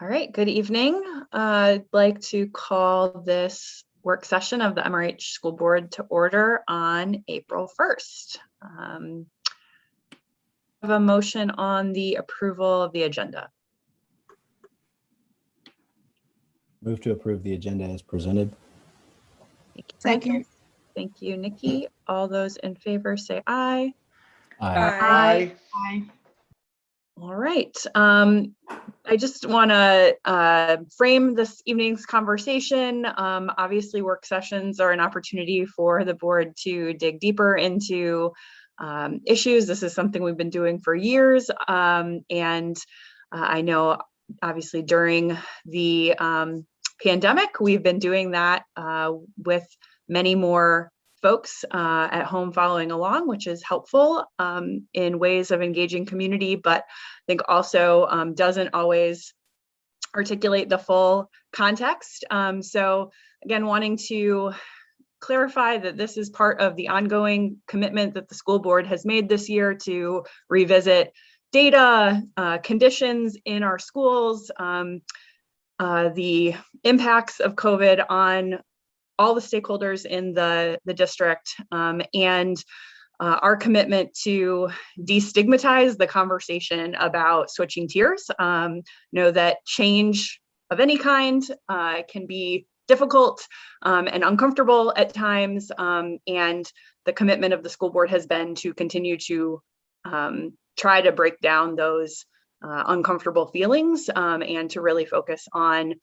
All right, good evening. I'd like to call this work session of the MRH School Board to order on April 1st. I have a motion on the approval of the agenda. Move to approve the agenda as presented. Second. Thank you, Nikki. All those in favor say aye. Aye. Aye. All right. I just want to frame this evening's conversation. Obviously, work sessions are an opportunity for the board to dig deeper into issues. This is something we've been doing for years. And I know, obviously, during the pandemic, we've been doing that with many more folks at home following along, which is helpful in ways of engaging community, but I think also doesn't always articulate the full context. So again, wanting to clarify that this is part of the ongoing commitment that the school board has made this year to revisit data, conditions in our schools, the impacts of COVID on all the stakeholders in the district, and our commitment to destigmatize the conversation about switching tiers. Know that change of any kind can be difficult and uncomfortable at times, and the commitment of the school board has been to continue to try to break down those uncomfortable feelings and to really focus on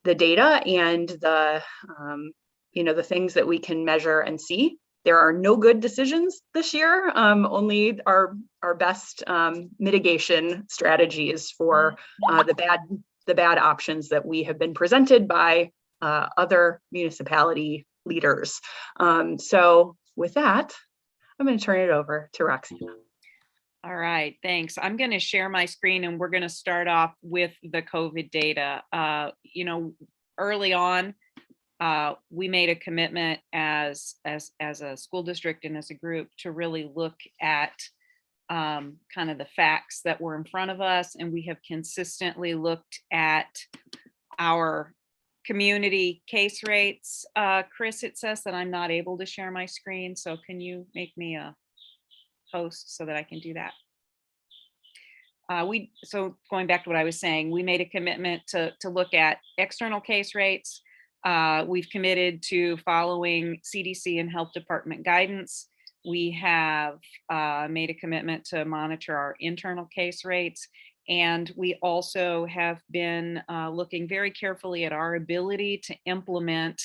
the data and the the things that we can measure and see. There are no good decisions this year, only our best mitigation strategies for the bad options that we have been presented by other municipality leaders. So with that, I'm going to turn it over to Roxana. All right, thanks. I'm going to share my screen and we're going to start off with the COVID data. Early on, we made a commitment as a school district and as a group to really look at kind of the facts that were in front of us. And we have consistently looked at our community case rates. Chris, it says that I'm not able to share my screen. So can you make me a host so that I can do that? So going back to what I was saying, we made a commitment to look at external case rates. We've committed to following CDC and health department guidance. We have made a commitment to monitor our internal case rates. And we also have been looking very carefully at our ability to implement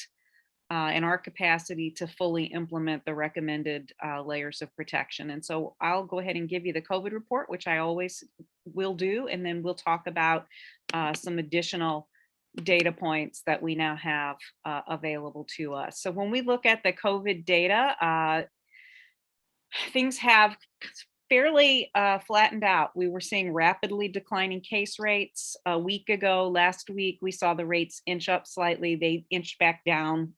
and our capacity to fully implement the recommended layers of protection. And so I'll go ahead and give you the COVID report, which I always will do, and then we'll talk about some additional data points that we now have available to us. So when we look at the COVID data, things have fairly flattened out. We were seeing rapidly declining case rates. A week ago, last week, we saw the rates inch up slightly. They inched back down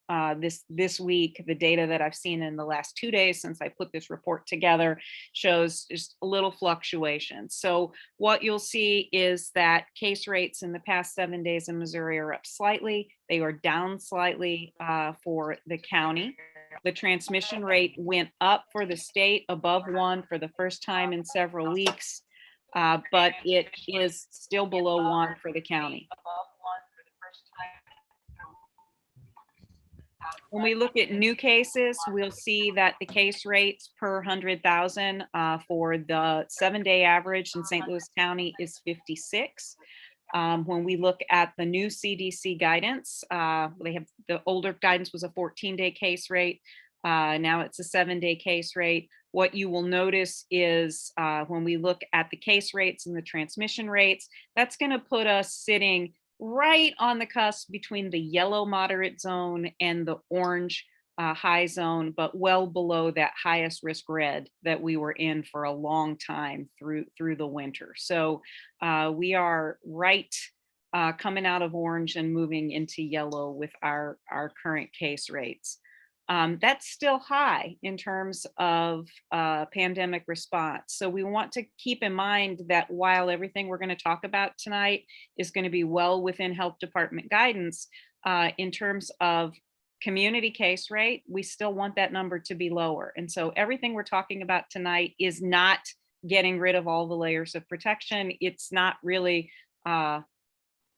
this week. The data that I've seen in the last 2 days since I put this report together shows just a little fluctuation. So what you'll see is that case rates in the past 7 days in Missouri are up slightly. They are down slightly for the county. The transmission rate went up for the state above 1 for the first time in several weeks, but it is still below 1 for the county. When we look at new cases, we'll see that the case rates per 100,000 for the 7-day average in St. Louis County is 56. When we look at the new CDC guidance, they have the older guidance was a 14-day case rate. Now it's a 7-day case rate. What you will notice is when we look at the case rates and the transmission rates, that's going to put us sitting right on the cusp between the yellow moderate zone and the orange high zone, but well below that highest risk red that we were in for a long time through the winter. So we are right coming out of orange and moving into yellow with our current case rates. That's still high in terms of pandemic response. So we want to keep in mind that while everything we're going to talk about tonight is going to be well within health department guidance, in terms of community case rate, we still want that number to be lower. And so everything we're talking about tonight is not getting rid of all the layers of protection. It's not really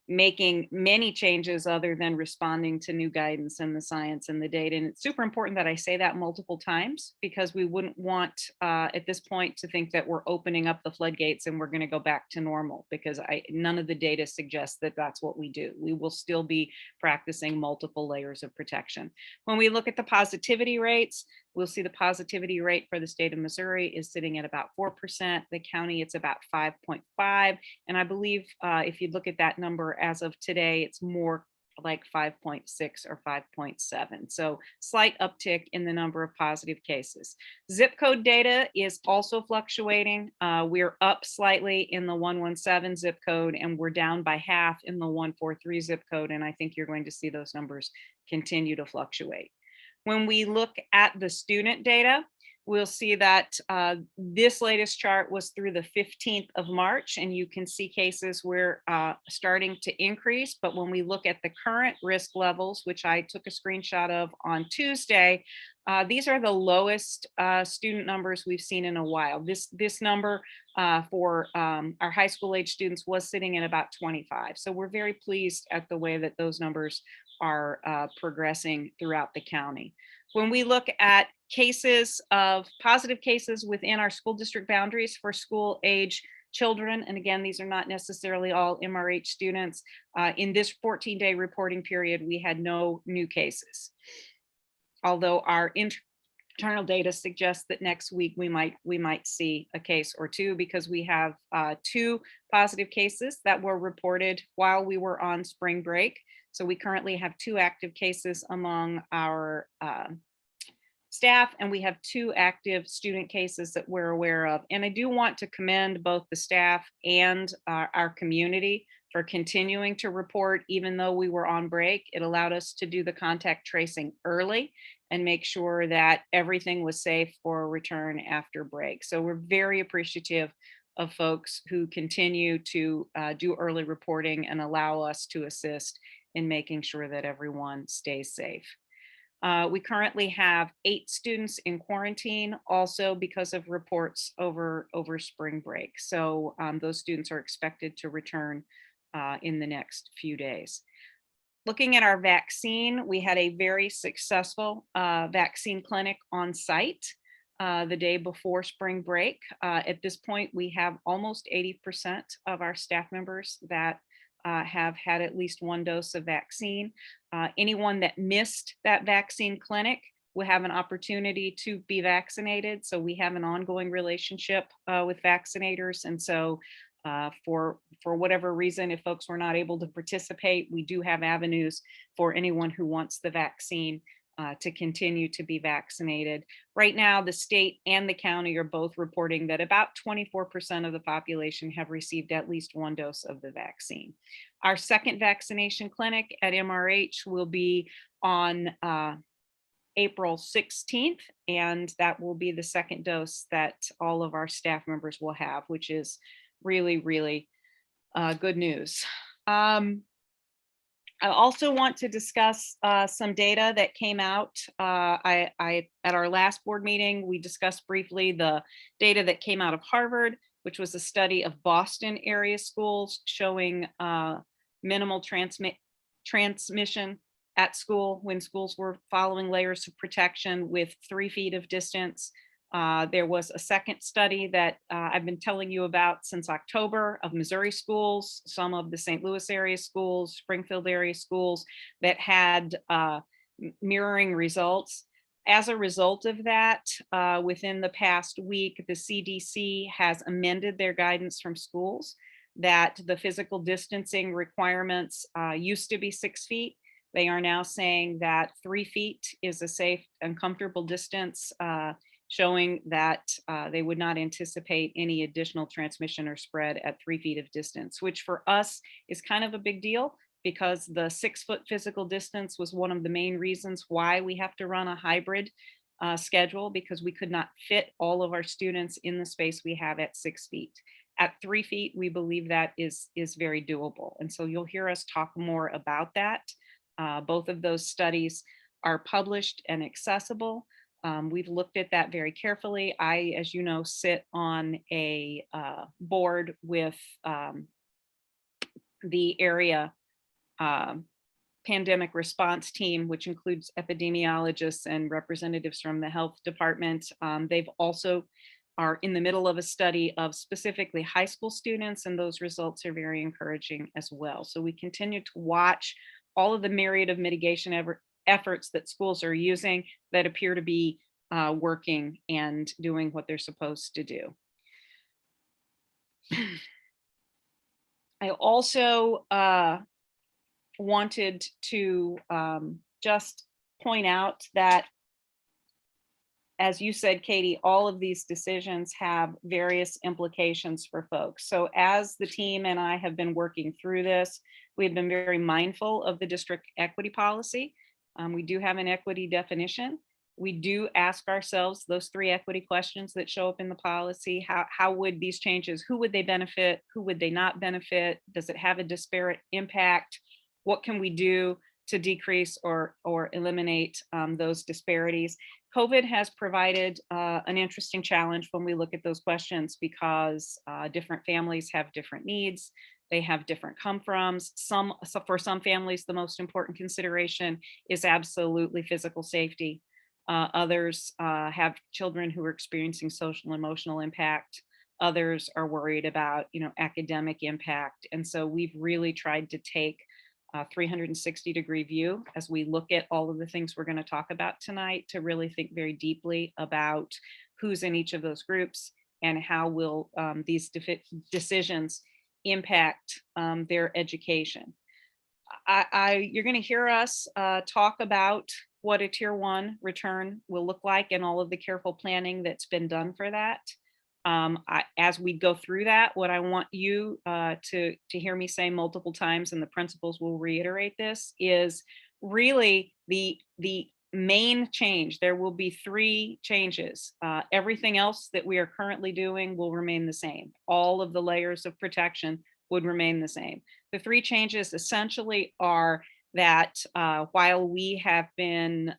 making many changes other than responding to new guidance and the science and the data. And it's super important that I say that multiple times, because we wouldn't want at this point to think that we're opening up the floodgates and we're going to go back to normal, because none of the data suggests that that's what we do. We will still be practicing multiple layers of protection. When we look at the positivity rates, we'll see the positivity rate for the state of Missouri is sitting at about 4%. The county, it's about 5.5. And I believe if you look at that number as of today, it's more like 5.6 or 5.7. So slight uptick in the number of positive cases. Zip code data is also fluctuating. We're up slightly in the 117 zip code, and we're down by half in the 143 zip code. And I think you're going to see those numbers continue to fluctuate. When we look at the student data, we'll see that this latest chart was through the 15th of March, and you can see cases were starting to increase. But when we look at the current risk levels, which I took a screenshot of on Tuesday, these are the lowest student numbers we've seen in a while. This number for our high school age students was sitting at about 25. So we're very pleased at the way that those numbers are progressing throughout the county. When we look at cases of positive cases within our school district boundaries for school age children, and again, these are not necessarily all MRH students, in this 14-day reporting period, we had no new cases. Although our internal data suggests that next week we might see a case or two, because we have 2 positive cases that were reported while we were on spring break. So we currently have 2 active cases among our staff, and we have 2 active student cases that we're aware of. And I do want to commend both the staff and our community for continuing to report, even though we were on break. It allowed us to do the contact tracing early and make sure that everything was safe for a return after break. So we're very appreciative of folks who continue to do early reporting and allow us to assist in making sure that everyone stays safe. We currently have 8 students in quarantine, also because of reports over spring break. So those students are expected to return in the next few days. Looking at our vaccine, we had a very successful vaccine clinic on site the day before spring break. At this point, we have almost 80% of our staff members that have had at least 1 dose of vaccine. Anyone that missed that vaccine clinic will have an opportunity to be vaccinated. So we have an ongoing relationship with vaccinators. And so for whatever reason, if folks were not able to participate, we do have avenues for anyone who wants the vaccine to continue to be vaccinated. Right now, the state and the county are both reporting that about 24% of the population have received at least 1 dose of the vaccine. Our second vaccination clinic at MRH will be on April 16th, and that will be the second dose that all of our staff members will have, which is really, really good news. I also want to discuss some data that came out. At our last board meeting, we discussed briefly the data that came out of Harvard, which was a study of Boston area schools showing minimal transmission at school when schools were following layers of protection with 3 feet of distance. There was a second study that I've been telling you about since October of Missouri schools, some of the St. Louis area schools, Springfield area schools that had mirroring results. As a result of that, within the past week, the CDC has amended their guidance from schools that the physical distancing requirements used to be 6 feet. They are now saying that 3 feet is a safe and comfortable distance, showing that they would not anticipate any additional transmission or spread at 3 feet of distance, which for us is kind of a big deal because the 6-foot physical distance was one of the main reasons why we have to run a hybrid schedule, because we could not fit all of our students in the space we have at 6 feet. At 3 feet, we believe that is very doable. And so you'll hear us talk more about that. Both of those studies are published and accessible. We've looked at that very carefully. I, as you know, sit on a board with the area pandemic response team, which includes epidemiologists and representatives from the health department. They've also are in the middle of a study of specifically high school students, and those results are very encouraging as well. So we continue to watch all of the myriad of mitigation efforts that schools are using that appear to be working and doing what they're supposed to do. I also wanted to just point out that, as you said, Katie, all of these decisions have various implications for folks. So as the team and I have been working through this, we've been very mindful of the district equity policy. We do have an equity definition. We do ask ourselves those 3 equity questions that show up in the policy. How would these changes, who would they benefit? Who would they not benefit? Does it have a disparate impact? What can we do to decrease or eliminate those disparities? COVID has provided an interesting challenge when we look at those questions, because different families have different needs. They have different come-froms. For some families, the most important consideration is absolutely physical safety. Others have children who are experiencing social and emotional impact. Others are worried about, academic impact. And so we've really tried to take a 360-degree view as we look at all of the things we're going to talk about tonight, to really think very deeply about who's in each of those groups and how will these decisions impact their education. You're going to hear us talk about what a tier 1 return will look like and all of the careful planning that's been done for that. As we go through that, what I want you to hear me say multiple times, and the principals will reiterate this, is really the main change. There will be 3 changes. Everything else that we are currently doing will remain the same. All of the layers of protection would remain the same. The 3 changes essentially are that while we have been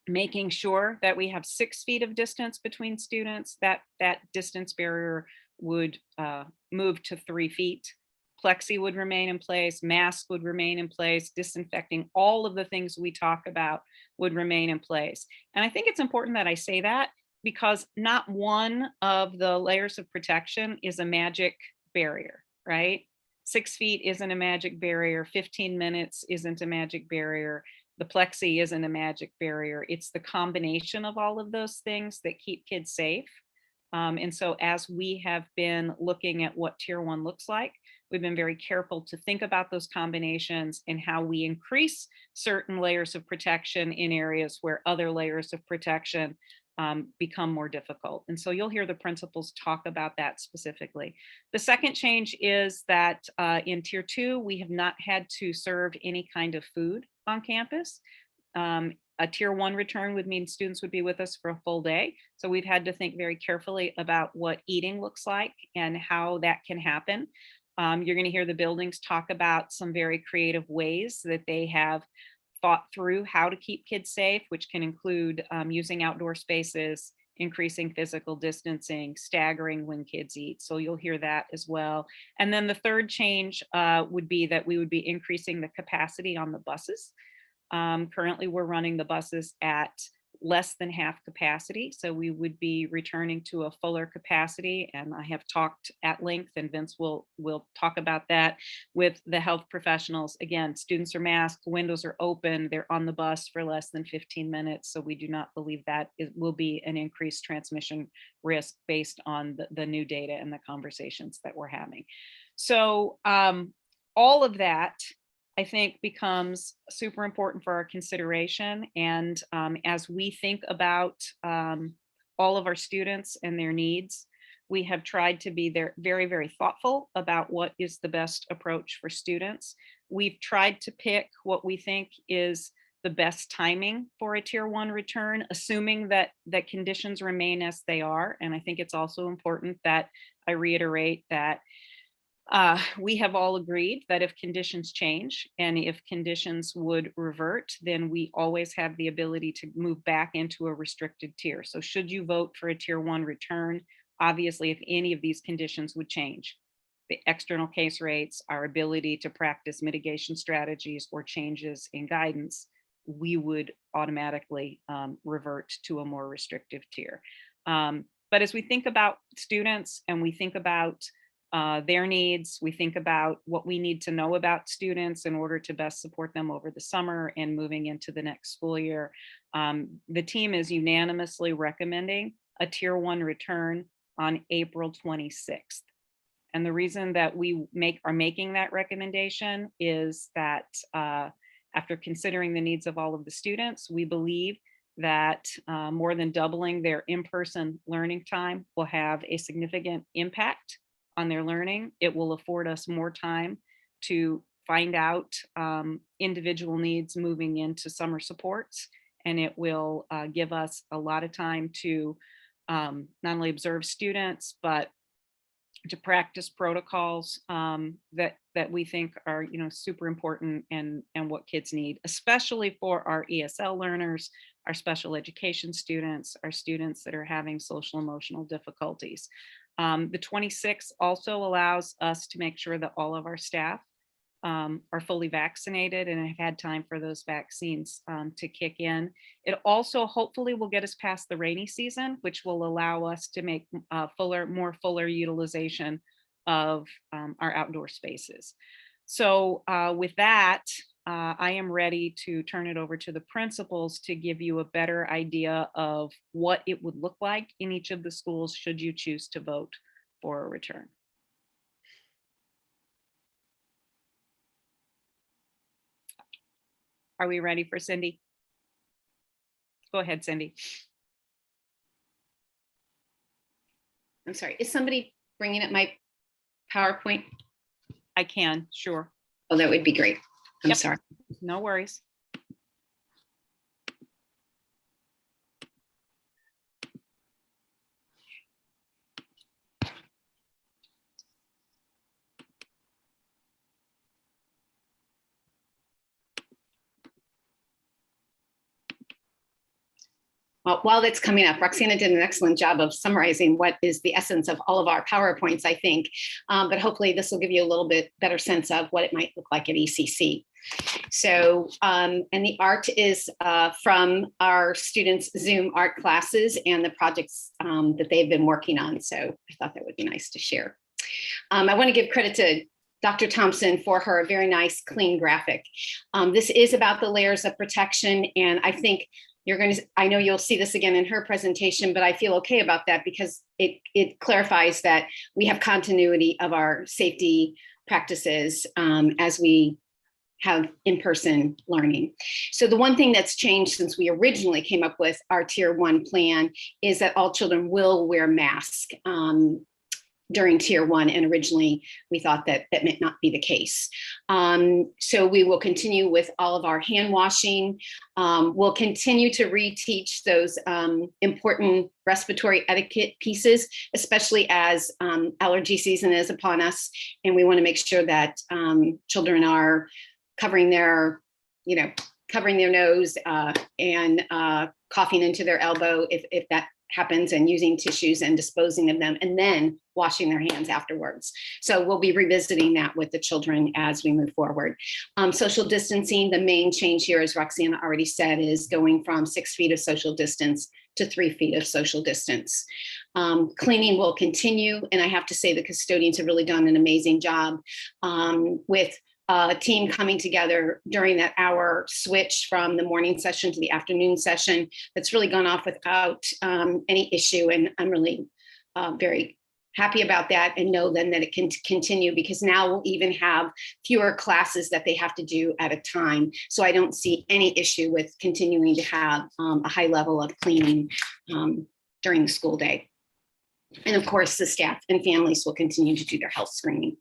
making sure that we have 6 feet of distance between students, that distance barrier would move to 3 feet. Plexi would remain in place, mask would remain in place, disinfecting, all of the things we talk about would remain in place. And I think it's important that I say that, because not one of the layers of protection is a magic barrier, right? 6 feet isn't a magic barrier, 15 minutes isn't a magic barrier, the plexi isn't a magic barrier. It's the combination of all of those things that keep kids safe. And so as we have been looking at what tier 1 looks like, we've been very careful to think about those combinations and how we increase certain layers of protection in areas where other layers of protection become more difficult. And so you'll hear the principals talk about that specifically. The second change is that in tier 2, we have not had to serve any kind of food on campus. A tier 1 return would mean students would be with us for a full day. So we've had to think very carefully about what eating looks like and how that can happen. You're going to hear the buildings talk about some very creative ways that they have thought through how to keep kids safe, which can include using outdoor spaces, increasing physical distancing, staggering when kids eat. So you'll hear that as well. And then the third change would be that we would be increasing the capacity on the buses. Currently, we're running the buses at less than half capacity. So we would be returning to a fuller capacity. And I have talked at length, and Vince will talk about that with the health professionals. Again, students are masked, windows are open, they're on the bus for less than 15 minutes. So we do not believe that it will be an increased transmission risk based on the new data and the conversations that we're having. So all of that, I think, becomes super important for our consideration. And as we think about all of our students and their needs, We have tried to be there very, very thoughtful about what is the best approach for students. We've tried to pick what we think is the best timing for a tier 1 return, assuming that conditions remain as they are. And I think it's also important that I reiterate that we have all agreed that if conditions change and if conditions would revert, then we always have the ability to move back into a restricted tier. So should you vote for a tier 1 return, obviously, if any of these conditions would change, the external case rates, our ability to practice mitigation strategies or changes in guidance, we would automatically revert to a more restrictive tier. But as we think about students and we think about their needs, we think about what we need to know about students in order to best support them over the summer and moving into the next school year, the team is unanimously recommending a tier 1 return on April 26th. And the reason that we are making that recommendation is that after considering the needs of all of the students, we believe that more than doubling their in-person learning time will have a significant impact on their learning. It will afford us more time to find out individual needs moving into summer supports, and it will give us a lot of time to not only observe students, but to practice protocols that we think are super important and what kids need, especially for our ESL learners, our special education students, our students that are having social emotional difficulties. The 26th also allows us to make sure that all of our staff are fully vaccinated and have had time for those vaccines to kick in. It also hopefully will get us past the rainy season, which will allow us to make more fuller utilization of our outdoor spaces. So with that, I am ready to turn it over to the principals to give you a better idea of what it would look like in each of the schools should you choose to vote for a return. Are we ready for Cindy? Go ahead, Cindy. I'm sorry, is somebody bringing up my PowerPoint? I can, sure. Oh, that would be great. I'm Yep. sorry. No worries. Well, while that's coming up, Roxana did an excellent job of summarizing what is the essence of all of our PowerPoints, I think. But hopefully this will give you a little bit better sense of what it might look like at ECC. So, and the art is from our students' Zoom art classes and the projects that they've been working on. So I thought that would be nice to share. I want to give credit to Dr. Thompson for her very nice, clean graphic. This is about the layers of protection, and I think I know you'll see this again in her presentation, but I feel okay about that because it clarifies that we have continuity of our safety practices as we have in-person learning. So the one thing that's changed since we originally came up with our Tier 1 plan is that all children will wear masks during Tier 1, and originally we thought that that might not be the case. So we will continue with all of our hand washing. We'll continue to reteach those important respiratory etiquette pieces, especially as allergy season is upon us, and we want to make sure that children are covering their nose and coughing into their elbow if that happens, and using tissues and disposing of them, and then washing their hands afterwards. So we'll be revisiting that with the children as we move forward. Social distancing, the main change here, as Roxana already said, is going from 6 feet of social distance to 3 feet of social distance. Cleaning will continue, and I have to say the custodians have really done an amazing job with a team coming together during that hour switch from the morning session to the afternoon session. That's really gone off without any issue, and I'm really very happy about that, and know then that it can continue, because now we'll even have fewer classes that they have to do at a time. So I don't see any issue with continuing to have a high level of cleaning during the school day. And of course, the staff and families will continue to do their health screening.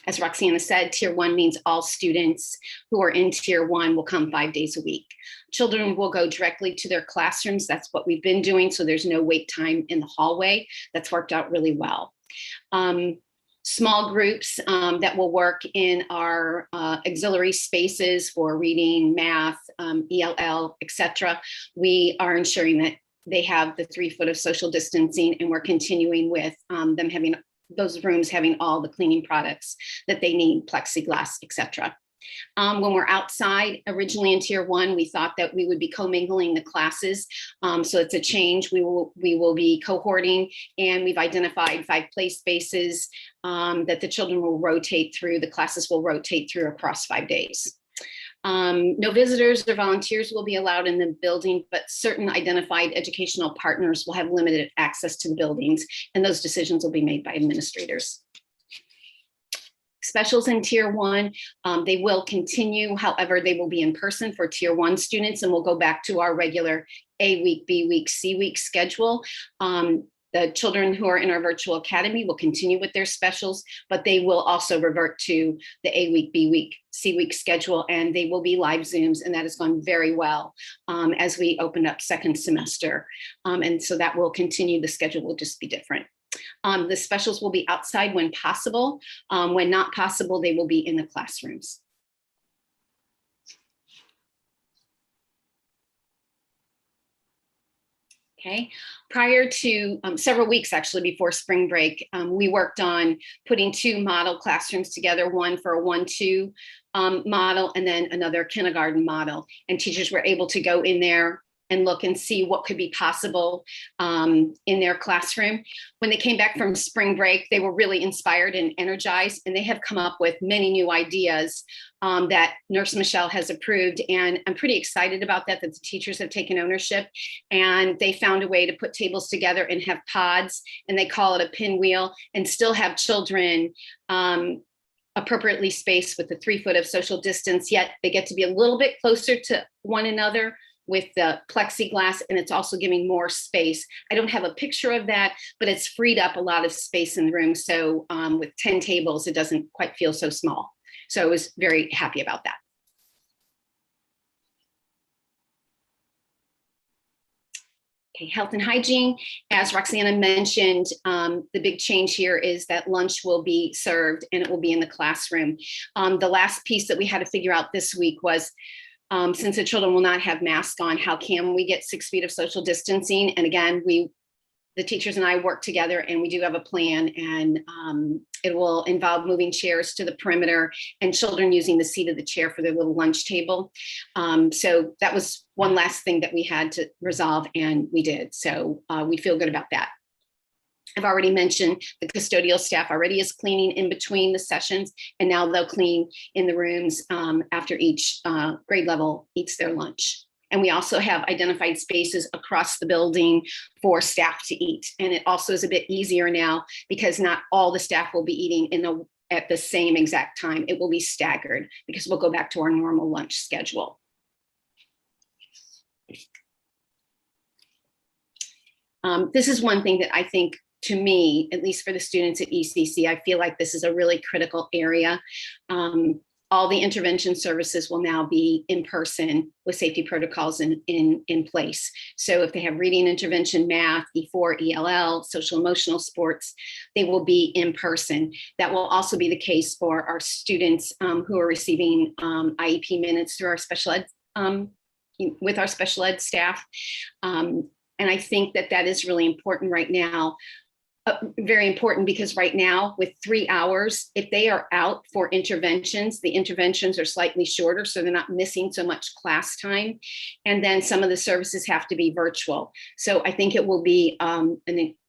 As Roxana said, Tier 1 means all students who are in Tier 1 will come 5 days a week. Children will go directly to their classrooms. That's what we've been doing, so there's no wait time in the hallway. That's worked out really well. Small groups that will work in our auxiliary spaces for reading, math, ELL, etc. We are ensuring that they have the 3 foot of social distancing, and we're continuing with them having those rooms having all the cleaning products that they need, plexiglass, etc. When we're outside, originally in Tier 1, we thought that we would be commingling the classes. So it's a change. We will be cohorting, and we've identified 5 play spaces that the children will rotate through. The classes will rotate through across 5 days. No visitors or volunteers will be allowed in the building, but certain identified educational partners will have limited access to the buildings, and those decisions will be made by administrators. Specials in Tier 1, they will continue. However, they will be in person for Tier 1 students, and we'll go back to our regular A week, B week, C week schedule. The children who are in our virtual academy will continue with their specials, but they will also revert to the A week, B week, C week schedule, and they will be live Zooms, and that has gone very well as we opened up second semester. And so that will continue. The schedule will just be different. The specials will be outside when possible. When not possible, they will be in the classrooms. Okay. Prior to several weeks, actually, before spring break, we worked on putting 2 model classrooms together, one for a 1-2 model and then another kindergarten model. And teachers were able to go in there and look and see what could be possible in their classroom. When they came back from spring break, they were really inspired and energized, and they have come up with many new ideas that Nurse Michelle has approved. And I'm pretty excited about that the teachers have taken ownership, and they found a way to put tables together and have pods, and they call it a pinwheel, and still have children appropriately spaced with the 3 foot of social distance, yet they get to be a little bit closer to one another with the plexiglass, and it's also giving more space. I don't have a picture of that, but it's freed up a lot of space in the room. So with 10 tables, it doesn't quite feel so small. So I was very happy about that. Okay, health and hygiene. As Roxana mentioned, the big change here is that lunch will be served and it will be in the classroom. The last piece that we had to figure out this week was, since the children will not have masks on, how can we get 6 feet of social distancing? And again, the teachers and I work together, and we do have a plan, and it will involve moving chairs to the perimeter and children using the seat of the chair for their little lunch table. So that was one last thing that we had to resolve, and we did. So we feel good about that. I've already mentioned the custodial staff already is cleaning in between the sessions, and now they'll clean in the rooms after each grade level eats their lunch. And we also have identified spaces across the building for staff to eat. And it also is a bit easier now because not all the staff will be eating at the same exact time. It will be staggered because we'll go back to our normal lunch schedule. This is one thing that I think, to me, at least for the students at ECC, I feel like this is a really critical area. All the intervention services will now be in person with safety protocols in place. So if they have reading intervention, math, E4, ELL, social emotional sports, they will be in person. That will also be the case for our students who are receiving IEP minutes through our special ed, with our special ed staff. And I think that that is really important right now. Very important because right now with 3 hours, if they are out for interventions, the interventions are slightly shorter, so they're not missing so much class time. And then some of the services have to be virtual. So I think it will be an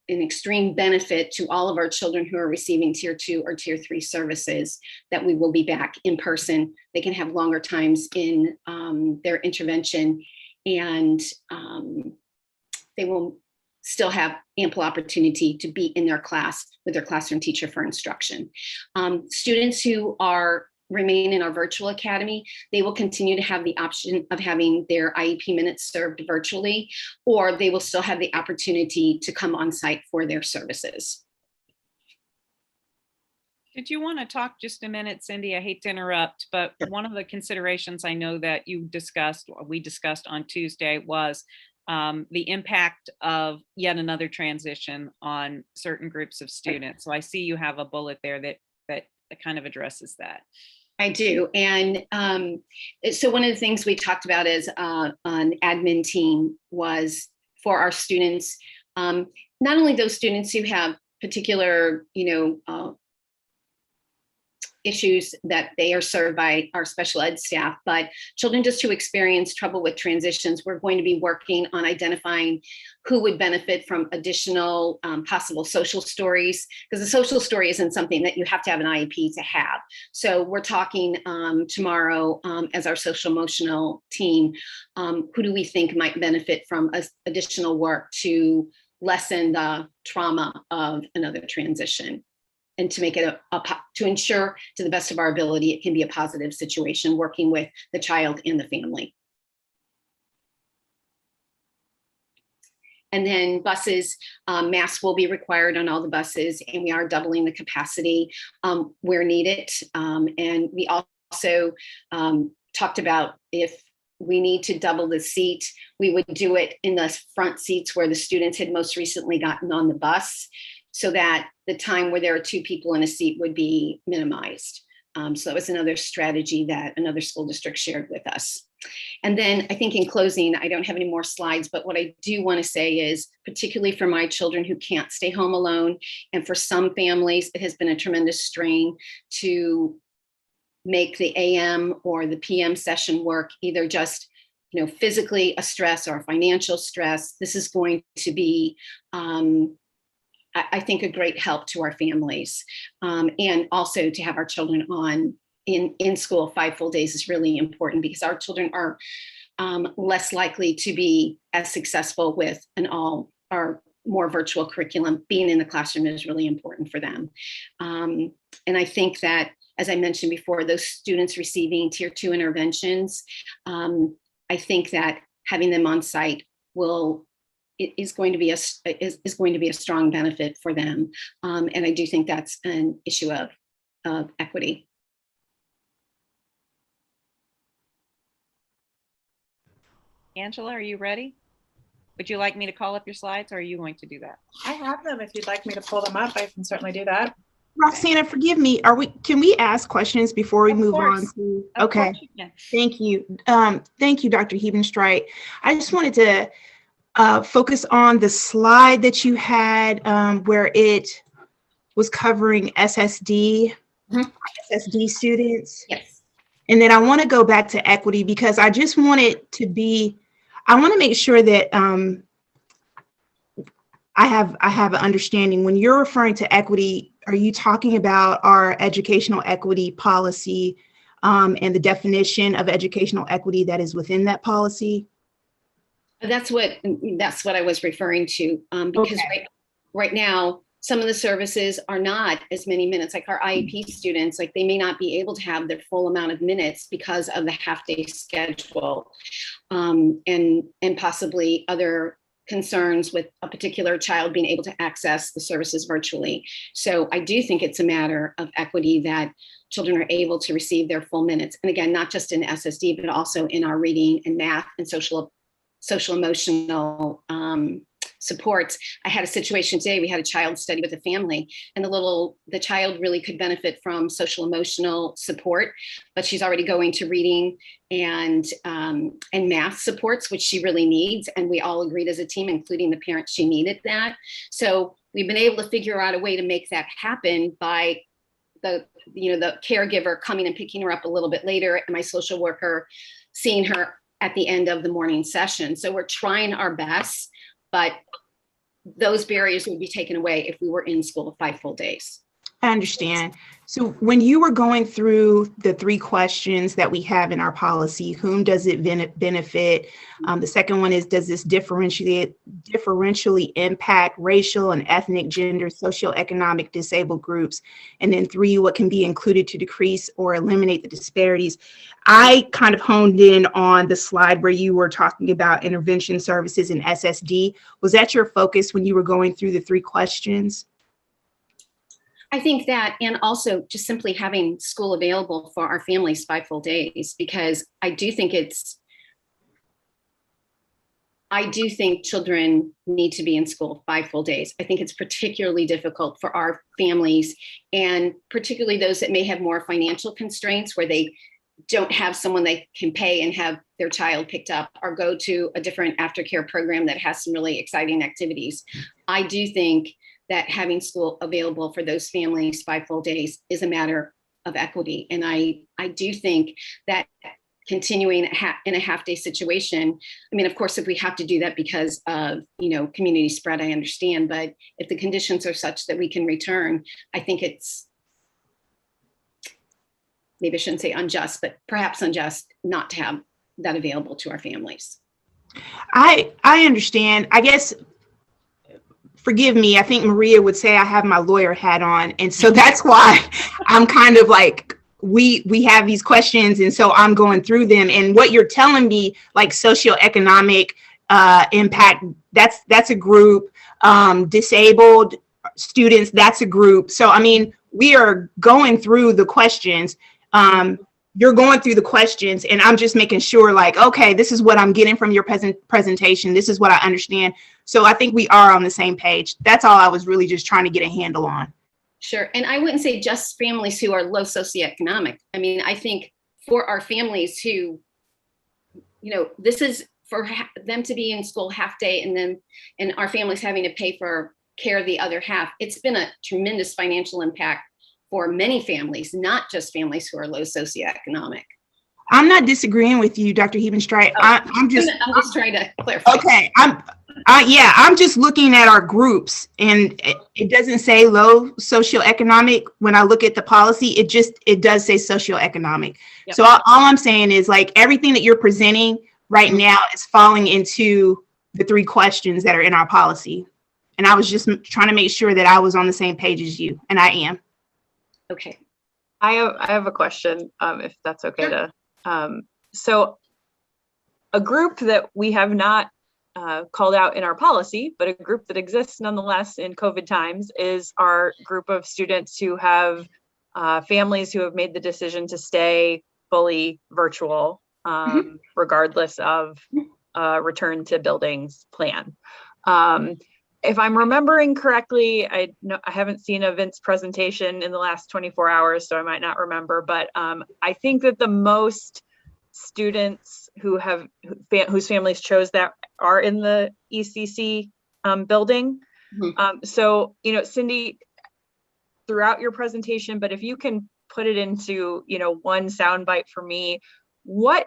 extreme benefit to all of our children who are receiving Tier 2 or Tier 3 services that we will be back in person. They can have longer times in their intervention, and they will still have ample opportunity to be in their class with their classroom teacher for instruction. Students who are remain in our virtual academy, they will continue to have the option of having their IEP minutes served virtually, or they will still have the opportunity to come on site for their services. Did you want to talk just a minute, Cindy? I hate to interrupt, but one of the considerations I know that you discussed, or we discussed on Tuesday, was the impact of yet another transition on certain groups of students. So I see you have a bullet there that kind of addresses that. I do. And so one of the things we talked about as an admin team was for our students, not only those students who have particular, issues that they are served by our special ed staff, but children just who experience trouble with transitions, we're going to be working on identifying who would benefit from additional possible social stories, because the social story isn't something that you have to have an IEP to have. So we're talking tomorrow as our social emotional team, who do we think might benefit from additional work to lessen the trauma of another transition, and to make it to ensure to the best of our ability, it can be a positive situation working with the child and the family. And then buses, masks will be required on all the buses, and we are doubling the capacity where needed. And we also talked about if we need to double the seat, we would do it in the front seats where the students had most recently gotten on the bus, so that the time where there are two people in a seat would be minimized. So that was another strategy that another school district shared with us. And then I think in closing, I don't have any more slides, but what I do want to say is, particularly for my children who can't stay home alone, and for some families, it has been a tremendous strain to make the AM or the PM session work, either just physically a stress or a financial stress. This is going to be I think a great help to our families, and also to have our children on in school 5 full days is really important, because our children are less likely to be as successful with our more virtual curriculum. Being in the classroom is really important for them. And I think that, as I mentioned before, those students receiving tier 2 interventions, I think that having them on site is going to be a strong benefit for them, and I do think that's an issue of equity. Angela, are you ready? Would you like me to call up your slides, or are you going to do that? I have them. If you'd like me to pull them up, I can certainly do that. Roxana, forgive me. Can we ask questions before we move on to? Okay. Thank you. Thank you, Dr. Hebenstreit. I just wanted to focus on the slide that you had where it was covering SSD, SSD students. Yes. And then I want to go back to equity, because I just want it to be, I want to make sure that I have an understanding. When you're referring to equity, are you talking about our educational equity policy and the definition of educational equity that is within that policy? That's what I was referring to, because right now, some of the services are not as many minutes. Like our IEP students, like they may not be able to have their full amount of minutes because of the half-day schedule, and possibly other concerns with a particular child being able to access the services virtually. So I do think it's a matter of equity that children are able to receive their full minutes. And again, not just in SSD, but also in our reading and math and social emotional supports. I had a situation today, we had a child study with a family, and the child really could benefit from social emotional support, but she's already going to reading and math supports, which she really needs. And we all agreed as a team, including the parents, she needed that. So we've been able to figure out a way to make that happen by the caregiver coming and picking her up a little bit later, and my social worker seeing her at the end of the morning session. So we're trying our best, but those barriers would be taken away if we were in school 5 full days. I understand. So when you were going through the 3 questions that we have in our policy, whom does it benefit? The second one is, does this differentially impact racial and ethnic, gender, socioeconomic disabled groups? And then 3, what can be included to decrease or eliminate the disparities? I kind of honed in on the slide where you were talking about intervention services and SSD. Was that your focus when you were going through the 3 questions? I think that, and also just simply having school available for our families 5 full days, because I do think children need to be in school 5 full days. I think it's particularly difficult for our families, and particularly those that may have more financial constraints where they don't have someone they can pay and have their child picked up or go to a different aftercare program that has some really exciting activities. I do think that having school available for those families 5 full days is a matter of equity. And I do think that continuing in a half-day situation, I mean, of course, if we have to do that because of, community spread, I understand, but if the conditions are such that we can return, I think it's, maybe I shouldn't say unjust, but perhaps unjust not to have that available to our families. I understand. I guess, forgive me, I think Maria would say I have my lawyer hat on. And so that's why I'm kind of like, we have these questions. And so I'm going through them. And what you're telling me, like socioeconomic impact, that's a group. Disabled students, that's a group. So, I mean, we are going through the questions. You're going through the questions and I'm just making sure like, okay, this is what I'm getting from your presentation. This is what I understand. So I think we are on the same page. That's all I was really just trying to get a handle on. Sure. And I wouldn't say just families who are low socioeconomic. I mean, I think for our families who, this is for them to be in school half day and our families having to pay for care of the other half. It's been a tremendous financial impact for many families, not just families who are low socioeconomic. I'm not disagreeing with you, Dr. Hebenstreit. I'm just trying to clarify. Okay, I'm just looking at our groups, and it doesn't say low socioeconomic. When I look at the policy, it does say socioeconomic. Yep. So all I'm saying is like everything that you're presenting right now is falling into the 3 questions that are in our policy. And I was just trying to make sure that I was on the same page as you, and I am. Okay. I have a question, if that's okay. Sure. So a group that we have not called out in our policy, but a group that exists nonetheless in COVID times is our group of students who have families who have made the decision to stay fully virtual, regardless of return to buildings plan. If I'm remembering correctly, I haven't seen a Vince presentation in the last 24 hours, so I might not remember, but I think that the most students whose families chose that are in the ECC building. So, Cindy, throughout your presentation, but if you can put it into, one soundbite for me, what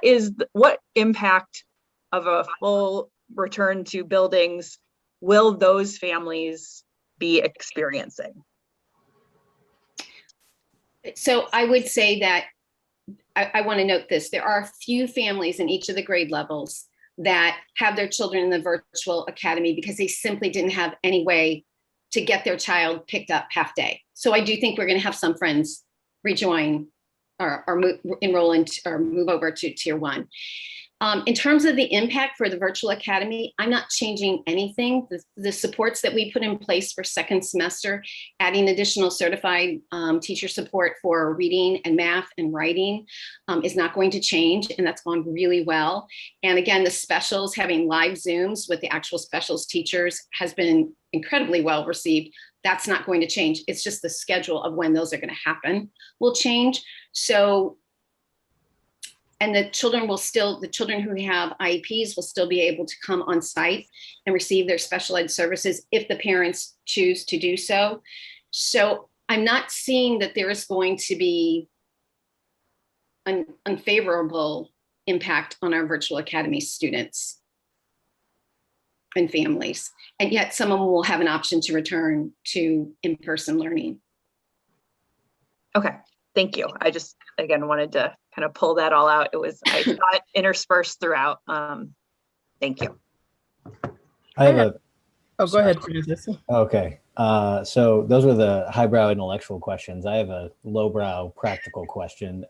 impact of a full return to buildings will those families be experiencing? So I would say that I want to note this. There are a few families in each of the grade levels that have their children in the virtual academy because they simply didn't have any way to get their child picked up half day. So I do think we're going to have some friends rejoin or enroll in or move over to tier 1. In terms of the impact for the virtual academy, I'm not changing anything. The supports that we put in place for second semester, adding additional certified teacher support for reading and math and writing is not going to change, and that's gone really well. And again, the specials, having live Zooms with the actual specials teachers has been incredibly well received. That's not going to change. It's just the schedule of when those are going to happen will change. So, and the children who have IEPs will still be able to come on site and receive their special ed services if the parents choose to do so. So I'm not seeing that there is going to be an unfavorable impact on our virtual academy students and families. And yet some of them will have an option to return to in-person learning. Okay, thank you. I just, again, wanted to kind of pull that all out. I saw it interspersed throughout. Thank you. I have a. Oh, go ahead, Francis. Okay. So those were the highbrow intellectual questions. I have a lowbrow practical question.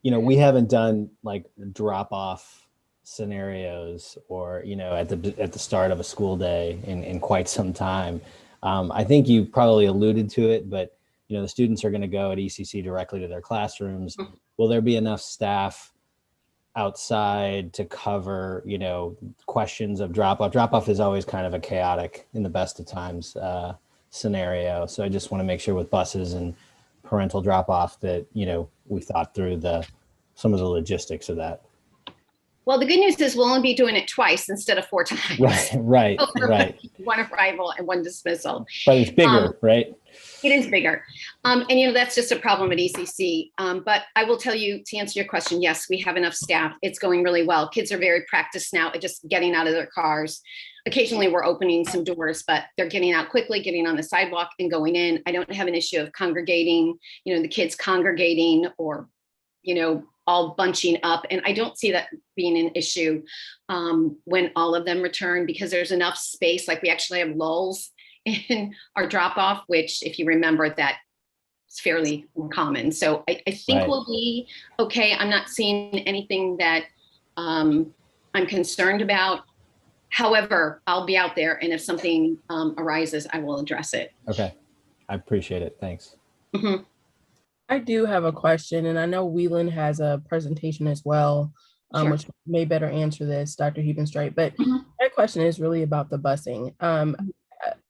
We haven't done like drop-off scenarios or, at the start of a school day in quite some time. I think you probably alluded to it, but the students are going to go at ECC directly to their classrooms. Will there be enough staff outside to cover, questions of drop-off? Drop-off is always kind of a chaotic, in the best of times, scenario. So I just want to make sure with buses and parental drop-off that, we thought through some of the logistics of that. Well, the good news is we'll only be doing it twice instead of 4 times. Right. One arrival and 1 dismissal. But it's bigger, right? It is bigger. And that's just a problem at ECC. But I will tell you, to answer your question, yes, we have enough staff. It's going really well. Kids are very practiced now at just getting out of their cars. Occasionally we're opening some doors, but they're getting out quickly, getting on the sidewalk and going in. I don't have an issue of congregating, the kids congregating or, all bunching up. And I don't see that being an issue when all of them return, because there's enough space. Like we actually have lulls in our drop off, which if you remember, that it's fairly common. So I think we'll be okay. I'm not seeing anything that I'm concerned about. However, I'll be out there, and if something arises, I will address it. Okay. I appreciate it. Thanks. Mm-hmm. I do have a question, and I know Whelan has a presentation as well, Sure. which may better answer this, Dr. Hebenstreit. But my question is really about the busing.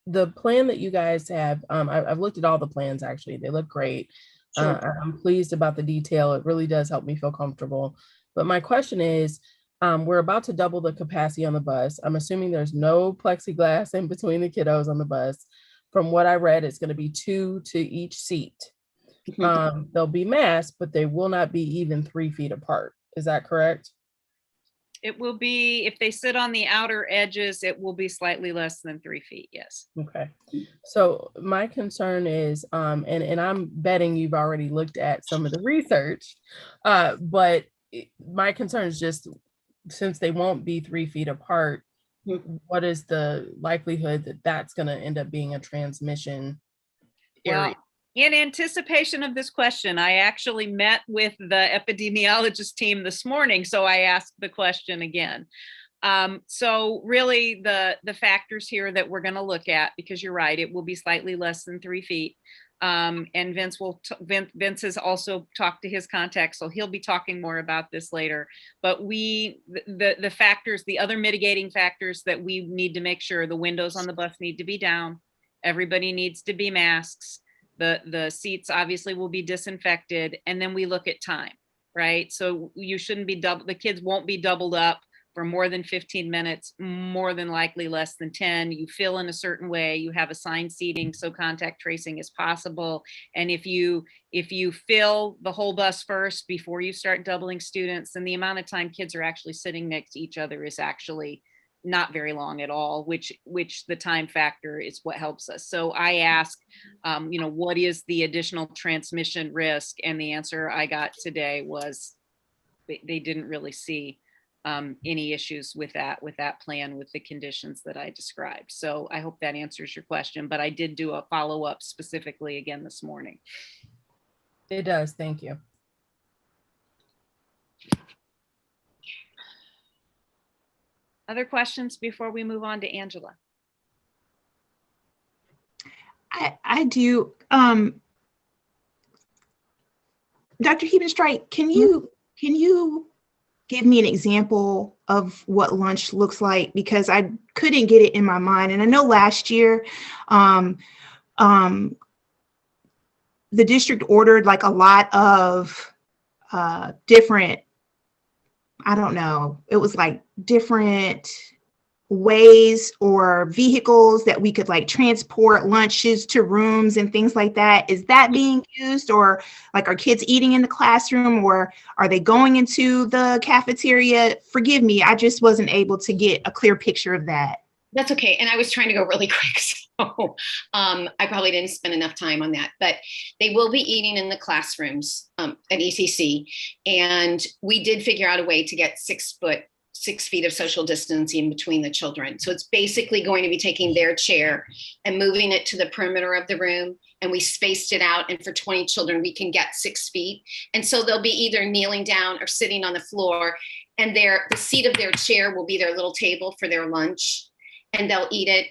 The plan that you guys have, I've looked at all the plans, actually. They look great. Sure. I'm pleased about the detail. It really does help me feel comfortable. But my question is, we're about to double the capacity on the bus. I'm assuming there's no plexiglass in between the kiddos on the bus. From what I read, it's going to be 2 to each seat. They'll be masked, but they will not be even 3 feet apart. Is that correct? It will be, if they sit on the outer edges, it will be slightly less than 3 feet. Yes. Okay. So my concern is, and I'm betting you've already looked at some of the research, but my concern is just, since they won't be 3 feet apart, what is the likelihood that that's going to end up being a transmission area? Well, in anticipation of this question, I actually met with the epidemiologist team this morning, so I asked the question again. So really the factors here that we're going to look at, because you're right, it will be slightly less than 3 feet. And Vince has also talked to his contacts, so he'll be talking more about this later. But the factors, the other mitigating factors that we need to make sure: the windows on the bus need to be down, everybody needs to be masks, the seats obviously will be disinfected, and then we look at time, right? So you shouldn't be the kids won't be doubled up for more than 15 minutes, more than likely less than 10. You fill in a certain way, you have assigned seating so contact tracing is possible. And if you fill the whole bus first before you start doubling students, then the amount of time kids are actually sitting next to each other is actually not very long at all, which the time factor is what helps us. So I ask, what is the additional transmission risk? And the answer I got today was they didn't really see any issues with that plan, with the conditions that I described. So I hope that answers your question, but I did do a follow-up specifically again this morning. It does. Thank you. Other questions before we move on to Angela? I do. Dr. Hebenstreit, can you give me an example of what lunch looks like? Because I couldn't get it in my mind. And I know last year, the district ordered like a lot of different, I don't know, it was like different ways or vehicles that we could like transport lunches to rooms and things like that. Is that being used, or like are kids eating in the classroom, or are they going into the cafeteria? Forgive me, I just wasn't able to get a clear picture of that. That's okay. And I was trying to go really quick. So I probably didn't spend enough time on that, but they will be eating in the classrooms at ECC. And we did figure out a way to get 6 feet of social distancing between the children. So it's basically going to be taking their chair and moving it to the perimeter of the room. And we spaced it out. And for 20 children, we can get 6 feet. And so they'll be either kneeling down or sitting on the floor. And the seat of their chair will be their little table for their lunch. And they'll eat it.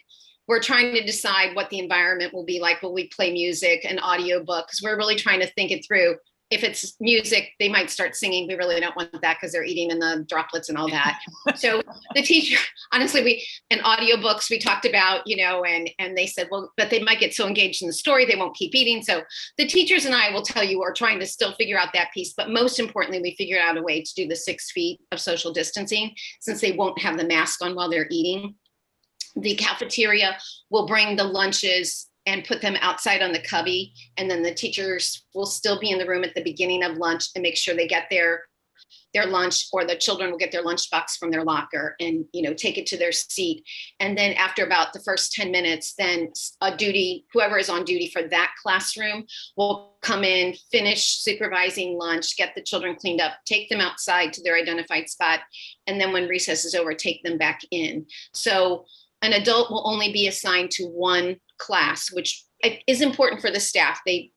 We're trying to decide what the environment will be like. Will we play music and audiobook? Because we're really trying to think it through. If it's music, they might start singing. We really don't want that because they're eating in the droplets and all that. So the teacher, honestly, and audiobooks we talked about, and they said, well, but they might get so engaged in the story, they won't keep eating. So the teachers and I will tell you, are trying to still figure out that piece. But most importantly, we figured out a way to do the 6 feet of social distancing since they won't have the mask on while they're eating. The cafeteria will bring the lunches and put them outside on the cubby. And then the teachers will still be in the room at the beginning of lunch and make sure they get their lunch, or the children will get their lunchbox from their locker and, take it to their seat. And then after about the first 10 minutes, then whoever is on duty for that classroom will come in, finish supervising lunch, get the children cleaned up, take them outside to their identified spot. And then when recess is over, take them back in. So an adult will only be assigned to one class, which is important for the staff. They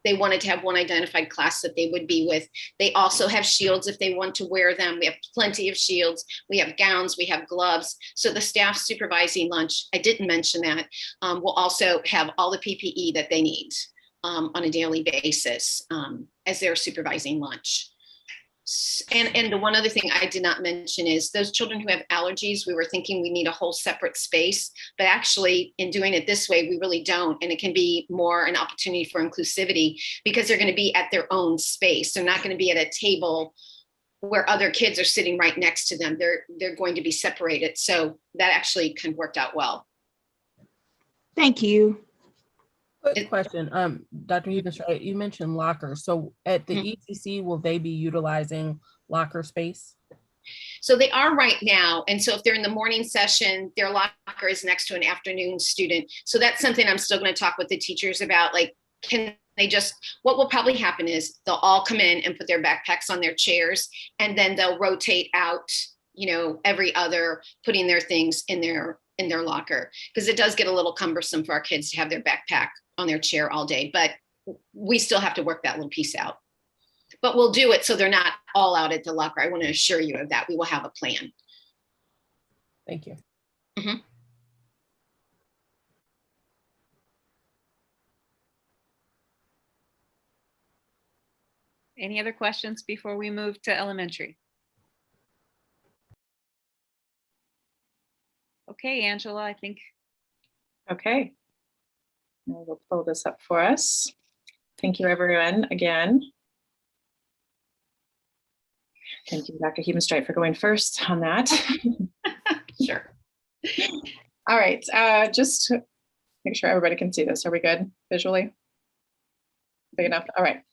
wanted to have one identified class that they would be with. They also have shields if they want to wear them. We have plenty of shields. We have gowns, we have gloves. So the staff supervising lunch, I didn't mention that, will also have all the PPE that they need on a daily basis as they're supervising lunch. And the one other thing I did not mention is those children who have allergies, we were thinking we need a whole separate space, but actually in doing it this way, we really don't. And it can be more an opportunity for inclusivity because they're going to be at their own space. They're not going to be at a table where other kids are sitting right next to them. They're going to be separated. So that actually kind of worked out well. Thank you. Quick question, Dr. Hebenstreit, you mentioned lockers. So at the ECC, will they be utilizing locker space? So they are right now. And so if they're in the morning session, their locker is next to an afternoon student. So that's something I'm still going to talk with the teachers about. Like, can they what will probably happen is they'll all come in and put their backpacks on their chairs, and then they'll rotate out, every other, putting their things in their locker, because it does get a little cumbersome for our kids to have their backpack on their chair all day, but we still have to work that little piece out. But we'll do it so they're not all out at the locker. I want to assure you of that. We will have a plan. Thank you. Mm-hmm. Any other questions before we move to elementary? Okay, Angela, I think. Okay. We'll pull this up for us. Thank you, everyone, again. Thank you, Dr. Hebenstreit, for going first on that. Sure. All right, just to make sure everybody can see this. Are we good visually? Big enough? All right.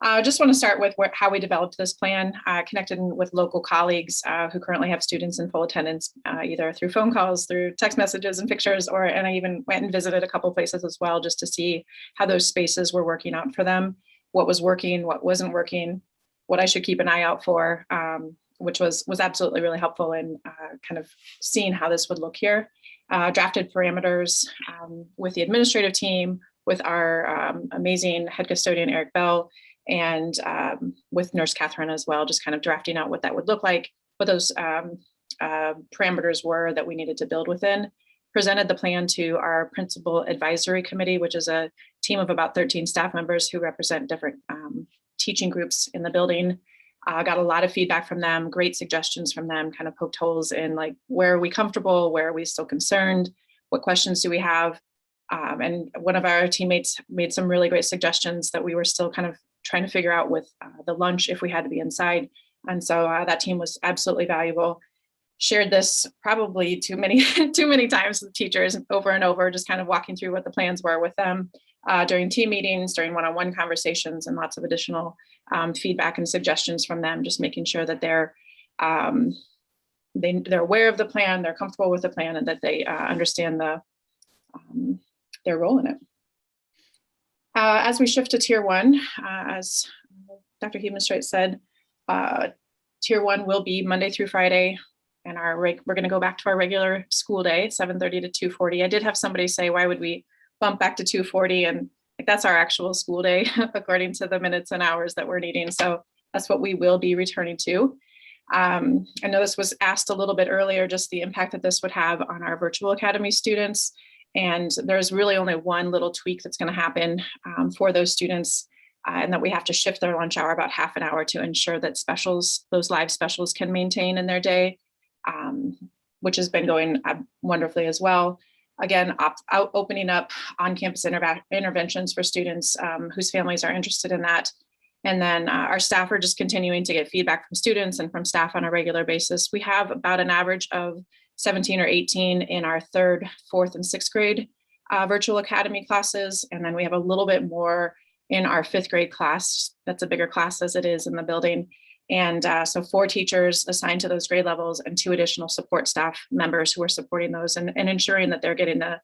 I just want to start with how we developed this plan, connected with local colleagues who currently have students in full attendance, either through phone calls, through text messages and pictures, and I even went and visited a couple of places as well, just to see how those spaces were working out for them, what was working, what wasn't working, what I should keep an eye out for, which was absolutely really helpful in kind of seeing how this would look here. Drafted parameters with the administrative team, with our amazing head custodian, Eric Bell, and with Nurse Catherine as well, just kind of drafting out what that would look like, what those parameters were that we needed to build within. Presented the plan to our principal advisory committee, which is a team of about 13 staff members who represent different teaching groups in the building. Got a lot of feedback from them, great suggestions from them, kind of poked holes in like, where are we comfortable? Where are we still concerned? What questions do we have? And one of our teammates made some really great suggestions that we were still kind of trying to figure out with the lunch if we had to be inside. And so that team was absolutely valuable. Shared this probably too many times with teachers over and over, just kind of walking through what the plans were with them during team meetings, during one-on-one conversations, and lots of additional feedback and suggestions from them, just making sure that they're they're aware of the plan, they're comfortable with the plan, and that they understand their role in it. As we shift to Tier 1, as Dr. Hubenstreit said, Tier 1 will be Monday through Friday, and we're going to go back to our regular school day, 7:30 to 2:40. I did have somebody say, why would we bump back to 2:40? And like, that's our actual school day, according to the minutes and hours that we're needing. So that's what we will be returning to. I know this was asked a little bit earlier, just the impact that this would have on our virtual academy students. And there's really only one little tweak that's going to happen for those students, and that we have to shift their lunch hour about half an hour to ensure that those live specials can maintain in their day, which has been going wonderfully as well. Again, opening up on-campus interventions for students whose families are interested in that. And then our staff are just continuing to get feedback from students and from staff on a regular basis. We have about an average of 17 or 18 in our 3rd, 4th, and 6th grade virtual academy classes. And then we have a little bit more in our 5th grade class. That's a bigger class as it is in the building. And so 4 teachers assigned to those grade levels and 2 additional support staff members who are supporting those and ensuring that they're getting the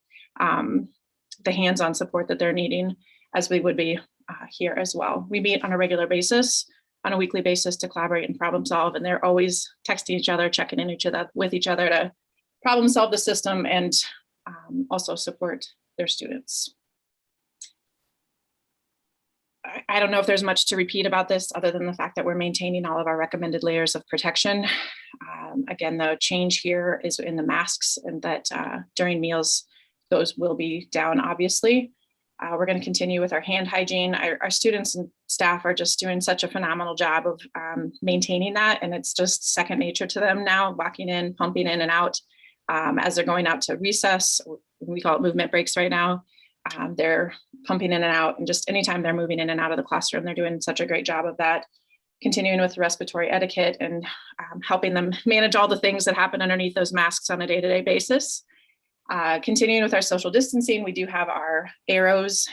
hands-on support that they're needing, as we would be here as well. We meet on a regular basis, on a weekly basis, to collaborate and problem solve. And they're always texting each other, checking in with each other to problem solve the system and also support their students. I don't know if there's much to repeat about this other than the fact that we're maintaining all of our recommended layers of protection. Again, the change here is in the masks, and that during meals, those will be down, obviously. We're going to continue with our hand hygiene. Our students and staff are just doing such a phenomenal job of maintaining that. And it's just second nature to them now, walking in, pumping in and out as they're going out to recess. We call it movement breaks right now. They're pumping in and out, and just anytime they're moving in and out of the classroom, they're doing such a great job of that. Continuing with respiratory etiquette and helping them manage all the things that happen underneath those masks on a day-to-day basis. Continuing with our social distancing, we do have our arrows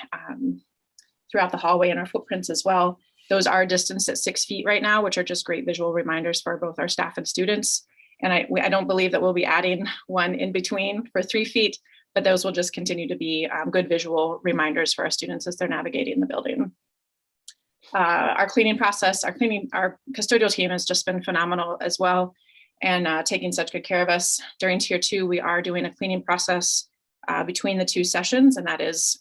throughout the hallway and our footprints as well. Those are distanced at 6 feet right now, which are just great visual reminders for both our staff and students. And I don't believe that we'll be adding one in between for 3 feet, but those will just continue to be good visual reminders for our students as they're navigating the building. Our cleaning process, our custodial team has just been phenomenal as well, and taking such good care of us. During Tier 2, we are doing a cleaning process between the 2 sessions, and that is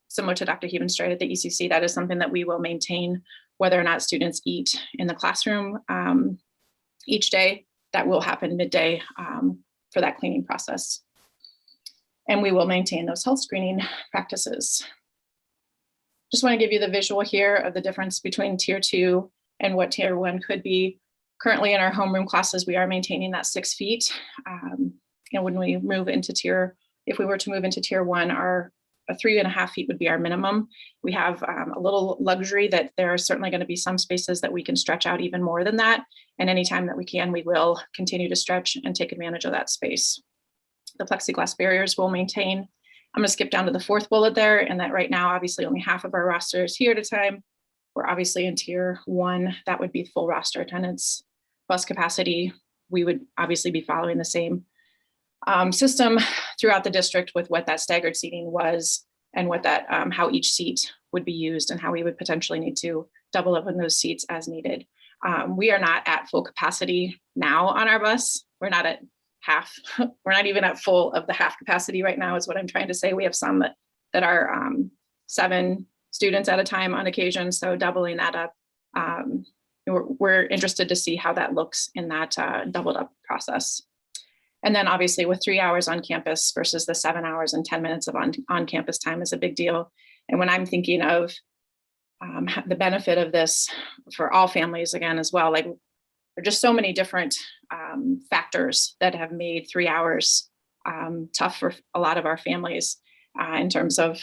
similar to Dr. Hubenstreit at the ECC. That is something that we will maintain whether or not students eat in the classroom each day. That will happen midday for that cleaning process. And we will maintain those health screening practices. Just want to give you the visual here of the difference between Tier 2 and what Tier 1 could be. Currently in our homeroom classes, we are maintaining that 6 feet. And when we move into if we were to move into Tier 1, our 3.5 feet would be our minimum. We have a little luxury that there are certainly going to be some spaces that we can stretch out even more than that. And anytime that we can, we will continue to stretch and take advantage of that space. The plexiglass barriers will maintain. I'm going to skip down to the 4th bullet there, and that right now, obviously only half of our roster is here at a time. We're obviously in Tier 1, that would be full roster attendance. Bus capacity, we would obviously be following the same system throughout the district with what that staggered seating was, and what that how each seat would be used, and how we would potentially need to double up on those seats as needed. We are not at full capacity now on our bus. We're not at half. We're not even at full of the half capacity right now, is what I'm trying to say. We have some that are 7 students at a time on occasion, so doubling that up. We're interested to see how that looks in that doubled up process. And then obviously with 3 hours on campus versus the 7 hours and 10 minutes of on campus time is a big deal. And when I'm thinking of the benefit of this for all families again as well, like there are just so many different factors that have made 3 hours tough for a lot of our families in terms of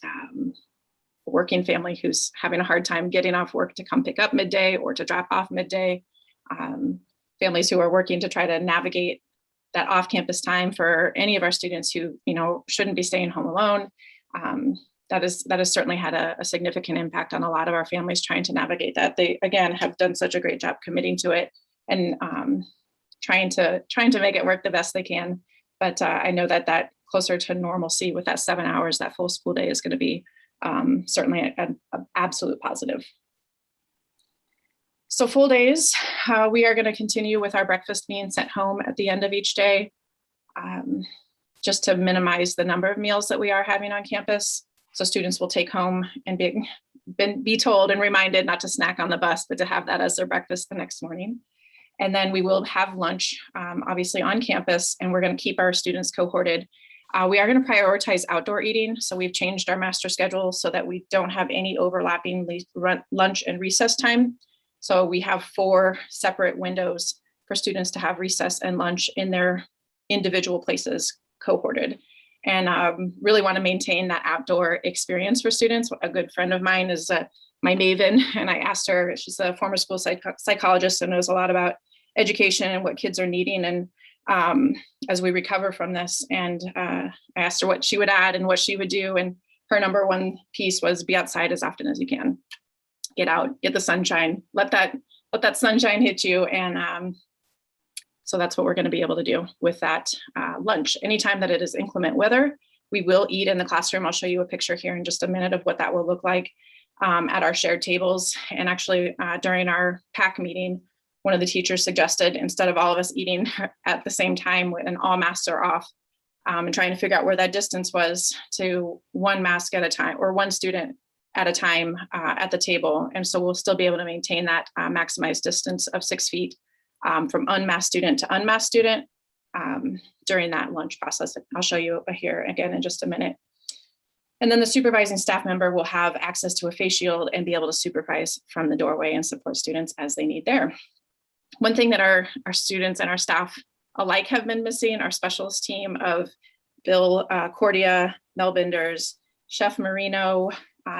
a working family who's having a hard time getting off work to come pick up midday or to drop off midday. Families who are working to try to navigate that off-campus time for any of our students who, shouldn't be staying home alone. That has certainly had a significant impact on a lot of our families trying to navigate that. They, again, have done such a great job committing to it and trying to make it work the best they can. But I know that closer to normalcy with that 7 hours, that full school day is going to be certainly an absolute positive. So full days, we are going to continue with our breakfast being sent home at the end of each day, just to minimize the number of meals that we are having on campus. So students will take home and be told and reminded not to snack on the bus, but to have that as their breakfast the next morning. And then we will have lunch, obviously on campus, and we're going to keep our students cohorted. We are going to prioritize outdoor eating. So we've changed our master schedule so that we don't have any overlapping lunch and recess time. So we have 4 separate windows for students to have recess and lunch in their individual places cohorted. And really want to maintain that outdoor experience for students. A good friend of mine is my maven, and I asked her, she's a former school psychologist and knows a lot about education and what kids are needing, and as we recover from this. And I asked her what she would add and what she would do, and her number one piece was be outside as often as you can. Get out, get the sunshine, let that sunshine hit you. And so that's what we're going to be able to do with that lunch. Anytime that it is inclement weather, we will eat in the classroom. I'll show you a picture here in just a minute of what that will look like at our shared tables. And actually during our PAC meeting, one of the teachers suggested, instead of all of us eating at the same time and all masks are off, and trying to figure out where that distance was, to one mask at a time or one student at a time at the table. And so we'll still be able to maintain that maximized distance of 6 feet from unmasked student to unmasked student during that lunch process. I'll show you here again in just a minute. And then the supervising staff member will have access to a face shield and be able to supervise from the doorway and support students as they need there. One thing that our students and our staff alike have been missing, our specialist team of Bill Cordia, Mel Binders, Chef Marino,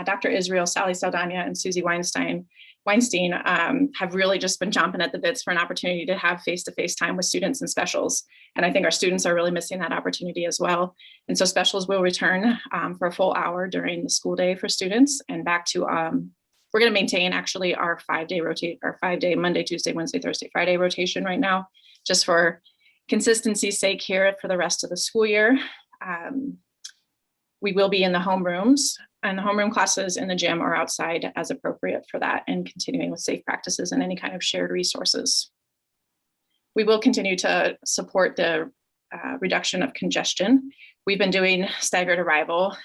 Dr. Israel, Sally Saldana, and Susie Weinstein have really just been chomping at the bits for an opportunity to have face-to-face time with students and specials. And I think our students are really missing that opportunity as well. And so specials will return for a full hour during the school day for students, and back to, we're going to maintain actually our 5-day Monday, Tuesday, Wednesday, Thursday, Friday rotation right now, just for consistency's sake here for the rest of the school year. We will be in the homerooms, and the homeroom classes in the gym are outside as appropriate for that, and continuing with safe practices and any kind of shared resources. We will continue to support the reduction of congestion. We've been doing staggered arrival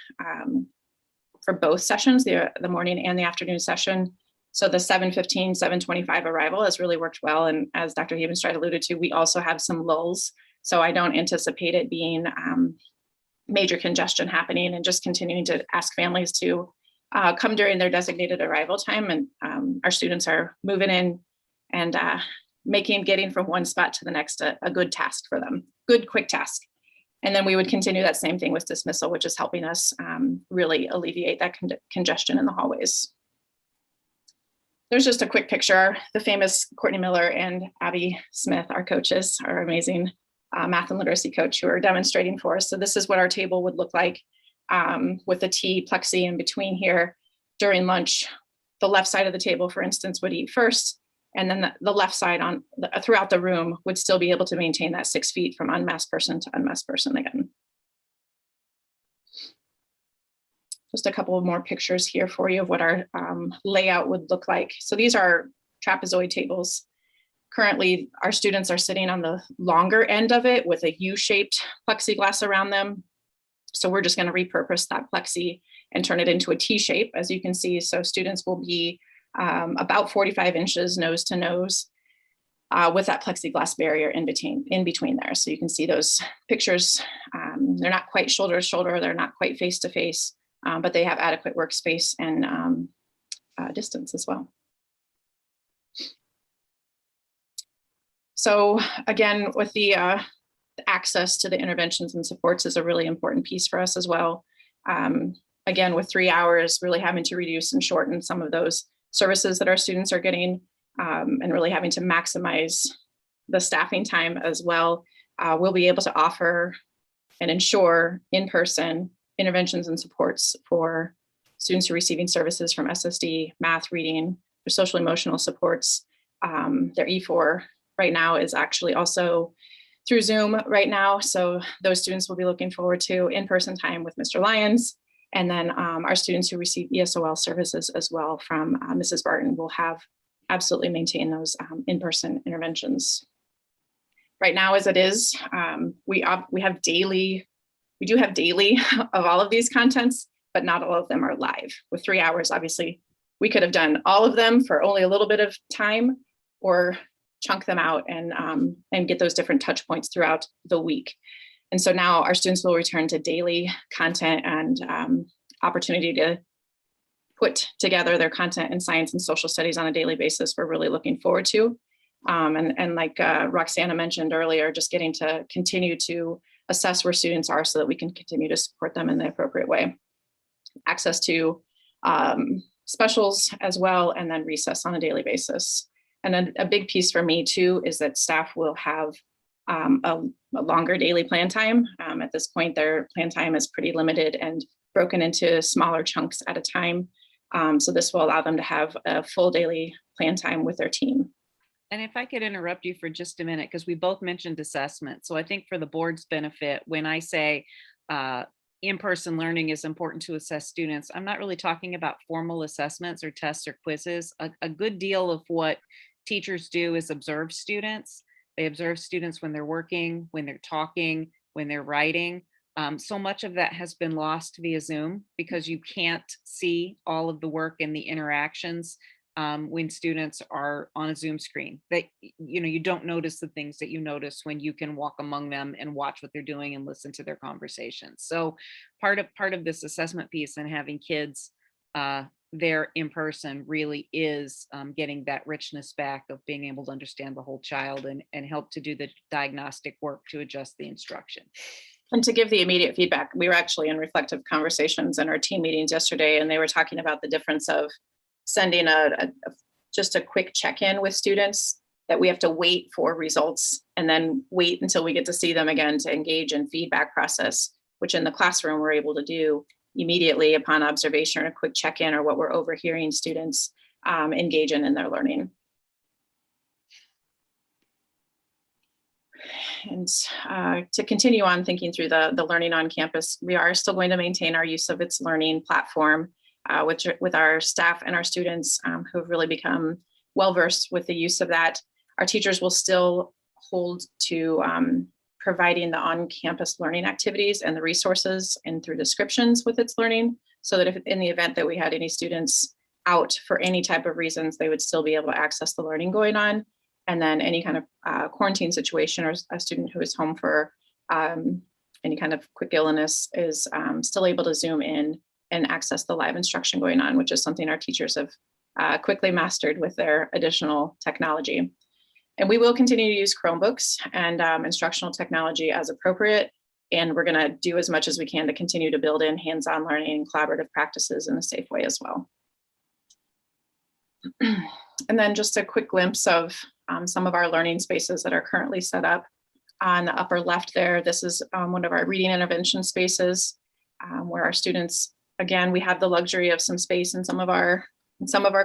for both sessions, the morning and the afternoon session. So the 7:15, 7:25 arrival has really worked well. And as Dr. Havenstride alluded to, we also have some lulls. So I don't anticipate it being major congestion happening, and just continuing to ask families to come during their designated arrival time. And our students are moving in and getting from one spot to the next a good task for them, good, quick task. And then we would continue that same thing with dismissal, which is helping us really alleviate that congestion in the hallways. There's just a quick picture. The famous Courtney Miller and Abby Smith, our coaches, our amazing math and literacy coach, who are demonstrating for us. So this is what our table would look like with the T plexi in between here. During lunch, the left side of the table, for instance, would eat first, and then the left side throughout the room would still be able to maintain that 6 feet from unmasked person to unmasked person again. Just a couple of more pictures here for you of what our layout would look like. So these are trapezoid tables. Currently, our students are sitting on the longer end of it with a U-shaped plexiglass around them. So we're just going to repurpose that plexi and turn it into a T shape, as you can see. So students will be about 45 inches nose to nose with that plexiglass barrier in between there. So you can see those pictures. They're not quite shoulder to shoulder. They're not quite face to face, but they have adequate workspace and distance as well. So again, with the access to the interventions and supports is a really important piece for us as well. Again, with 3 hours, really having to reduce and shorten some of those services that our students are getting, and really having to maximize the staffing time as well. We'll be able to offer and ensure in-person interventions and supports for students who are receiving services from SSD, math, reading, their social emotional supports, their E4 right now is actually also through Zoom right now. So those students will be looking forward to in-person time with Mr. Lyons. And then our students who receive ESOL services as well from Mrs. Barton will have absolutely maintain those in-person interventions. Right now, as it is, we do have daily of all of these contents, but not all of them are live. With 3 hours, obviously, we could have done all of them for only a little bit of time, or chunk them out and get those different touch points throughout the week. And so now our students will return to daily content and opportunity to put together their content in science and social studies on a daily basis. We're really looking forward to. And like Roxana mentioned earlier, just getting to continue to assess where students are so that we can continue to support them in the appropriate way. Access to specials as well, and then recess on a daily basis. And then a big piece for me too is that staff will have a longer daily plan time. At this point, their plan time is pretty limited and broken into smaller chunks at a time. So this will allow them to have a full daily plan time with their team. And if I could interrupt you for just a minute, because we both mentioned assessment. So I think for the board's benefit, when I say in-person learning is important to assess students, I'm not really talking about formal assessments or tests or quizzes. A good deal of what teachers do is observe students. They observe students when they're working, when they're talking, when they're writing. So much of that has been lost via Zoom because you can't see all of the work and the interactions when students are on a Zoom screen. That, you know, you don't notice the things that you notice when you can walk among them and watch what they're doing and listen to their conversations. So part of this assessment piece and having kids there in person really is getting that richness back of being able to understand the whole child and help to do the diagnostic work to adjust the instruction. And to give the immediate feedback, we were actually in reflective conversations in our team meetings yesterday, and they were talking about the difference of sending just a quick check-in with students, that we have to wait for results and then wait until we get to see them again to engage in feedback process, which in the classroom we're able to do immediately upon observation or a quick check-in or what we're overhearing students engage in their learning. And to continue on thinking through the learning on campus, we are still going to maintain our use of its learning platform, with our staff and our students who have really become well-versed with the use of that. Our teachers will still hold to providing the on-campus learning activities and the resources and through descriptions with its learning, so that if in the event that we had any students out for any type of reasons, they would still be able to access the learning going on. And then any kind of quarantine situation or a student who is home for any kind of quick illness is still able to Zoom in and access the live instruction going on, which is something our teachers have quickly mastered with their additional technology. And we will continue to use Chromebooks and instructional technology as appropriate. And we're gonna do as much as we can to continue to build in hands-on learning and collaborative practices in a safe way as well. And then just a quick glimpse of some of our learning spaces that are currently set up. On the upper left there, this is one of our reading intervention spaces where our students, again, we have the luxury of some space in some of our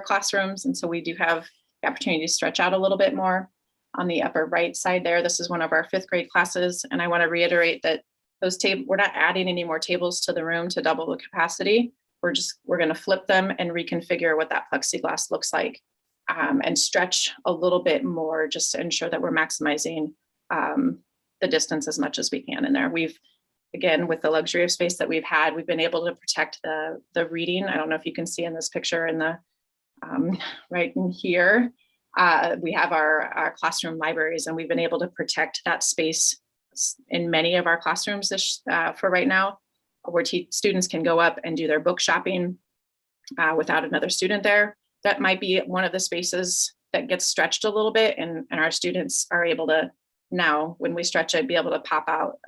classrooms. And so we do have the opportunity to stretch out a little bit more. On the upper right side there, this is one of our 5th grade classes. And I want to reiterate that we're not adding any more tables to the room to double the capacity. We're going to flip them and reconfigure what that plexiglass looks like and stretch a little bit more just to ensure that we're maximizing the distance as much as we can in there. We've, again, with the luxury of space that we've had, we've been able to protect the reading. I don't know if you can see in this picture in the right in here, we have our classroom libraries, and we've been able to protect that space in many of our classrooms for right now, where students can go up and do their book shopping without another student there. That might be one of the spaces that gets stretched a little bit, and our students are able to now, when we stretch it, be able to pop out,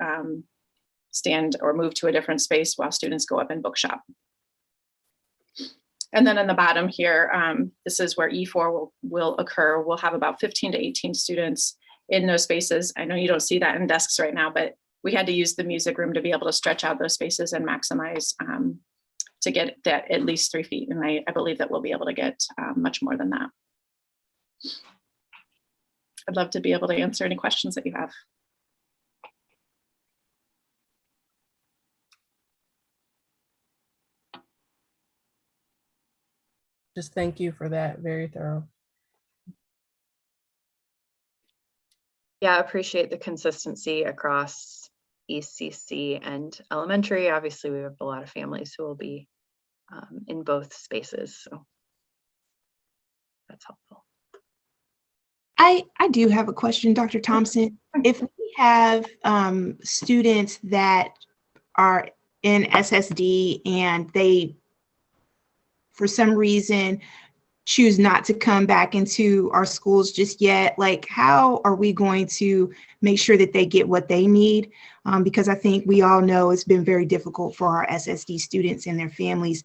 stand or move to a different space while students go up and book shop. And then in the bottom here, this is where E4 will occur. We'll have about 15 to 18 students in those spaces. I know you don't see that in desks right now, but we had to use the music room to be able to stretch out those spaces and maximize to get that at least 3 feet. And I believe that we'll be able to get much more than that. I'd love to be able to answer any questions that you have. Just thank you for that. Very thorough. Yeah, I appreciate the consistency across ECC and elementary. Obviously, we have a lot of families who will be in both spaces, so that's helpful. I do have a question, Dr. Thompson. If we have students that are in SSD and they, for some reason, choose not to come back into our schools just yet, like how are we going to make sure that they get what they need? Because I think we all know it's been very difficult for our SSD students and their families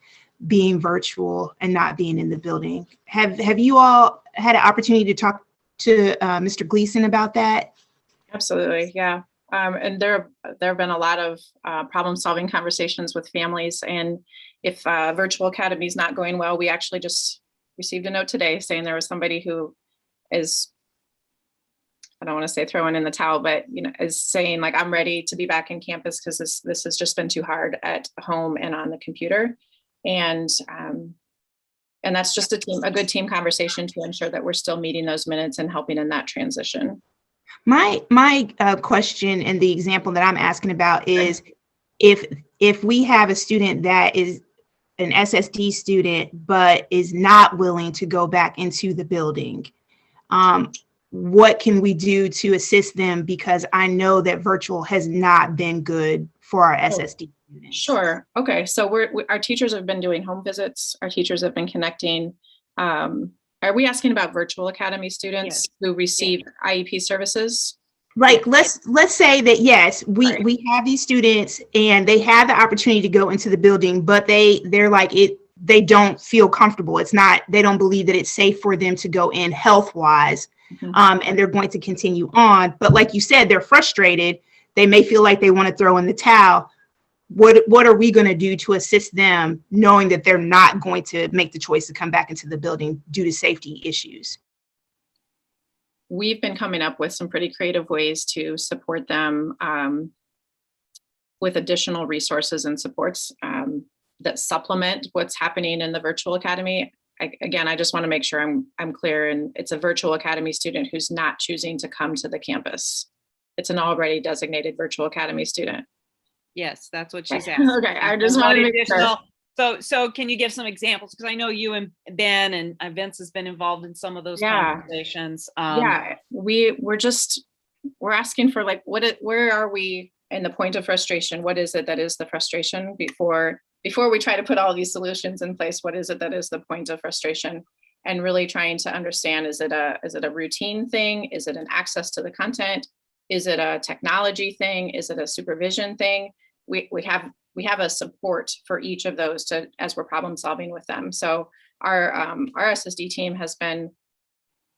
being virtual and not being in the building. Have you all had an opportunity to talk to Mr. Gleason about that? Absolutely, yeah. And there have been a lot of problem-solving conversations with families. And if Virtual Academy is not going well, we actually just received a note today saying there was somebody who is, I don't want to say throwing in the towel, but is saying like, I'm ready to be back in campus because this has just been too hard at home and on the computer. And that's just a good team conversation to ensure that we're still meeting those minutes and helping in that transition. My question and the example that I'm asking about is if we have a student that is an SSD student but is not willing to go back into the building, what can we do to assist them? Because I know that virtual has not been good for our SSD students. Sure. Okay. So our teachers have been doing home visits. Our teachers have been connecting. Are we asking about Virtual Academy students who receive IEP services? Right. Let's say that, yes, we have these students and they have the opportunity to go into the building, but they're like they don't feel comfortable. It's not, they don't believe that it's safe for them to go in health wise. Mm-hmm. And they're going to continue on. But like you said, they're frustrated. They may feel like they want to throw in the towel. What are we going to do to assist them, knowing that they're not going to make the choice to come back into the building due to safety issues? We've been coming up with some pretty creative ways to support them with additional resources and supports that supplement what's happening in the Virtual Academy. I just want to make sure I'm clear, and it's a Virtual Academy student who's not choosing to come to the campus. It's an already designated Virtual Academy student. Yes, that's what she's asking. Okay, I just want to make sure. So can you give some examples? Because I know you and Ben and Vince has been involved in some of those conversations. We're asking for like, where are we in the point of frustration? What is it that is the frustration before we try to put all these solutions in place? What is it that is the point of frustration? And really trying to understand, is it a routine thing? Is it an access to the content? Is it a technology thing? Is it a supervision thing? We have a support for each of those as we're problem solving with them. So our SSD team has been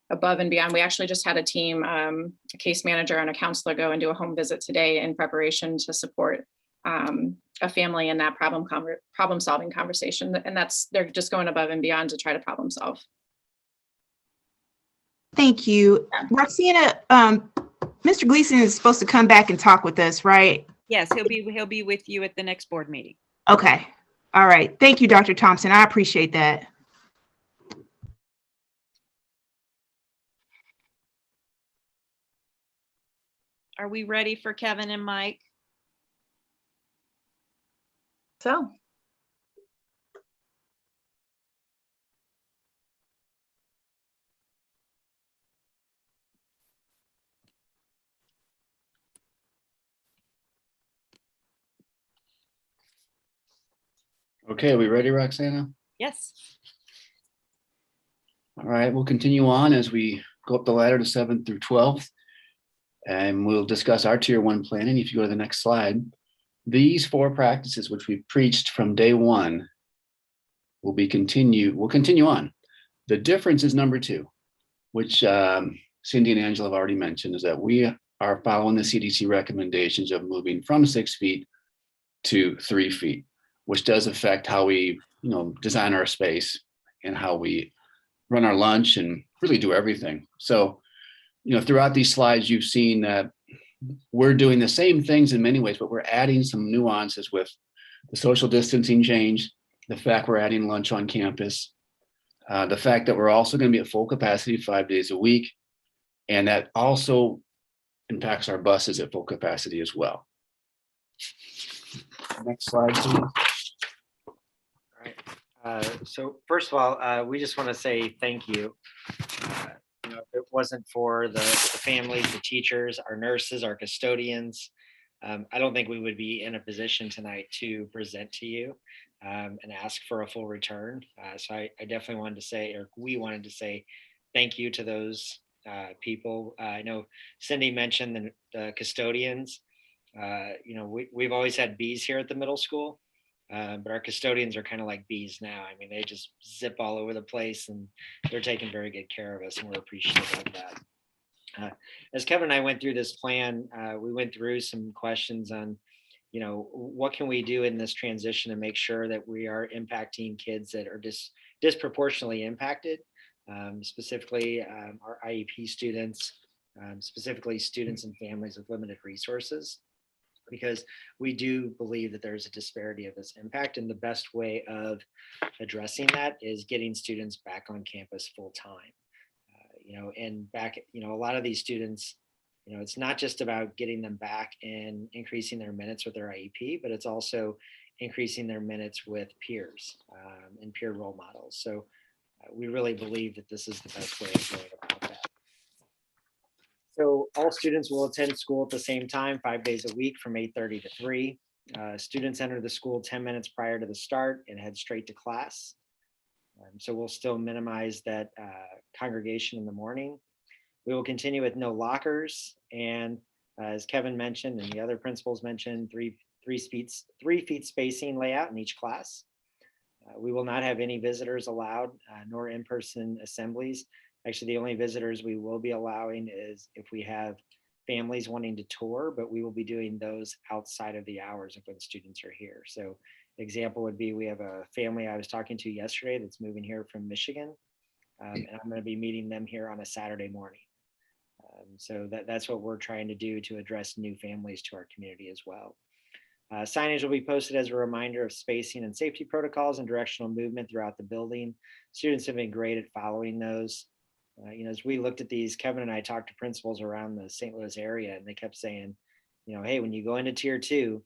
above and beyond. We actually just had a team, a case manager and a counselor go and do a home visit today in preparation to support a family in that problem solving conversation. And they're just going above and beyond to try to problem solve. Thank you. Roxana, Mr. Gleason is supposed to come back and talk with us, right? Yes, he'll be with you at the next board meeting. Okay. All right. Thank you, Dr. Thompson. I appreciate that. Are we ready for Kevin and Mike? So. Okay, are we ready, Roxana? Yes. All right, we'll continue on as we go up the ladder to 7th through 12th, and we'll discuss our Tier 1 planning. If you go to the next slide, these 4 practices, which we preached from day 1, will continue on. The difference is number 2, which Cindy and Angela have already mentioned, is that we are following the CDC recommendations of moving from 6 feet to 3 feet, which does affect how we, design our space and how we run our lunch and really do everything. So throughout these slides, you've seen that we're doing the same things in many ways, but we're adding some nuances with the social distancing change, the fact we're adding lunch on campus, the fact that we're also going to be at full capacity 5 days a week, and that also impacts our buses at full capacity as well. Next slide, please. All right. So first of all, we just want to say thank you. If it wasn't for the families, the teachers, our nurses, our custodians, I don't think we would be in a position tonight to present to you and ask for a full return. So I definitely wanted to say, or we wanted to say thank you to those people. I know Cindy mentioned the custodians. We've always had bees here at the middle school, but our custodians are kind of like bees now. I mean, they just zip all over the place, and they're taking very good care of us, and we're appreciative of that. As Kevin and I went through this plan, we went through some questions on, what can we do in this transition to make sure that we are impacting kids that are disproportionately impacted, specifically our IEP students, specifically students and families with limited resources, because we do believe that there's a disparity of this impact, and the best way of addressing that is getting students back on campus full time. And back, a lot of these students, it's not just about getting them back and increasing their minutes with their IEP, but it's also increasing their minutes with peers and peer role models. So we really believe that this is the best way of going about that. So all students will attend school at the same time, 5 days a week from 8:30 to 3. Students enter the school 10 minutes prior to the start and head straight to class. So we'll still minimize that congregation in the morning. We will continue with no lockers. And as Kevin mentioned, and the other principals mentioned, three feet spacing layout in each class. We will not have any visitors allowed, nor in-person assemblies. Actually, the only visitors we will be allowing is if we have families wanting to tour, but we will be doing those outside of the hours of when students are here. So example would be, we have a family I was talking to yesterday that's moving here from Michigan, and I'm going to be meeting them here on a Saturday morning. So that's what we're trying to do to address new families to our community as well. Signage will be posted as a reminder of spacing and safety protocols and directional movement throughout the building. Students have been great at following those. As we looked at these, Kevin and I talked to principals around the St. Louis area, and they kept saying, hey, when you go into tier 2,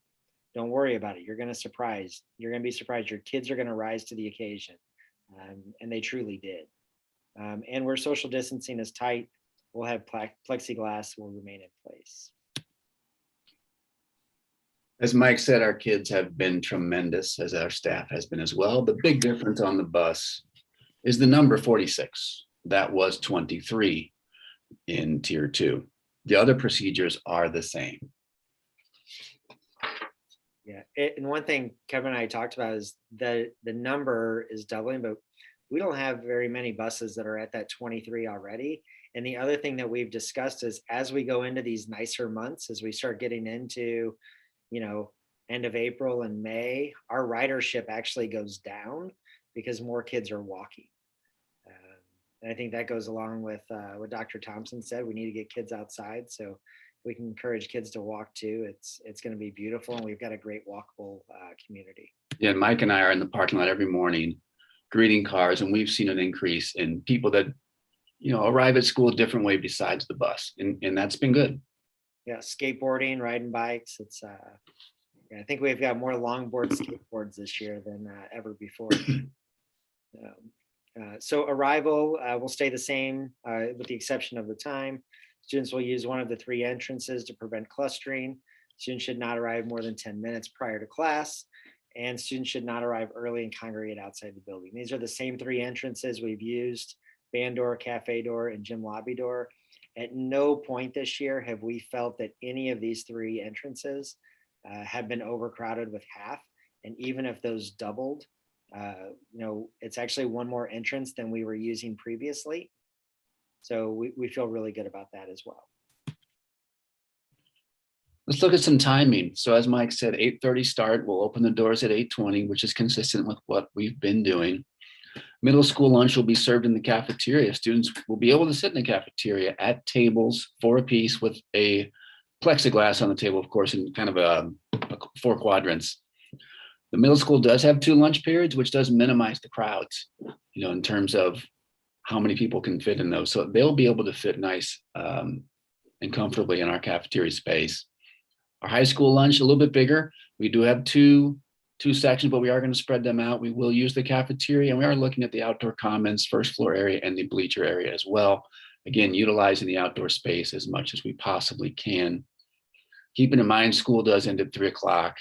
don't worry about it. You're going to be surprised. Your kids are going to rise to the occasion. And they truly did. And where social distancing is tight, we'll have plexiglass will remain in place. As Mike said, our kids have been tremendous, as our staff has been as well. The big difference on the bus is the number 46. That was 23 in tier 2. The other procedures are the same. Yeah, and one thing Kevin and I talked about is that the number is doubling, but we don't have very many buses that are at that 23 already. And the other thing that we've discussed is, as we go into these nicer months, as we start getting into, end of April and May, our ridership actually goes down because more kids are walking. And I think that goes along with what Dr. Thompson said. We need to get kids outside, so we can encourage kids to walk too. It's going to be beautiful, and we've got a great walkable community. Yeah, Mike and I are in the parking lot every morning greeting cars, and we've seen an increase in people that arrive at school a different way besides the bus, and that's been good. Yeah, skateboarding, riding bikes. It's I think we've got more longboard skateboards this year than ever before. So arrival will stay the same with the exception of the time. Students will use one of the 3 entrances to prevent clustering. Students should not arrive more than 10 minutes prior to class, and students should not arrive early and congregate outside the building. These are the same 3 entrances we've used: band door, cafe door, and gym lobby door. At no point this year have we felt that any of these 3 entrances have been overcrowded with half. And even if those doubled, it's actually one more entrance than we were using previously. So we feel really good about that as well. Let's look at some timing. So as Mike said, 8:30 start. We'll open the doors at 8:20, which is consistent with what we've been doing. Middle school lunch will be served in the cafeteria. Students will be able to sit in the cafeteria at tables 4 apiece with a plexiglass on the table, of course, in kind of a 4 quadrants. The middle school does have 2 lunch periods, which does minimize the crowds, in terms of how many people can fit in those. So they'll be able to fit nice and comfortably in our cafeteria space. Our high school lunch, a little bit bigger. We do have two sections, but we are going to spread them out. We will use the cafeteria, and we are looking at the outdoor commons, first floor area, and the bleacher area as well. Again, utilizing the outdoor space as much as we possibly can. Keeping in mind, school does end at 3 o'clock,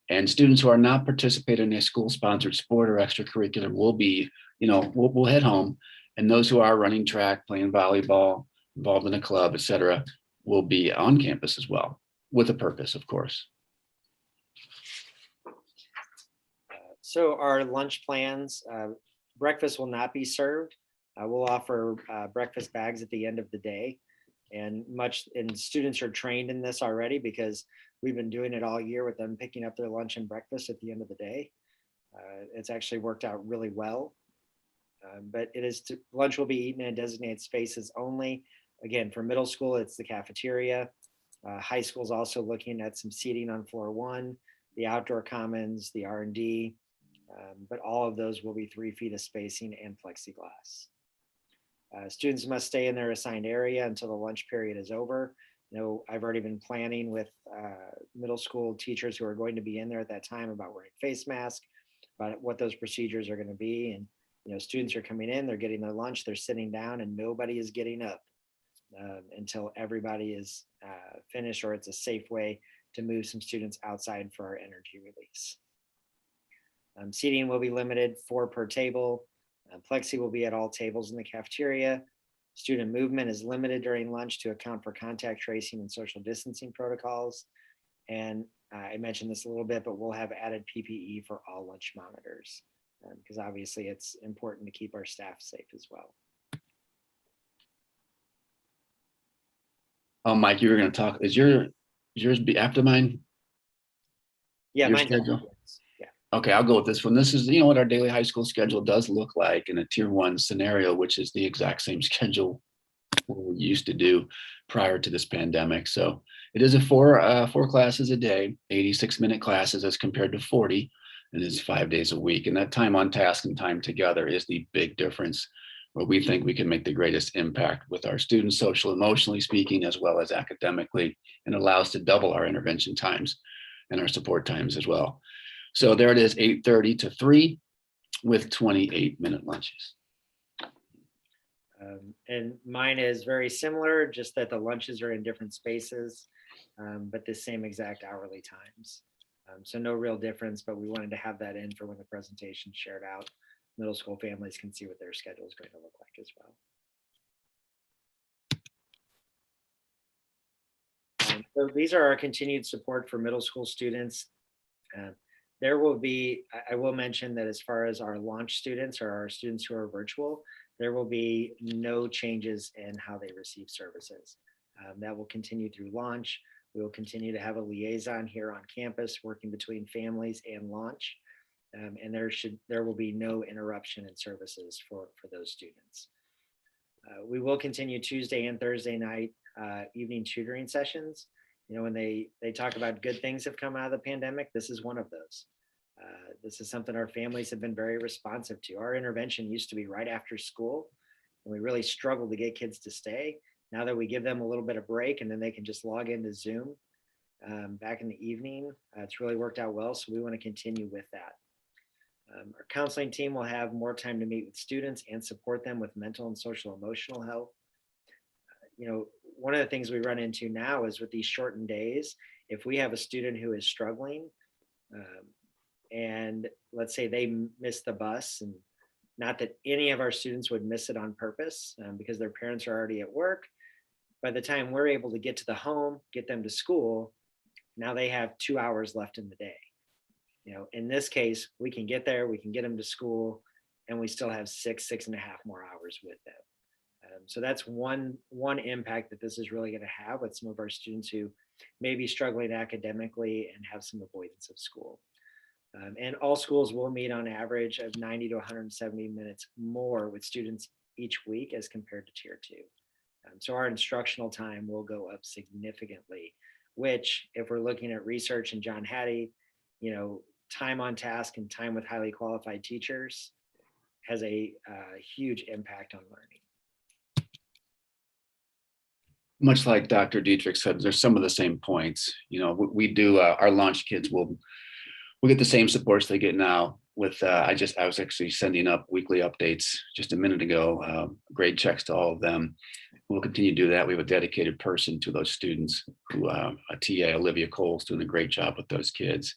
and students who are not participating in a school-sponsored sport or extracurricular will be, we'll head home, and those who are running track, playing volleyball, involved in a club, etc., will be on campus as well, with a purpose, of course. So our lunch plans, breakfast will not be served. We'll offer breakfast bags at the end of the day, and students are trained in this already because we've been doing it all year with them picking up their lunch and breakfast at the end of the day. It's actually worked out really well. But lunch will be eaten in designated spaces only. Again, for middle school, it's the cafeteria. High school is also looking at some seating on floor 1, the outdoor commons, the R&D. But all of those will be 3 feet of spacing and plexiglass. Students must stay in their assigned area until the lunch period is over. I've already been planning with middle school teachers who are going to be in there at that time about wearing face masks, about what those procedures are going to be. And students are coming in, they're getting their lunch, they're sitting down, and nobody is getting up until everybody is finished, or it's a safe way to move some students outside for our energy release. Seating will be limited, 4 per table. Plexi will be at all tables in the cafeteria. Student movement is limited during lunch to account for contact tracing and social distancing protocols. And I mentioned this a little bit, but we'll have added PPE for all lunch monitors because obviously it's important to keep our staff safe as well. Oh, Mike, you were going to talk. Is yours be after mine? Yeah, Your mine's schedule? Yeah. Okay, I'll go with this one. This is, what our daily high school schedule does look like in a tier 1 scenario, which is the exact same schedule we used to do prior to this pandemic. So it is a 4 classes a day, 86-minute classes as compared to 40, and it's 5 days a week. And that time on task and time together is the big difference where we think we can make the greatest impact with our students, social, emotionally speaking, as well as academically, and allow us to double our intervention times and our support times as well. So there it is, 8:30 to 3 with 28-minute lunches. And mine is very similar, just that the lunches are in different spaces, but the same exact hourly times. So no real difference, but we wanted to have that in for when the presentation shared out. Middle school families can see what their schedule is going to look like as well. So these are our continued support for middle school students. There will be, I will mention that as far as our launch students or our students who are virtual, there will be no changes in how they receive services. That will continue through launch. We will continue to have a liaison here on campus working between families and launch. And there will be no interruption in services for those students. We will continue Tuesday and Thursday night evening tutoring sessions. When they talk about good things have come out of the pandemic, this is one of those. This is something our families have been very responsive to. Our intervention used to be right after school, and we really struggled to get kids to stay. Now that we give them a little bit of break and then they can just log into Zoom back in the evening, it's really worked out well. So we want to continue with that. Our counseling team will have more time to meet with students and support them with mental and social emotional health. One of the things we run into now is with these shortened days, if we have a student who is struggling and let's say they miss the bus, and not that any of our students would miss it on purpose because their parents are already at work. By the time we're able to get to the home, get them to school, now they have 2 hours left in the day. In this case, we can get there, we can get them to school, and we still have 6.5 more hours with them. So that's one impact that this is really going to have with some of our students who may be struggling academically and have some avoidance of school. And all schools will meet on average of 90 to 170 minutes more with students each week as compared to tier 2. So our instructional time will go up significantly, which if we're looking at research and John Hattie, time on task and time with highly qualified teachers has a huge impact on learning. Much like Dr. Dietrich said, there's some of the same points. We do our launch kids will get the same supports they get now. With I was actually sending up weekly updates just a minute ago, grade checks to all of them. We'll continue to do that. We have a dedicated person to those students who a TA, Olivia Cole's doing a great job with those kids.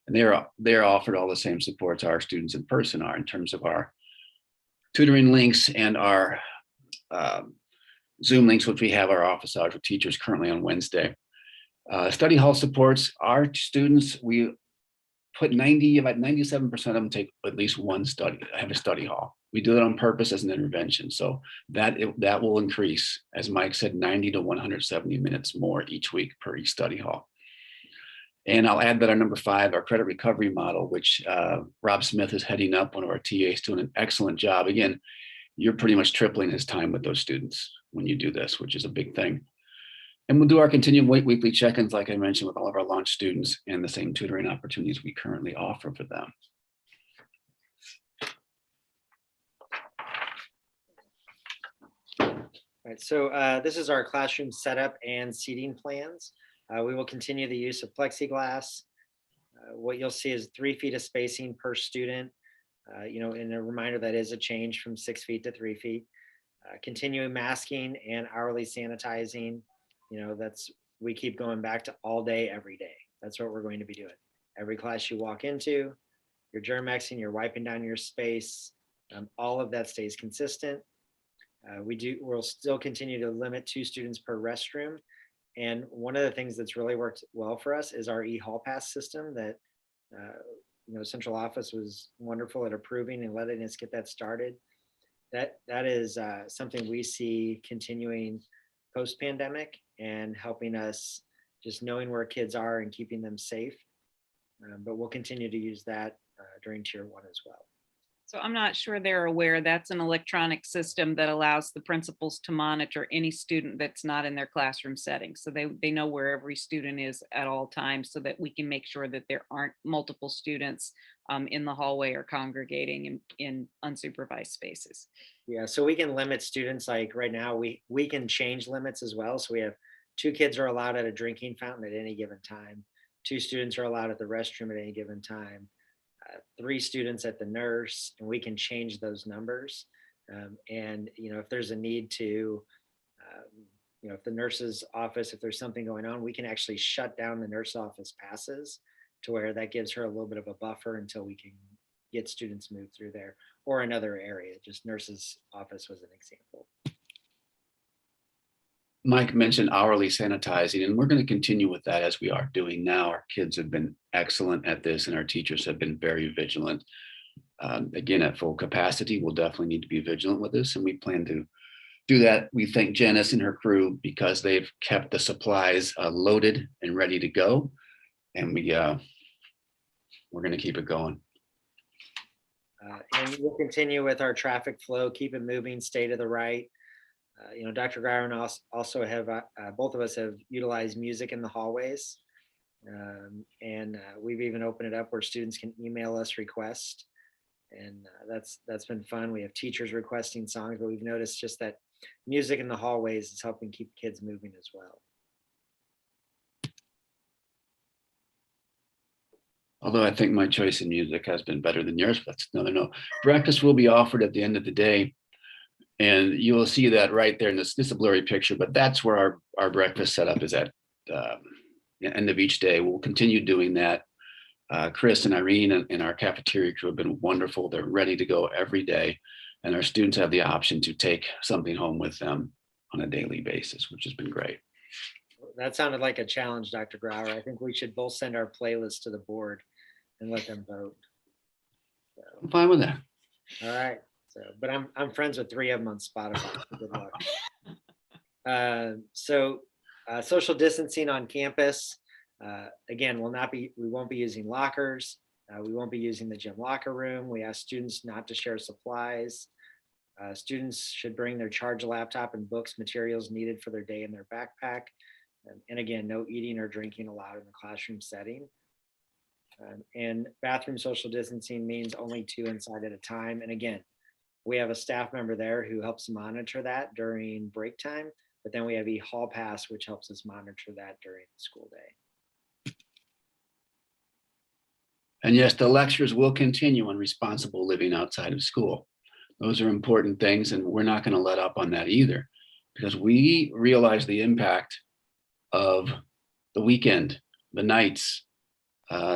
And they're offered all the same supports our students in person are in terms of our tutoring links and our Zoom links, which we have our office hours with teachers currently on Wednesday. Study hall supports our students. We put about 97% of them take at least one have a study hall. We do that on purpose as an intervention. So that will increase, as Mike said, 90 to 170 minutes more each week per each study hall. And I'll add that our number 5, our credit recovery model, which Rob Smith is heading up, one of our TAs, doing an excellent job. Again, you're pretty much tripling his time with those students when you do this, which is a big thing. And we'll do our continued weekly check-ins, like I mentioned, with all of our launch students and the same tutoring opportunities we currently offer for them. All right, so this is our classroom setup and seating plans. We will continue the use of plexiglass. What you'll see is 3 feet of spacing per student. And a reminder that is a change from 6 feet to 3 feet. Continuing masking and hourly sanitizing. We keep going back to all day, every day. That's what we're going to be doing. Every class you walk into, you're germexing, you're wiping down your space. All of that stays consistent. We'll still continue to limit 2 students per restroom. And one of the things that's really worked well for us is our e-hall pass system that central office was wonderful at approving and letting us get that started. That is something we see continuing post-pandemic and helping us just knowing where kids are and keeping them safe. But we'll continue to use that during tier 1 as well. So I'm not sure they're aware that's an electronic system that allows the principals to monitor any student that's not in their classroom setting. So they know where every student is at all times so that we can make sure that there aren't multiple students in the hallway or congregating in unsupervised spaces. Yeah, so we can limit students, like right now, we can change limits as well. So we have 2 kids are allowed at a drinking fountain at any given time. 2 students are allowed at the restroom at any given time. 3 students at the nurse, and we can change those numbers. And if there's a need to, if the nurse's office, if there's something going on, we can actually shut down the nurse office passes to where that gives her a little bit of a buffer until we can get students moved through there, or another area. Just nurse's office was an example. Mike mentioned hourly sanitizing, and we're going to continue with that as we are doing now. Our kids have been excellent at this, and our teachers have been very vigilant. Again, at full capacity, we'll definitely need to be vigilant with this, and we plan to do that. We thank Janice and her crew because they've kept the supplies loaded and ready to go, and we're going to keep it going. And we'll continue with our traffic flow, keep it moving, stay to the right. Dr. Grier and also have, both of us have utilized music in the hallways. And we've even opened it up where students can email us requests. And that's been fun. We have teachers requesting songs, but we've noticed just that music in the hallways is helping keep kids moving as well. Although I think my choice in music has been better than yours, but that's another no. Breakfast will be offered at the end of the day. And you will see that right there in this is a blurry picture, but that's where our breakfast setup is at the end of each day. We'll continue doing that. Chris and Irene and our cafeteria crew have been wonderful. They're ready to go every day. And our students have the option to take something home with them on a daily basis, which has been great. That sounded like a challenge, Dr. Grauer. I think we should both send our playlist to the board and let them vote. So. I'm fine with that. All right. So, but I'm friends with 3 of them on Spotify. So good luck. Social distancing on campus. Again, we won't be using lockers. We won't be using the gym locker room. We ask students not to share supplies. Students should bring their charged laptop and books, materials needed for their day in their backpack. And again, no eating or drinking allowed in the classroom setting. And bathroom social distancing means only 2 inside at a time. And again, we have a staff member there who helps monitor that during break time, but then we have Hall Pass, which helps us monitor that during the school day. And yes, the lectures will continue on responsible living outside of school. Those are important things, and we're not going to let up on that either, because we realize the impact of the weekend, the nights,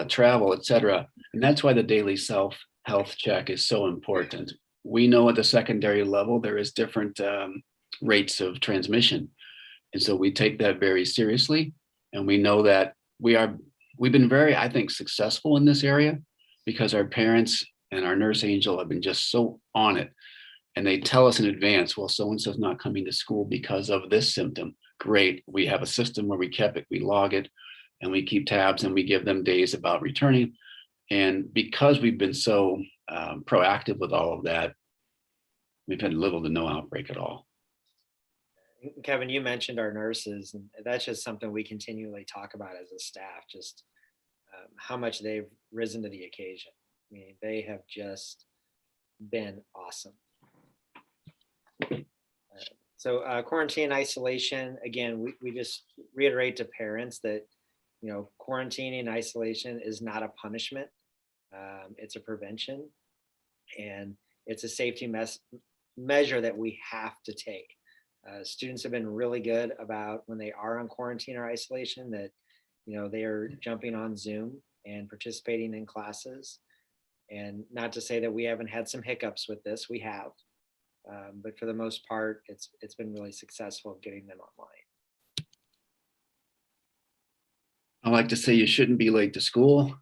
travel, etc. And that's why the daily self-health check is so important. We know at the secondary level, there is different rates of transmission. And so we take that very seriously. And we know that we've been very, I think, successful in this area because our parents and our nurse angel have been just so on it. And they tell us in advance, well, so-and-so's not coming to school because of this symptom. Great, we have a system where we kept it, we log it, and we keep tabs, and we give them days about returning. And because we've been so proactive with all of that, we've had little to no outbreak at all. Kevin, you mentioned our nurses, and that's just something we continually talk about as a staff, just how much they've risen to the occasion. I mean, they have just been awesome. So quarantine isolation, again, we just reiterate to parents that, you know, quarantining and isolation is not a punishment. It's a prevention, and it's a safety measure that we have to take. Students have been really good about when they are on quarantine or isolation that, you know, they are jumping on Zoom and participating in classes. And not to say that we haven't had some hiccups with this, we have. But for the most part, it's been really successful getting them online. I like to say you shouldn't be late to school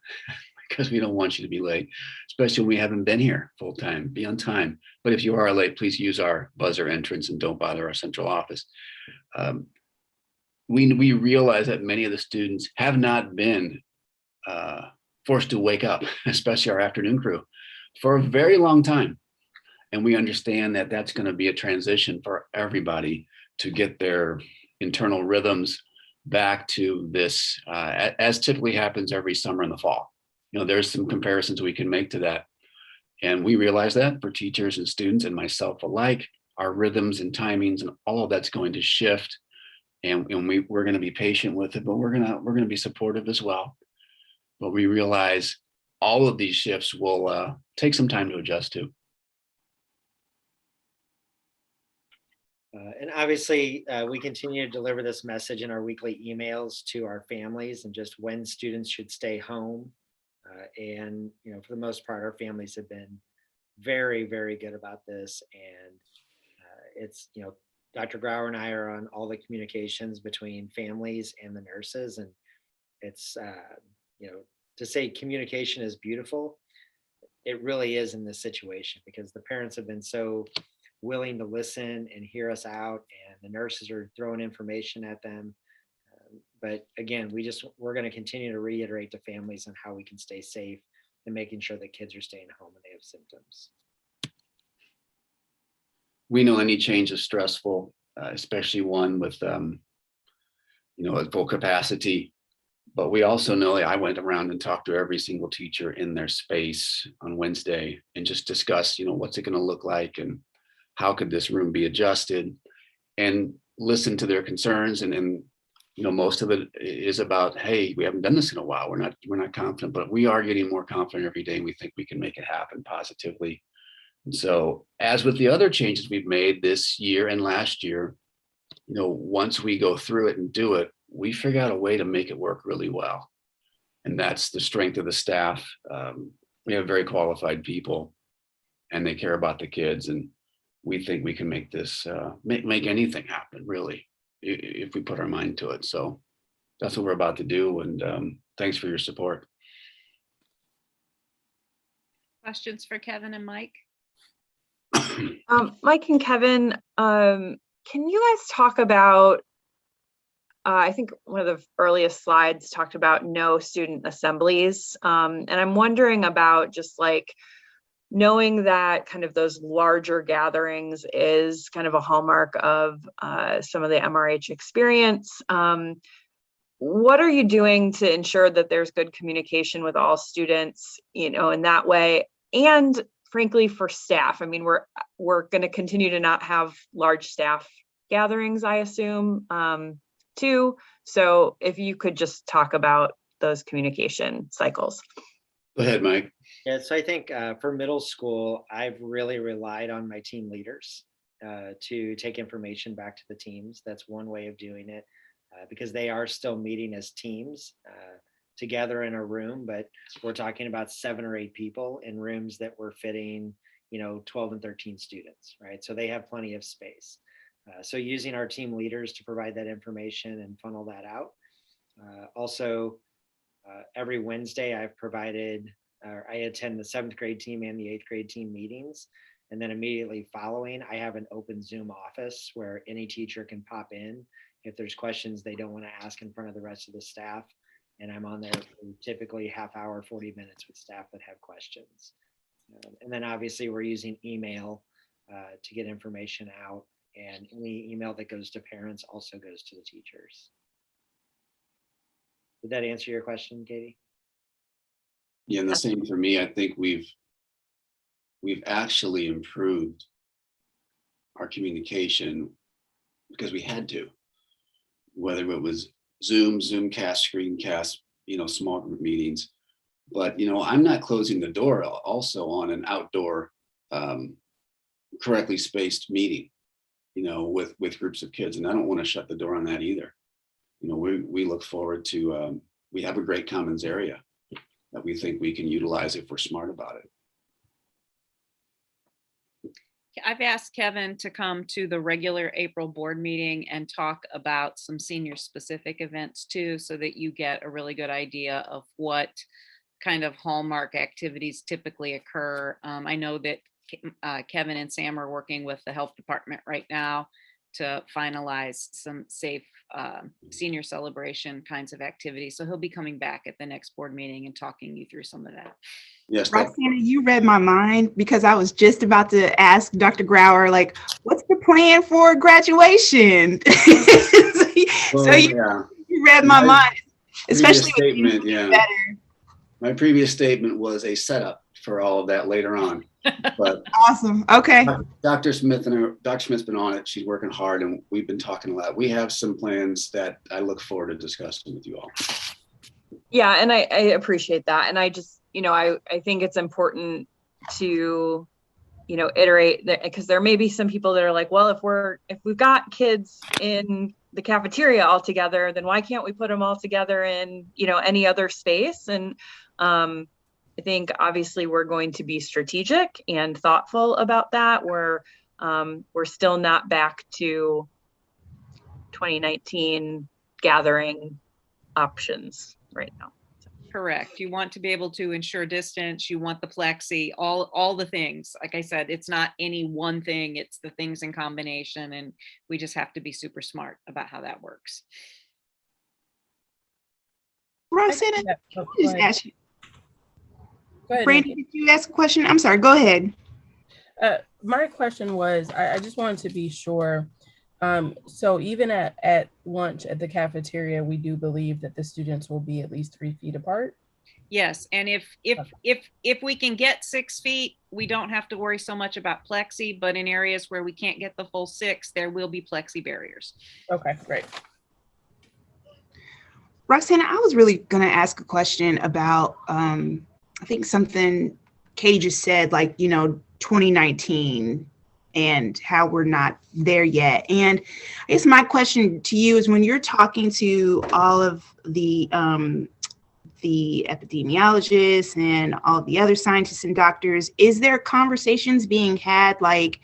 because we don't want you to be late, especially when we haven't been here full time. Be on time. But if you are late, please use our buzzer entrance and don't bother our central office. We realize that many of the students have not been forced to wake up, especially our afternoon crew, for a very long time. And we understand that that's going to be a transition for everybody to get their internal rhythms back to this, as typically happens every summer in the fall. You know, there's some comparisons we can make to that. And we realize that for teachers and students and myself alike, our rhythms and timings and all of that's going to shift. And we're going to be patient with it, but we're going to be supportive as well. But we realize all of these shifts will take some time to adjust to. And obviously, we continue to deliver this message in our weekly emails to our families and just when students should stay home. And, you know, for the most part, our families have been very, very good about this. And it's, you know, Dr. Grauer and I are on all the communications between families and the nurses. And it's, you know, to say communication is beautiful, it really is in this situation because the parents have been so willing to listen and hear us out, and the nurses are throwing information at them. But again, we're going to continue to reiterate to families on how we can stay safe and making sure that kids are staying home when they have symptoms. We know any change is stressful, especially one with, you know, at full capacity. But we also know I went around and talked to every single teacher in their space on Wednesday and just discussed, you know, what's it going to look like and how could this room be adjusted, and listen to their concerns. And you know, most of it is about, hey, we haven't done this in a while. We're not confident, but we are getting more confident every day. We think we can make it happen positively. And so, as with the other changes we've made this year and last year, you know, once we go through it and do it, we figure out a way to make it work really well. And that's the strength of the staff. We have very qualified people, and they care about the kids. And we think we can make this, make anything happen, really, if we put our mind to it. So that's what we're about to do. And thanks for your support. Questions for Kevin and Mike? Mike and Kevin, can you guys talk about I think one of the earliest slides talked about no student assemblies. And I'm wondering about just like knowing that kind of those larger gatherings is kind of a hallmark of some of the MRH experience. What are you doing to ensure that there's good communication with all students, you know, in that way? And frankly, for staff, I mean, we're going to continue to not have large staff gatherings, I assume, too. So if you could just talk about those communication cycles. Go ahead, Mike. Yeah, so I think for middle school, I've really relied on my team leaders to take information back to the teams. That's one way of doing it. Because they are still meeting as teams together in a room, but we're talking about 7 or 8 people in rooms that were fitting, you know, 12 and 13 students, right? So they have plenty of space. So using our team leaders to provide that information and funnel that out. Also, every Wednesday I've provided, I attend the 7th grade team and the 8th grade team meetings. And then immediately following, I have an open Zoom office where any teacher can pop in if there's questions they don't want to ask in front of the rest of the staff. And I'm on there for typically half hour, 40 minutes with staff that have questions. And then obviously we're using email to get information out, and any email that goes to parents also goes to the teachers. Did that answer your question, Katie? Yeah, and the same for me. I think we've actually improved our communication because we had to. Whether it was Zoom, Zoomcast, Screencast, you know, small group meetings. But, you know, I'm not closing the door also on an outdoor, correctly spaced meeting, you know, with groups of kids. And I don't want to shut the door on that either. You know, we look forward to, we have a great commons area that we think we can utilize if we're smart about it. I've asked Kevin to come to the regular April board meeting and talk about some senior specific events too, so that you get a really good idea of what kind of hallmark activities typically occur. I know that Kevin and Sam are working with the health department right now to finalize some safe senior celebration kinds of activities. So he'll be coming back at the next board meeting and talking you through some of that. Yes, Roxana, you read my mind because I was just about to ask Dr. Grauer, like, what's the plan for graduation? You read my mind, especially with better. My previous statement was a setup for all of that later on. But awesome. Okay. Dr. Smith's been on it. She's working hard, and we've been talking a lot. We have some plans that I look forward to discussing with you all. Yeah, and I appreciate that. And I just, you know, I think it's important to, you know, iterate that, because there may be some people that are like, well, if we've got kids in the cafeteria all together, then why can't we put them all together in, you know, any other space? And I think obviously we're going to be strategic and thoughtful about that. We're still not back to 2019 gathering options right now. Correct. You want to be able to ensure distance. You want the plexi, all the things. Like I said, it's not any one thing. It's the things in combination, and we just have to be super smart about how that works. Roxana, Go ahead, Brandy, did you ask a question? I'm sorry, go ahead. My question was, I just wanted to be sure. So even at lunch at the cafeteria, we do believe that the students will be at least 3 feet apart? Yes, and if we can get 6 feet, we don't have to worry so much about plexi, but in areas where we can't get the full 6, there will be plexi barriers. Okay, great. Roxana, I was really gonna ask a question about, I think something Katie just said, like, you know, 2019 and how we're not there yet. And I guess my question to you is, when you're talking to all of the epidemiologists and all the other scientists and doctors, is there conversations being had like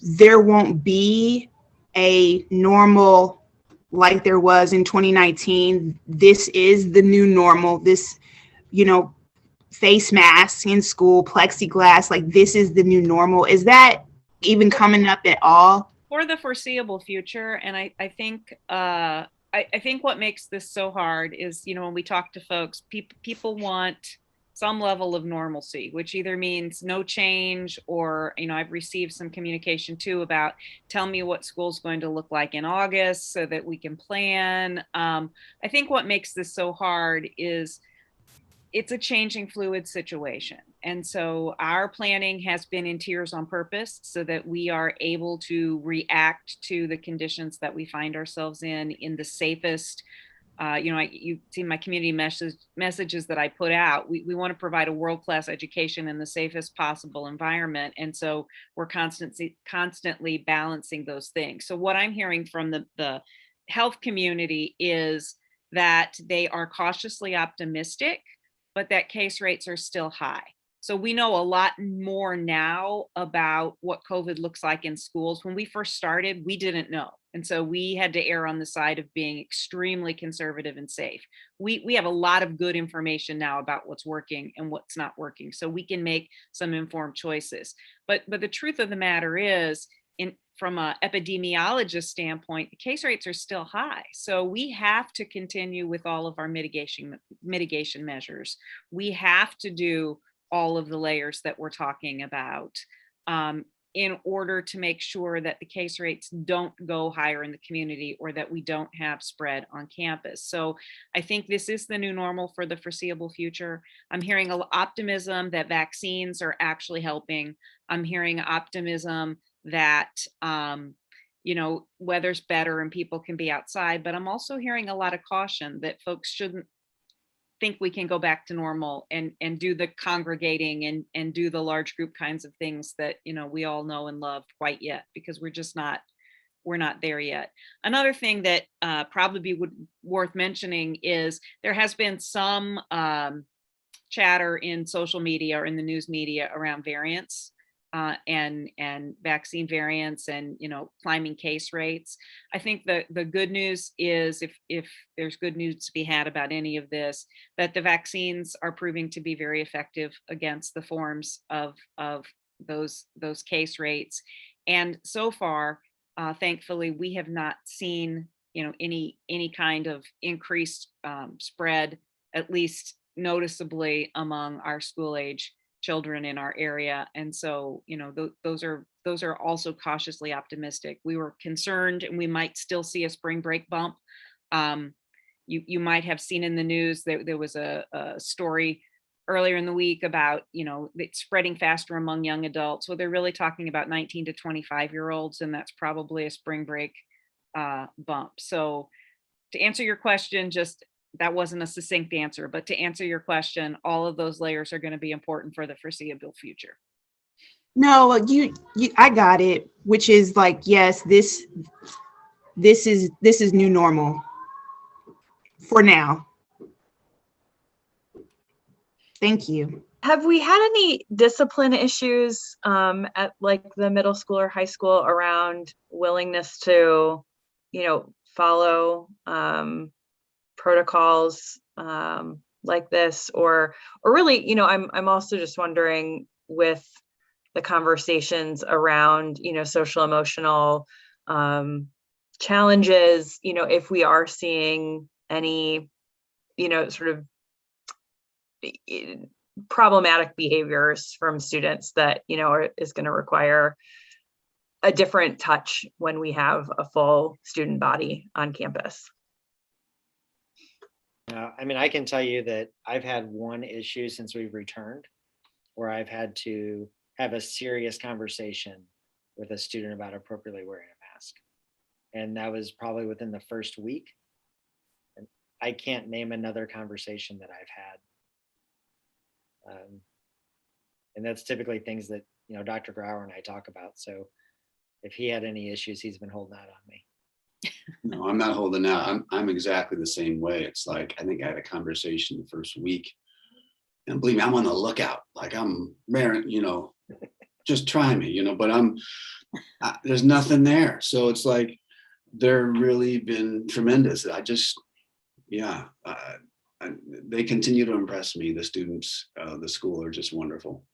there won't be a normal like there was in 2019? This is the new normal. This, you know, face masks in school, plexiglass, like this is the new normal. Is that even coming up at all? for the foreseeable future. And I think I think what makes this so hard is, you know, when we talk to folks, people want some level of normalcy, which either means no change, or, you know, I've received some communication too about, tell me what school's going to look like in August so that we can plan. I think what makes this so hard is it's a changing, fluid situation. And so our planning has been in tiers on purpose so that we are able to react to the conditions that we find ourselves in the safest. You know, you've seen my community messages that I put out. We want to provide a world-class education in the safest possible environment. And so we're constantly balancing those things. So what I'm hearing from the health community is that they are cautiously optimistic, but that case rates are still high. So we know a lot more now about what COVID looks like in schools. When we first started, we didn't know. And so we had to err on the side of being extremely conservative and safe. We have a lot of good information now about what's working and what's not working, so we can make some informed choices. But the truth of the matter is, from an epidemiologist standpoint, the case rates are still high. So we have to continue with all of our mitigation measures. We have to do all of the layers that we're talking about in order to make sure that the case rates don't go higher in the community, or that we don't have spread on campus. So I think this is the new normal for the foreseeable future. I'm hearing optimism that vaccines are actually helping. I'm hearing optimism that you know, weather's better and people can be outside, but I'm also hearing a lot of caution that folks shouldn't think we can go back to normal and do the congregating and do the large group kinds of things that, you know, we all know and love quite yet, because we're not there yet. Another thing that probably worth mentioning is there has been some chatter in social media or in the news media around variants and vaccine variants and, you know, climbing case rates. I think the good news is, if there's good news to be had about any of this, that the vaccines are proving to be very effective against the forms of those case rates. And so far, thankfully, we have not seen, you know, any kind of increased spread, at least noticeably, among our school age children in our area. And so, you know, those are also cautiously optimistic. We were concerned, and we might still see a spring break bump. You might have seen in the news that there was a story earlier in the week about, you know, it's spreading faster among young adults. So they're really talking about 19 to 25-year-olds, and that's probably a spring break bump. So to answer your question, that wasn't a succinct answer, but to answer your question, all of those layers are going to be important for the foreseeable future. No, I got it, which is like, yes, this is new normal for now. Thank you. Have we had any discipline issues at like the middle school or high school around willingness to, you know, follow protocols like this, or really, you know, I'm also just wondering, with the conversations around, you know, social emotional challenges, you know, if we are seeing any, you know, sort of problematic behaviors from students that, you know, is going to require a different touch when we have a full student body on campus. I mean, I can tell you that I've had one issue since we've returned where I've had to have a serious conversation with a student about appropriately wearing a mask. And that was probably within the first week. And I can't name another conversation that I've had. And that's typically things that, you know, Dr. Grauer and I talk about. So if he had any issues, he's been holding out on me. No, I'm not holding out. I'm exactly the same way. It's like, I think I had a conversation the first week, and believe me, I'm on the lookout. Like, I'm, you know, just try me, you know, but there's nothing there. So it's like, they're really been tremendous. They continue to impress me. The students, the school are just wonderful.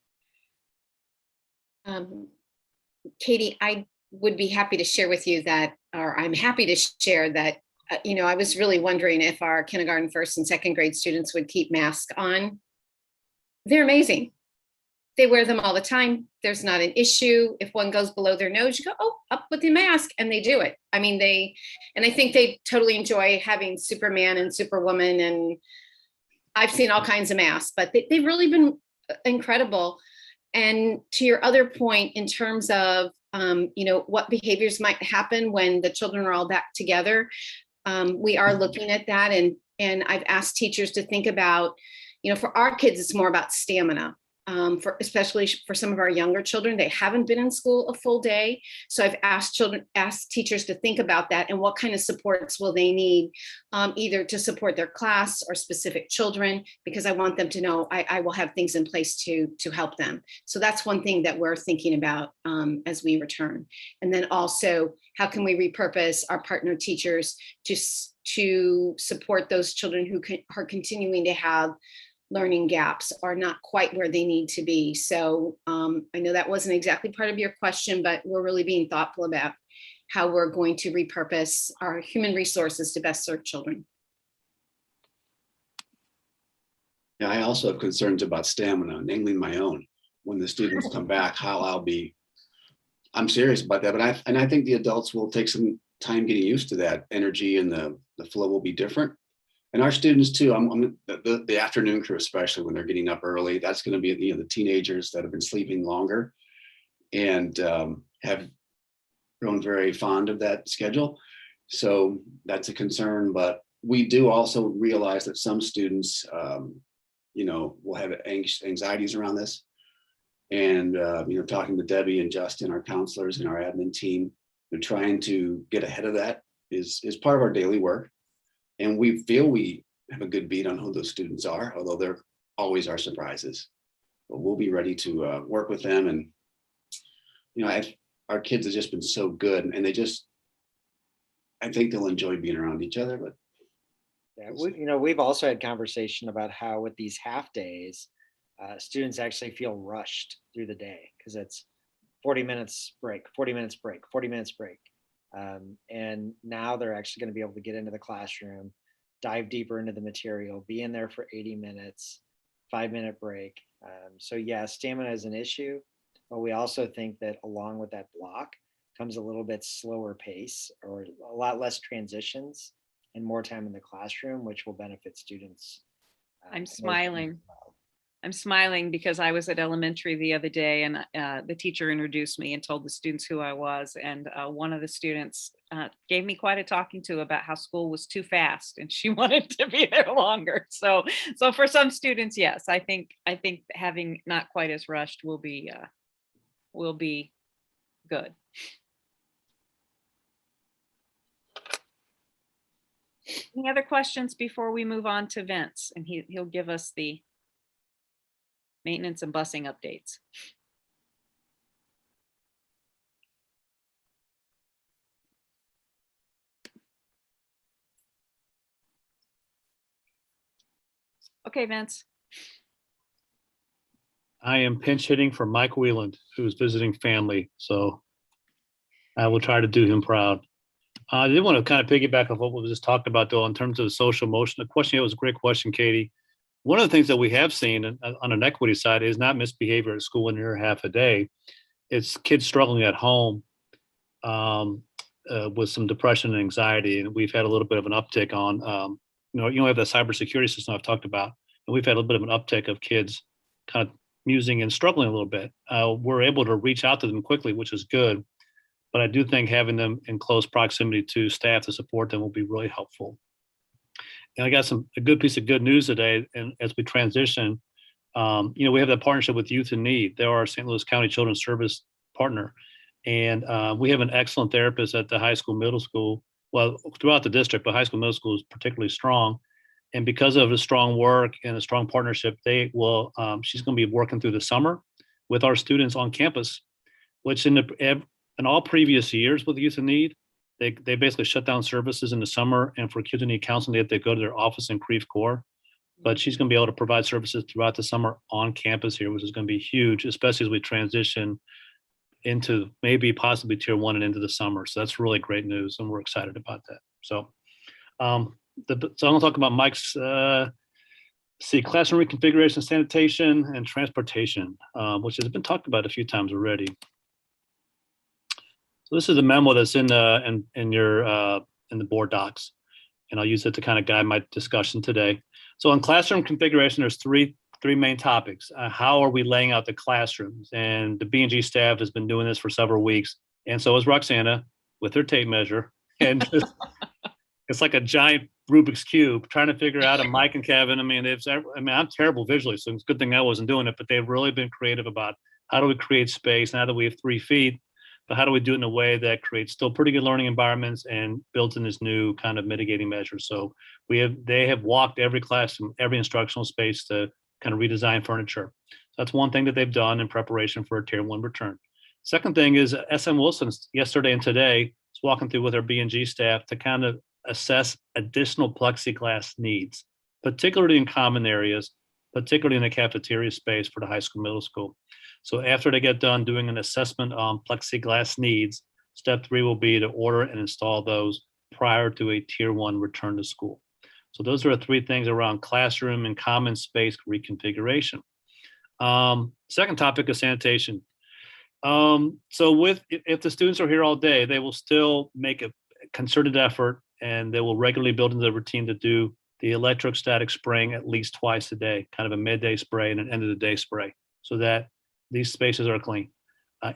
Katie, I would be happy to share with you that, or I'm happy to share that, I was really wondering if our kindergarten, first and second grade students would keep masks on. They're amazing. They wear them all the time. There's not an issue. If one goes below their nose, you go, oh, up with the mask, and they do it. I mean, and I think they totally enjoy having Superman and Superwoman, and I've seen all kinds of masks, but they've really been incredible. And to your other point, in terms of, what behaviors might happen when the children are all back together, we are looking at that. And I've asked teachers to think about, for our kids, it's more about stamina. Especially for some of our younger children, they haven't been in school a full day. So I've asked teachers to think about that and what kind of supports will they need, either to support their class or specific children, because I want them to know I will have things in place to help them. So that's one thing that we're thinking about as we return. And then also, how can we repurpose our partner teachers to support those children who are continuing to have learning gaps, are not quite where they need to be. So I know that wasn't exactly part of your question, but we're really being thoughtful about how we're going to repurpose our human resources to best serve children. Yeah, I also have concerns about stamina, namely my own. When the students come back, I'm serious about that, but I think the adults will take some time getting used to that energy, and the flow will be different. And our students too, the afternoon crew, especially when they're getting up early, that's going to be, the teenagers that have been sleeping longer and have grown very fond of that schedule. So that's a concern, but we do also realize that some students, will have anxieties around this. And, talking to Debbie and Justin, our counselors and our admin team, they're trying to get ahead of that is part of our daily work. And we feel we have a good beat on who those students are, although there always are surprises. But we'll be ready to work with them. And, our kids have just been so good, and I think they'll enjoy being around each other. But yeah, we've also had conversation about how with these half days, students actually feel rushed through the day because it's 40 minutes break, 40 minutes break, 40 minutes break. And now they're actually going to be able to get into the classroom, dive deeper into the material, be in there for 80 minutes, 5-minute break. So yeah, stamina is an issue, but we also think that along with that block comes a little bit slower pace or a lot less transitions and more time in the classroom, which will benefit students. I'm smiling. I'm smiling because I was at elementary the other day, and the teacher introduced me and told the students who I was. And one of the students gave me quite a talking to about how school was too fast and she wanted to be there longer. So for some students, yes, I think having not quite as rushed will be good. Any other questions before we move on to Vince? And he'll give us the maintenance and busing updates. Okay, Vince. I am pinch hitting for Mike Wheeland, who's visiting family. So I will try to do him proud. I did want to kind of piggyback off what we just talked about, though, in terms of the social motion. The question here was a great question, Katie. One of the things that we have seen on an equity side is not misbehavior at school near half a day. It's kids struggling at home with some depression and anxiety. And we've had a little bit of an uptick on, you have the cybersecurity system I've talked about. And we've had a little bit of an uptick of kids kind of musing and struggling a little bit. We're able to reach out to them quickly, which is good. But I do think having them in close proximity to staff to support them will be really helpful. And I got a good piece of good news today. And as we transition, we have that partnership with Youth in Need. They're our St. Louis County Children's Service partner. And we have an excellent therapist at the high school, middle school, well, throughout the district, but high school, middle school is particularly strong. And because of the strong work and a strong partnership, she's going to be working through the summer with our students on campus, which in all previous years with Youth in Need, they basically shut down services in the summer, and for kids who need counseling, they have to go to their office in Creve Coeur. But she's going to be able to provide services throughout the summer on campus here, which is going to be huge, especially as we transition into maybe possibly tier 1 and into the summer. So that's really great news, and we're excited about that. So, so I'm gonna talk about Mike's classroom reconfiguration, sanitation, and transportation, which has been talked about a few times already. So this is a memo that's in the board docs, and I'll use it to kind of guide my discussion today. So in classroom configuration, there's three main topics. How are we laying out the classrooms? And the B&G staff has been doing this for several weeks, and so is Roxana with her tape measure. And it's like a giant Rubik's Cube trying to figure out, and Mike and Kevin, I mean, I'm terrible visually, so it's a good thing I wasn't doing it, but they've really been creative about how do we create space now that we have 3 feet, but how do we do it in a way that creates still pretty good learning environments and builds in this new kind of mitigating measures. So they have walked every classroom, every instructional space to kind of redesign furniture. So that's one thing that they've done in preparation for a tier 1 return. Second thing is SM Wilson yesterday and today is walking through with our B&G staff to kind of assess additional plexiglass needs, particularly in common areas, particularly in the cafeteria space for the high school, middle school. So after they get done doing an assessment on plexiglass needs, step 3 will be to order and install those prior to a tier 1 return to school. So those are the 3 things around classroom and common space reconfiguration. Second topic is sanitation. So if the students are here all day, they will still make a concerted effort, and they will regularly build into the routine to do the electrostatic spraying at least twice a day, kind of a midday spray and an end of the day spray, so that these spaces are clean.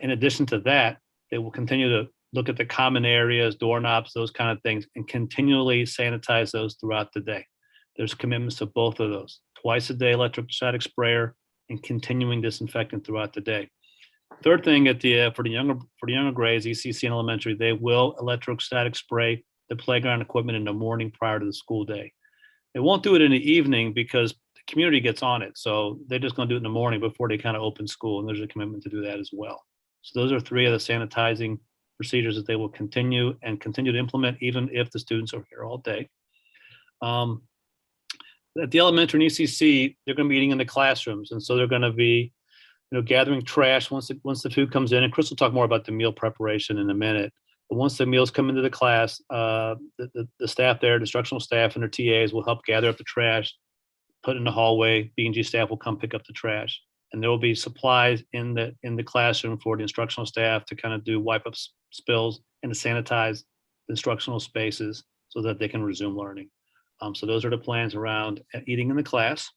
In addition to that, they will continue to look at the common areas, doorknobs, those kind of things, and continually sanitize those throughout the day. There's commitments to both of those, twice a day electrostatic sprayer and continuing disinfectant throughout the day. Third thing for the younger grades, ECC and elementary, they will electrostatic spray the playground equipment in the morning prior to the school day. They won't do it in the evening because the community gets on it. So they're just going to do it in the morning before they kind of open school. And there's a commitment to do that as well. So those are 3 of the sanitizing procedures that they will continue to implement, even if the students are here all day. At the elementary and ECC, they're going to be eating in the classrooms. And so they're going to be gathering trash once the food comes in. And Chris will talk more about the meal preparation in a minute. But once the meals come into the class, the staff there, the instructional staff and their TAs will help gather up the trash, put it in the hallway. B&G staff will come pick up the trash. And there will be supplies in the classroom for the instructional staff to kind of do wipe up spills and to sanitize the instructional spaces so that they can resume learning. So those are the plans around eating in the class.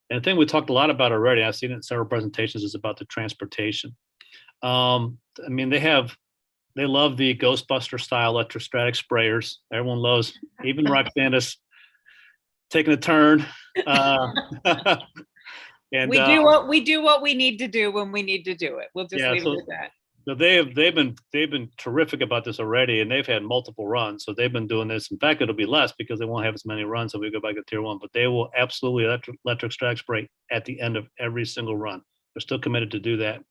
And the thing we talked a lot about already, I've seen it in several presentations, is about the transportation. I mean, they love the Ghostbuster style electrostatic sprayers. Everyone loves, even Roxana's taking a turn. And we do what we need to do when we need to do it. We'll just leave it at that. So they've been terrific about this already, and they've had multiple runs. So they've been doing this. In fact, it'll be less because they won't have as many runs if we go back to tier 1. But they will absolutely electrostatic spray at the end of every single run. They're still committed to do that.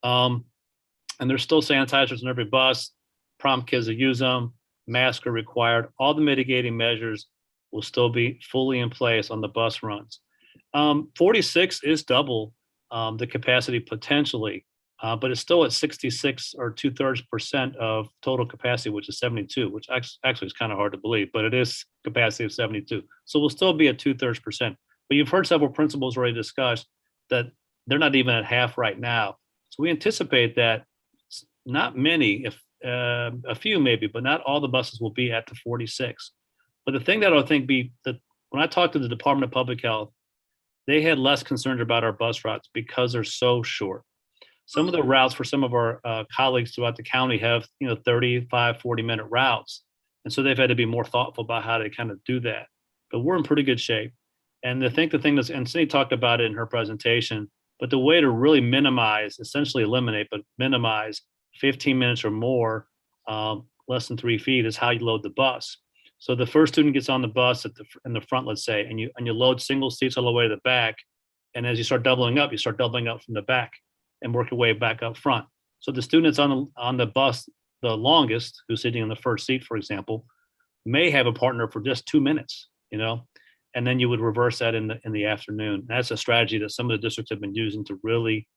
And there's still sanitizers in every bus. Prom kids that use them. Masks are required. All the mitigating measures will still be fully in place on the bus runs. 46 is double the capacity potentially, but it's still at 66 or 2/3% of total capacity, which is 72, which actually is kind of hard to believe, but it is capacity of 72. So we'll still be at 2/3%. But you've heard several principals already discussed that they're not even at half right now. So we anticipate that not many, if a few maybe, but not all the buses will be at the 46. But the thing that I think that when I talked to the Department of Public Health, they had less concerns about our bus routes because they're so short. Some of the routes for some of our colleagues throughout the county have 35, 40-minute routes. And so they've had to be more thoughtful about how to kind of do that. But we're in pretty good shape. And I think the thing that's, and Cindy talked about it in her presentation, but the way to really minimize, essentially eliminate, but minimize 15 minutes or more, less than 3 feet, is how you load the bus. So the first student gets on the bus in the front, let's say, and you load single seats all the way to the back. And as you start doubling up from the back and work your way back up front. So the student that's on the bus the longest, who's sitting in the first seat, for example, may have a partner for just 2 minutes, and then you would reverse that in the afternoon. That's a strategy that some of the districts have been using to really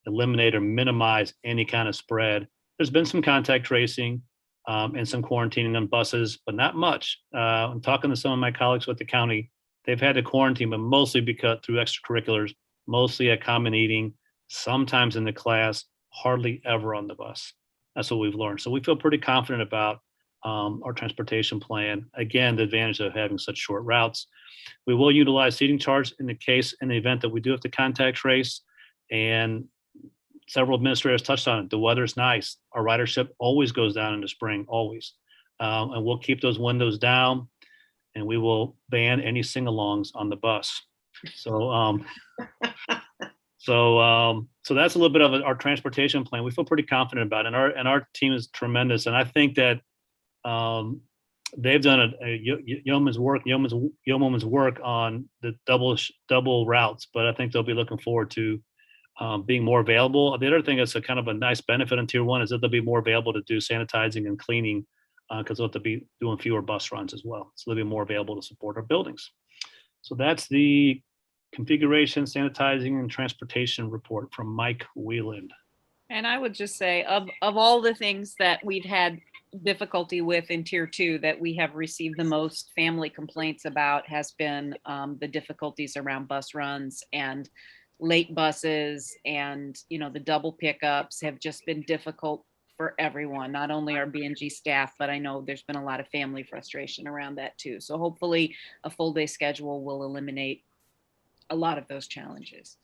eliminate or minimize any kind of spread. There's been some contact tracing and some quarantining on buses, but not much. I'm talking to some of my colleagues with the county. They've had to quarantine, but mostly because through extracurriculars, mostly at common eating, sometimes in the class, hardly ever on the bus. That's what we've learned. So we feel pretty confident about our transportation plan. Again, the advantage of having such short routes. We will utilize seating charts in the event that we do have to contact trace. And several administrators touched on it. The weather's nice. Our ridership always goes down in the spring, always. And we'll keep those windows down, and we will ban any sing-alongs on the bus. So, so that's a little bit of our transportation plan. We feel pretty confident about it, and our team is tremendous. And I think that they've done a yeoman's work on the double routes, but I think they'll be looking forward to being more available. The other thing that's a kind of a nice benefit in Tier 1 is that they'll be more available to do sanitizing and cleaning because they'll have to be doing fewer bus runs as well. So they'll be more available to support our buildings. So that's the configuration, sanitizing, and transportation report from Mike Wheeland. And I would just say of all the things that we've had difficulty with in Tier 2 that we have received the most family complaints about has been the difficulties around bus runs and late buses, and the double pickups have just been difficult for everyone, not only our B&G staff, but I know there's been a lot of family frustration around that too. So hopefully a full day schedule will eliminate a lot of those challenges.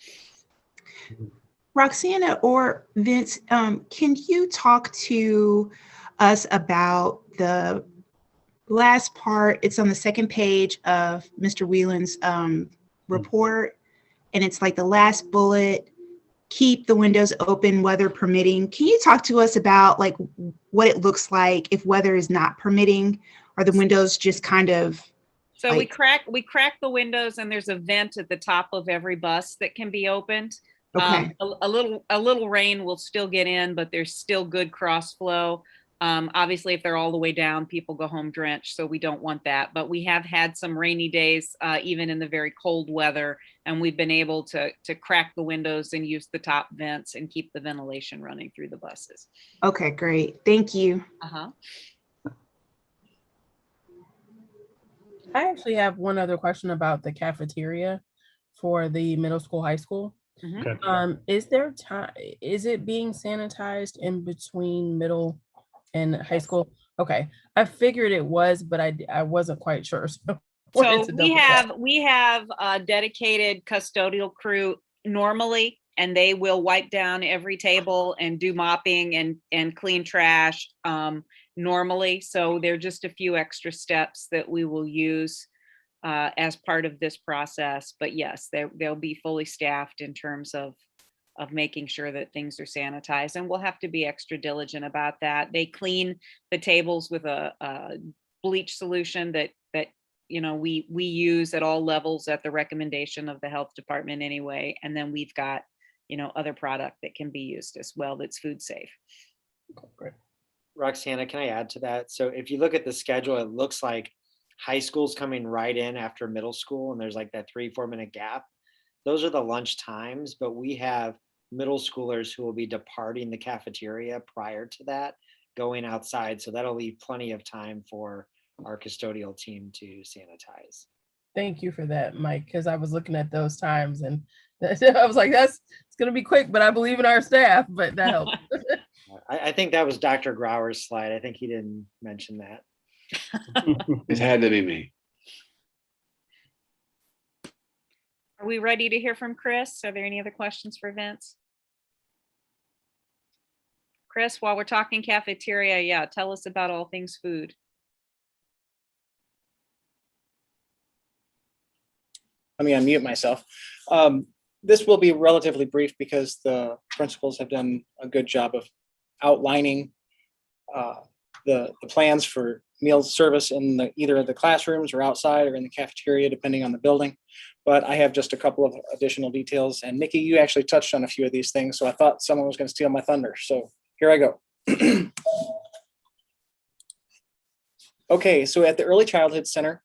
Roxana or Vince, can you talk to us about the last part? It's on the second page of Mr. Wheeland's report. And it's like the last bullet, keep the windows open, weather permitting. Can you talk to us about like what it looks like if weather is not permitting? Are the windows just kind of? So we crack the windows, and there's a vent at the top of every bus that can be opened. Okay. A little rain will still get in, but there's still good cross flow. Obviously, if they're all the way down, people go home drenched, so we don't want that. But we have had some rainy days, even in the very cold weather, and we've been able to crack the windows and use the top vents and keep the ventilation running through the buses. Okay, great. Thank you. I actually have one other question about the cafeteria for the middle school, high school. Okay. Is there time? Is it being sanitized in between middle and high school? Okay, I figured it was, but I wasn't quite sure. So we have a dedicated custodial crew normally, and they will wipe down every table and do mopping and clean trash normally. So there are just a few extra steps that we will use as part of this process. But yes, they'll be fully staffed in terms of making sure that things are sanitized, and we'll have to be extra diligent about that. They clean the tables with a bleach solution that we use at all levels at the recommendation of the health department anyway. And then we've got other product that can be used as well that's food safe. Okay, great. Roxana, can I add to that? So if you look at the schedule, it looks like high school's coming right in after middle school, and there's like that 3-4 minute gap. Those are the lunch times, but we have middle schoolers who will be departing the cafeteria prior to that, going outside. So that'll leave plenty of time for our custodial team to sanitize. Thank you for that, Mike, because I was looking at those times and I was like, it's going to be quick, but I believe in our staff, but that helped. I think that was Dr. Grauer's slide. I think he didn't mention that. It had to be me. Are we ready to hear from Chris? Are there any other questions for Vince? Chris, while we're talking cafeteria, tell us about all things food. Let me unmute myself. This will be relatively brief because the principals have done a good job of outlining the plans for meal service in either of the classrooms or outside or in the cafeteria, depending on the building. But I have just a couple of additional details. And Nikki, you actually touched on a few of these things, so I thought someone was going to steal my thunder. So here I go. Okay, so at the Early Childhood Center,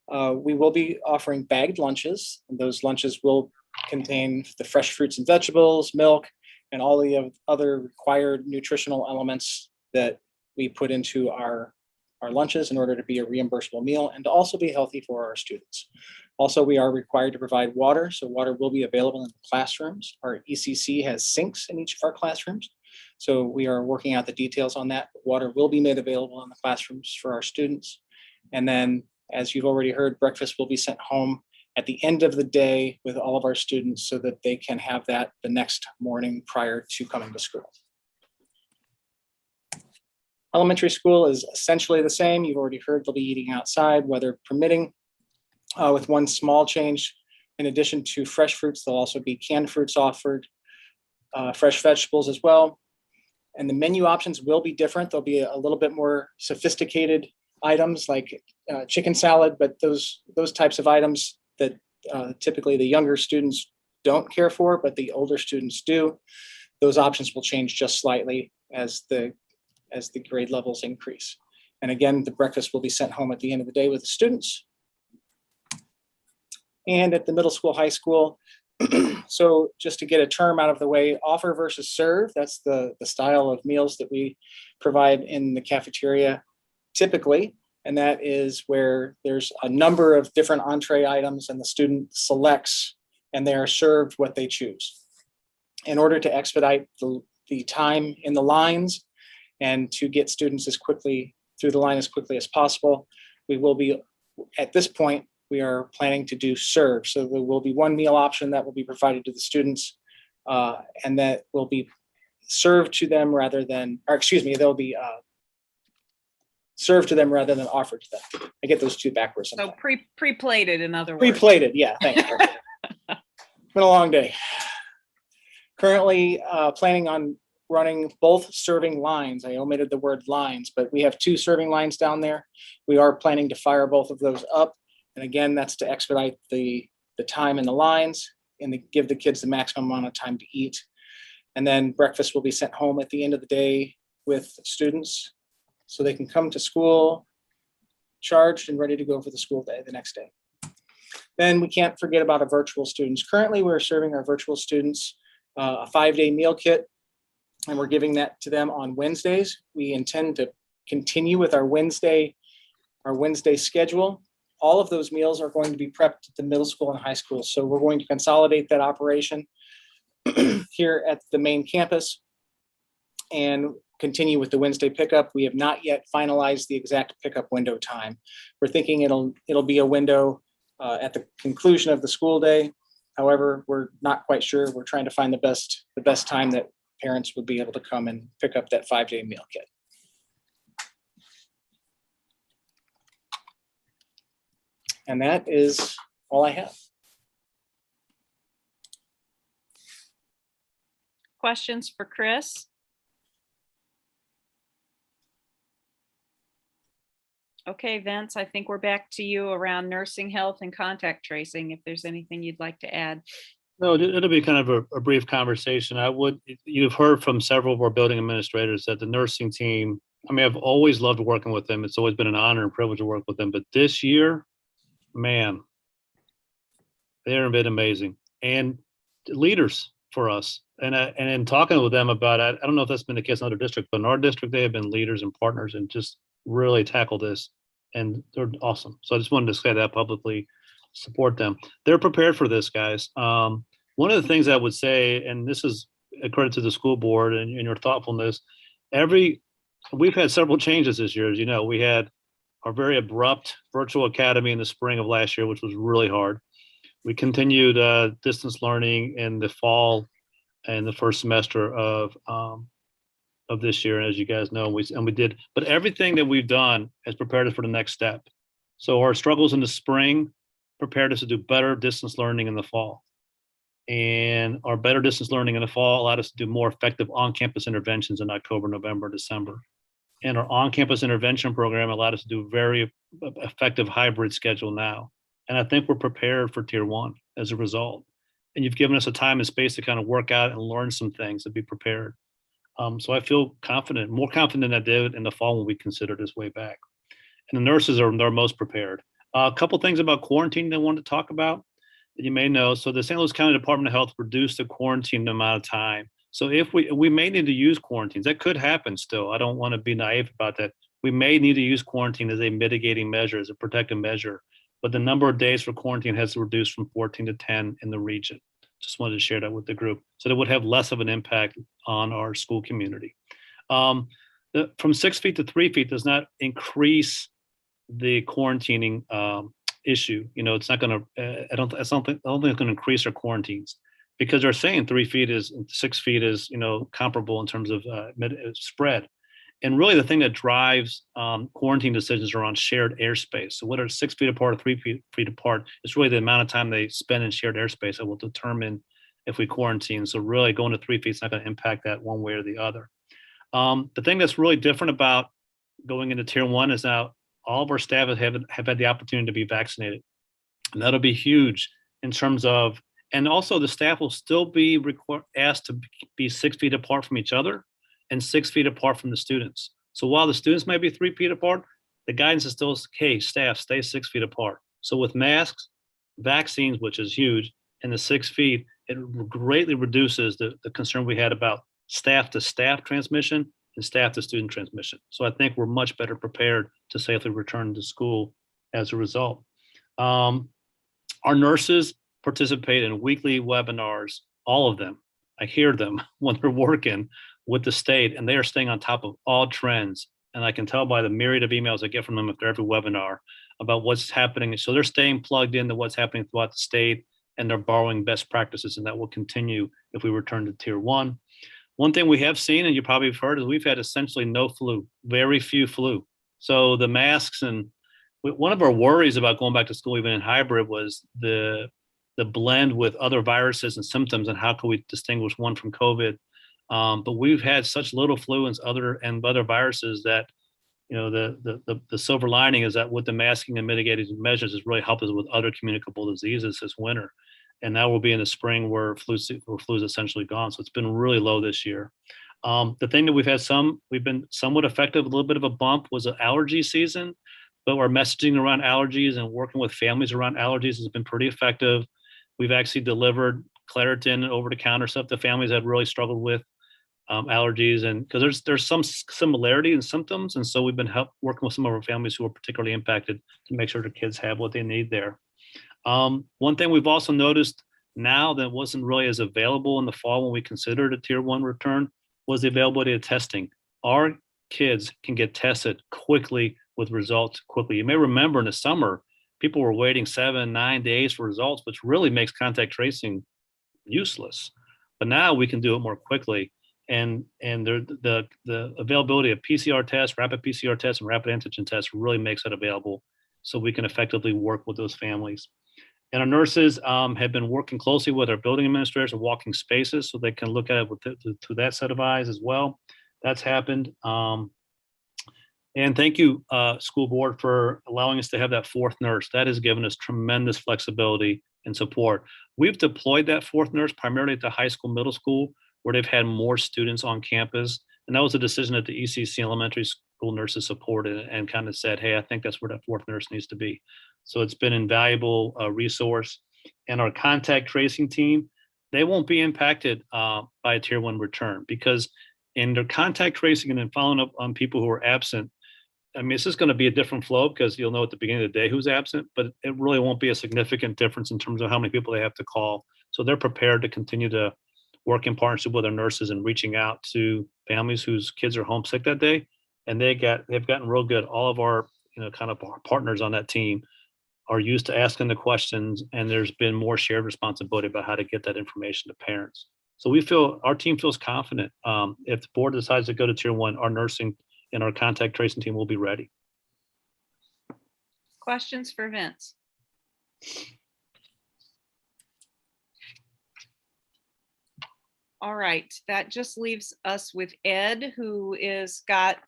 we will be offering bagged lunches. And those lunches will contain the fresh fruits and vegetables, milk, and all the other required nutritional elements that we put into our lunches in order to be a reimbursable meal and to also be healthy for our students. Also, we are required to provide water, so water will be available in the classrooms. Our ECC has sinks in each of our classrooms, so we are working out the details on that. Water will be made available in the classrooms for our students. And then, as you've already heard, breakfast will be sent home at the end of the day with all of our students so that they can have that the next morning prior to coming to school. Elementary school is essentially the same. You've already heard they'll be eating outside, weather permitting, with one small change. In addition to fresh fruits, there'll also be canned fruits offered, fresh vegetables as well. And the menu options will be different. There'll be a little bit more sophisticated items like chicken salad, but those types of items that typically the younger students don't care for, but the older students do. Those options will change just slightly as the grade levels increase. And again, the breakfast will be sent home at the end of the day with the students. And at the middle school, high school, so just to get a term out of the way, offer versus serve, that's the style of meals that we provide in the cafeteria typically. And that is where there's a number of different entree items and the student selects and they are served what they choose. In order to expedite the time in the lines and to get students as quickly through the line as quickly as possible, we will be, at this point, we are planning to do serve. So there will be one meal option that will be provided to the students and that will be served to them rather than, or excuse me, they'll be served to them rather than offered to them. I get those two backwards. So pre-plated, in other words. Pre-plated, yeah, thanks. It's been a long day. Currently planning on running both serving lines. I omitted the word lines, but we have 2 serving lines down there. We are planning to fire both of those up. And again, that's to expedite the time in the lines and to give the kids the maximum amount of time to eat. And then breakfast will be sent home at the end of the day with students so they can come to school charged and ready to go for the school day the next day. Then we can't forget about our virtual students. Currently, we're serving our virtual students a 5-day meal kit, and we're giving that to them on Wednesdays. We intend to continue with our Wednesday schedule. All of those meals are going to be prepped at the middle school and high school. So we're going to consolidate that operation here at the main campus and continue with the Wednesday pickup. We have not yet finalized the exact pickup window time. We're thinking it'll be a window at the conclusion of the school day. However, we're not quite sure. We're trying to find the best time that parents would be able to come and pick up that 5-day meal kit. And that is all I have. Questions for Chris? Okay, Vince, I think we're back to you around nursing health and contact tracing, if there's anything you'd like to add. No, it'll be kind of a brief conversation. You've heard from several of our building administrators that the nursing team, I mean, I've always loved working with them. It's always been an honor and privilege to work with them. But this year, man, they've been amazing and leaders for us. And in talking with them about it, I don't know if that's been the case in other districts, but in our district, they have been leaders and partners and just really tackle this. And they're awesome. So I just wanted to say that publicly, support them. They're prepared for this, guys. One of the things I would say, and this is a credit to the school board and your thoughtfulness, we've had several changes this year. As you know, we had our very abrupt virtual academy in the spring of last year, which was really hard. We continued distance learning in the fall and the first semester of this year. And as you guys know, we did, but everything that we've done has prepared us for the next step. So our struggles in the spring prepared us to do better distance learning in the fall. And our better distance learning in the fall allowed us to do more effective on-campus interventions in October, November, December. And our on-campus intervention program allowed us to do very effective hybrid schedule now. And I think we're prepared for tier 1 as a result. And you've given us a time and space to kind of work out and learn some things to be prepared. So I feel confident, more confident than I did in the fall when we considered this way back. And the nurses are most prepared. A couple things about quarantine that I wanted to talk about that you may know. So the St. Louis County Department of Health reduced the quarantine amount of time So if we may need to use quarantines, that could happen still. I don't want to be naive about that. We may need to use quarantine as a mitigating measure, as a protective measure, but the number of days for quarantine has reduced from 14 to 10 in the region. Just wanted to share that with the group, so that would have less of an impact on our school community. From 6 feet to 3 feet does not increase the quarantining issue. You know, it's not going to. I don't think it's going to increase our quarantines, because they're saying 3 feet is 6 feet is, you know, comparable in terms of spread. And really, the thing that drives quarantine decisions are on shared airspace. So whether it's 6 feet apart or 3 feet apart, it's really the amount of time they spend in shared airspace that will determine if we quarantine. So really, going to 3 feet is not going to impact that one way or the other. The thing that's really different about going into tier 1 is now all of our staff have had the opportunity to be vaccinated. And that'll be huge in terms of, and also the staff will still be asked to be 6 feet apart from each other and 6 feet apart from the students. So while the students might be 3 feet apart, the guidance is still, hey, staff, stay 6 feet apart. So with masks, vaccines, which is huge, and the 6 feet, it greatly reduces the concern we had about staff to staff transmission and staff to student transmission. So I think we're much better prepared to safely return to school as a result. Our nurses participate in weekly webinars, all of them. I hear them when they're working with the state, and they are staying on top of all trends. And I can tell by the myriad of emails I get from them after every webinar about what's happening. So they're staying plugged into what's happening throughout the state, and they're borrowing best practices, and that will continue if we return to tier 1. One thing we have seen, and you probably have heard, is we've had essentially no flu, very few flu. So the masks, and one of our worries about going back to school, even in hybrid, was the blend with other viruses and symptoms, and how can we distinguish one from COVID? But we've had such little flu and other viruses that, you know, the silver lining is that with the masking and mitigating measures has really helped us with other communicable diseases this winter. And now we'll be in the spring where flu is essentially gone. So it's been really low this year. The thing that we've been somewhat effective, a little bit of a bump, was an allergy season, but our messaging around allergies and working with families around allergies has been pretty effective. We've actually delivered Claritin over the counter stuff that families had really struggled with. Allergies, and because there's some similarity in symptoms, and so we've been working with some of our families who are particularly impacted to make sure the kids have what they need there. One thing we've also noticed now that wasn't really as available in the fall when we considered a tier 1 return was the availability of testing. Our kids can get tested quickly with results quickly. You may remember in the summer, people were waiting 7-9 days for results, which really makes contact tracing useless. But now we can do it more quickly. And the availability of PCR tests, rapid PCR tests, and rapid antigen tests really makes that available, so we can effectively work with those families. And our nurses have been working closely with our building administrators and walking spaces, so they can look at it through that set of eyes as well. That's happened. And thank you, school board, for allowing us to have that 4th nurse. That has given us tremendous flexibility and support. We've deployed that 4th nurse primarily at the high school, middle school, where they've had more students on campus. And that was a decision that the ECC elementary school nurses supported and kind of said, hey, I think that's where that 4th nurse needs to be. So it's been an invaluable resource. And our contact tracing team, they won't be impacted by a tier 1 return, because in their contact tracing and then following up on people who are absent, I mean, it's just going to be a different flow, because you'll know at the beginning of the day who's absent, but it really won't be a significant difference in terms of how many people they have to call. So they're prepared to continue to work in partnership with our nurses and reaching out to families whose kids are homesick that day. And they've gotten real good. All of our, you know, kind of partners on that team are used to asking the questions, and there's been more shared responsibility about how to get that information to parents. So our team feels confident. If the board decides to go to tier 1, our nursing and our contact tracing team will be ready. Questions for Vince? All right, that just leaves us with Ed, who is got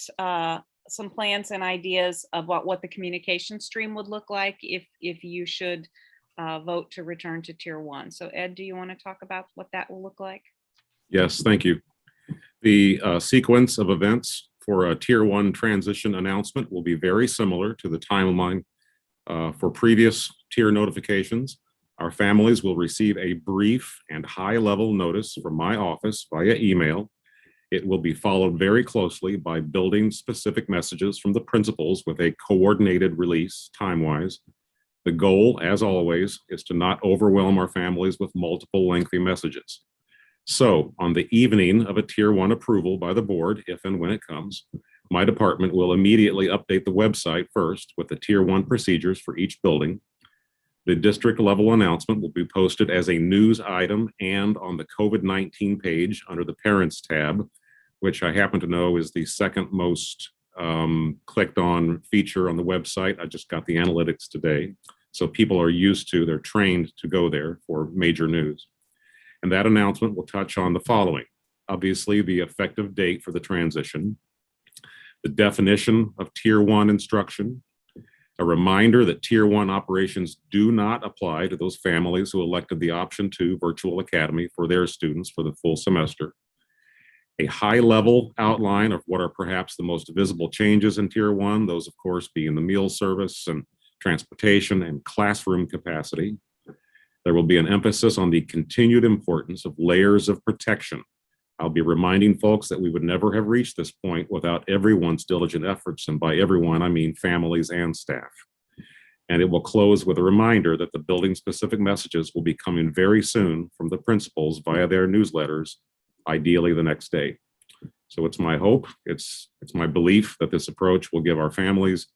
some plans and ideas of what the communication stream would look like if you should vote to return to tier 1. So Ed, do you want to talk about what that will look like? Yes, thank you. The sequence of events for a tier 1 transition announcement will be very similar to the timeline for previous tier notifications. Our families will receive a brief and high-level notice from my office via email. It will be followed very closely by building-specific messages from the principals with a coordinated release time-wise. The goal, as always, is to not overwhelm our families with multiple lengthy messages. So on the evening of a Tier 1 approval by the board, if and when it comes, my department will immediately update the website first with the Tier 1 procedures for each building. The district level announcement will be posted as a news item and on the COVID-19 page under the Parents tab, which I happen to know is the second most clicked on feature on the website. I just got the analytics today. So people are used to, they're trained to go there for major news. And that announcement will touch on the following. Obviously, the effective date for the transition, the definition of Tier 1 instruction, a reminder that Tier 1 operations do not apply to those families who elected the option 2 virtual academy for their students for the full semester, a high-level outline of what are perhaps the most visible changes in Tier 1, those of course being the meal service and transportation and classroom capacity. There will be an emphasis on the continued importance of layers of protection. I'll be reminding folks that we would never have reached this point without everyone's diligent efforts, and by everyone, I mean families and staff. And it will close with a reminder that the building-specific messages will be coming very soon from the principals via their newsletters, ideally the next day. So it's my hope, it's my belief that this approach will give our families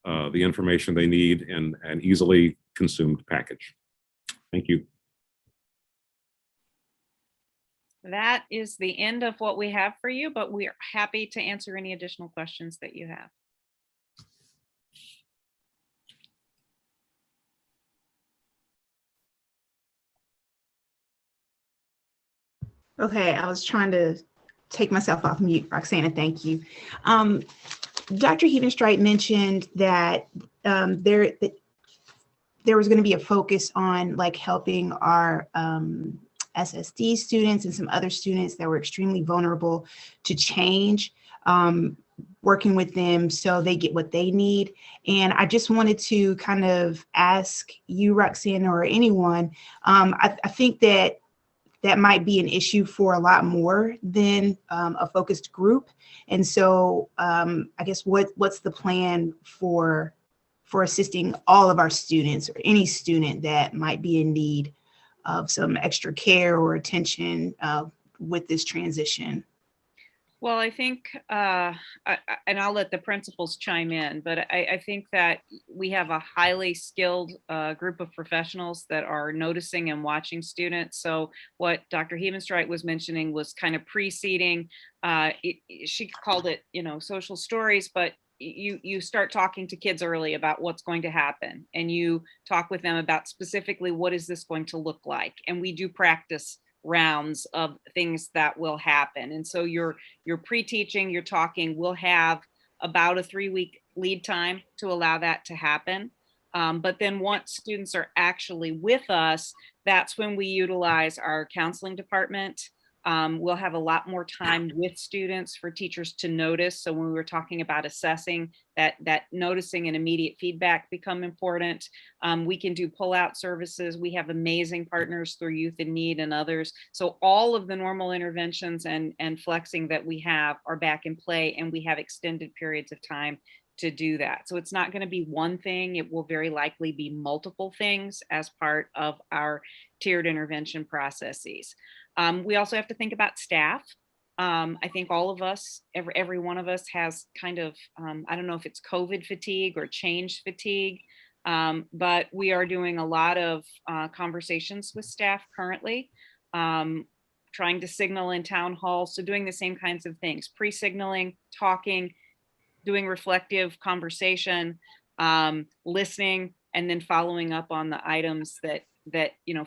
the information they need in an easily consumed package. Thank you. That is the end of what we have for you, but we are happy to answer any additional questions that you have. Okay, I was trying to take myself off mute, Roxana, thank you. Dr. Hebenstreit mentioned that there was going to be a focus on like helping our SSD students and some other students that were extremely vulnerable to change, working with them so they get what they need. And I just wanted to kind of ask you, Roxanne, or anyone, I think that might be an issue for a lot more than a focused group. And so I guess what's the plan for assisting all of our students or any student that might be in need of some extra care or attention with this transition? Well, I think, and I'll let the principals chime in, but I think that we have a highly skilled group of professionals that are noticing and watching students. So what Dr. Hebenstreit was mentioning was kind of preceding, she called it, social stories, but you start talking to kids early about what's going to happen, and you talk with them about specifically what is this going to look like. And we do practice rounds of things that will happen. And so you're pre-teaching, you're talking, we'll have about a 3-week lead time to allow that to happen. But then once students are actually with us, that's when we utilize our counseling department. We'll have a lot more time with students for teachers to notice. So when we were talking about assessing, that noticing and immediate feedback become important. We can do pull-out services. We have amazing partners through Youth in Need and others. So all of the normal interventions and flexing that we have are back in play, and we have extended periods of time to do that. So it's not going to be one thing. It will very likely be multiple things as part of our tiered intervention processes. We also have to think about staff. I think all of us, every one of us has kind of, I don't know if it's COVID fatigue or change fatigue, but we are doing a lot of conversations with staff currently, trying to signal in town halls. So doing the same kinds of things, pre-signaling, talking, doing reflective conversation, listening, and then following up on the items that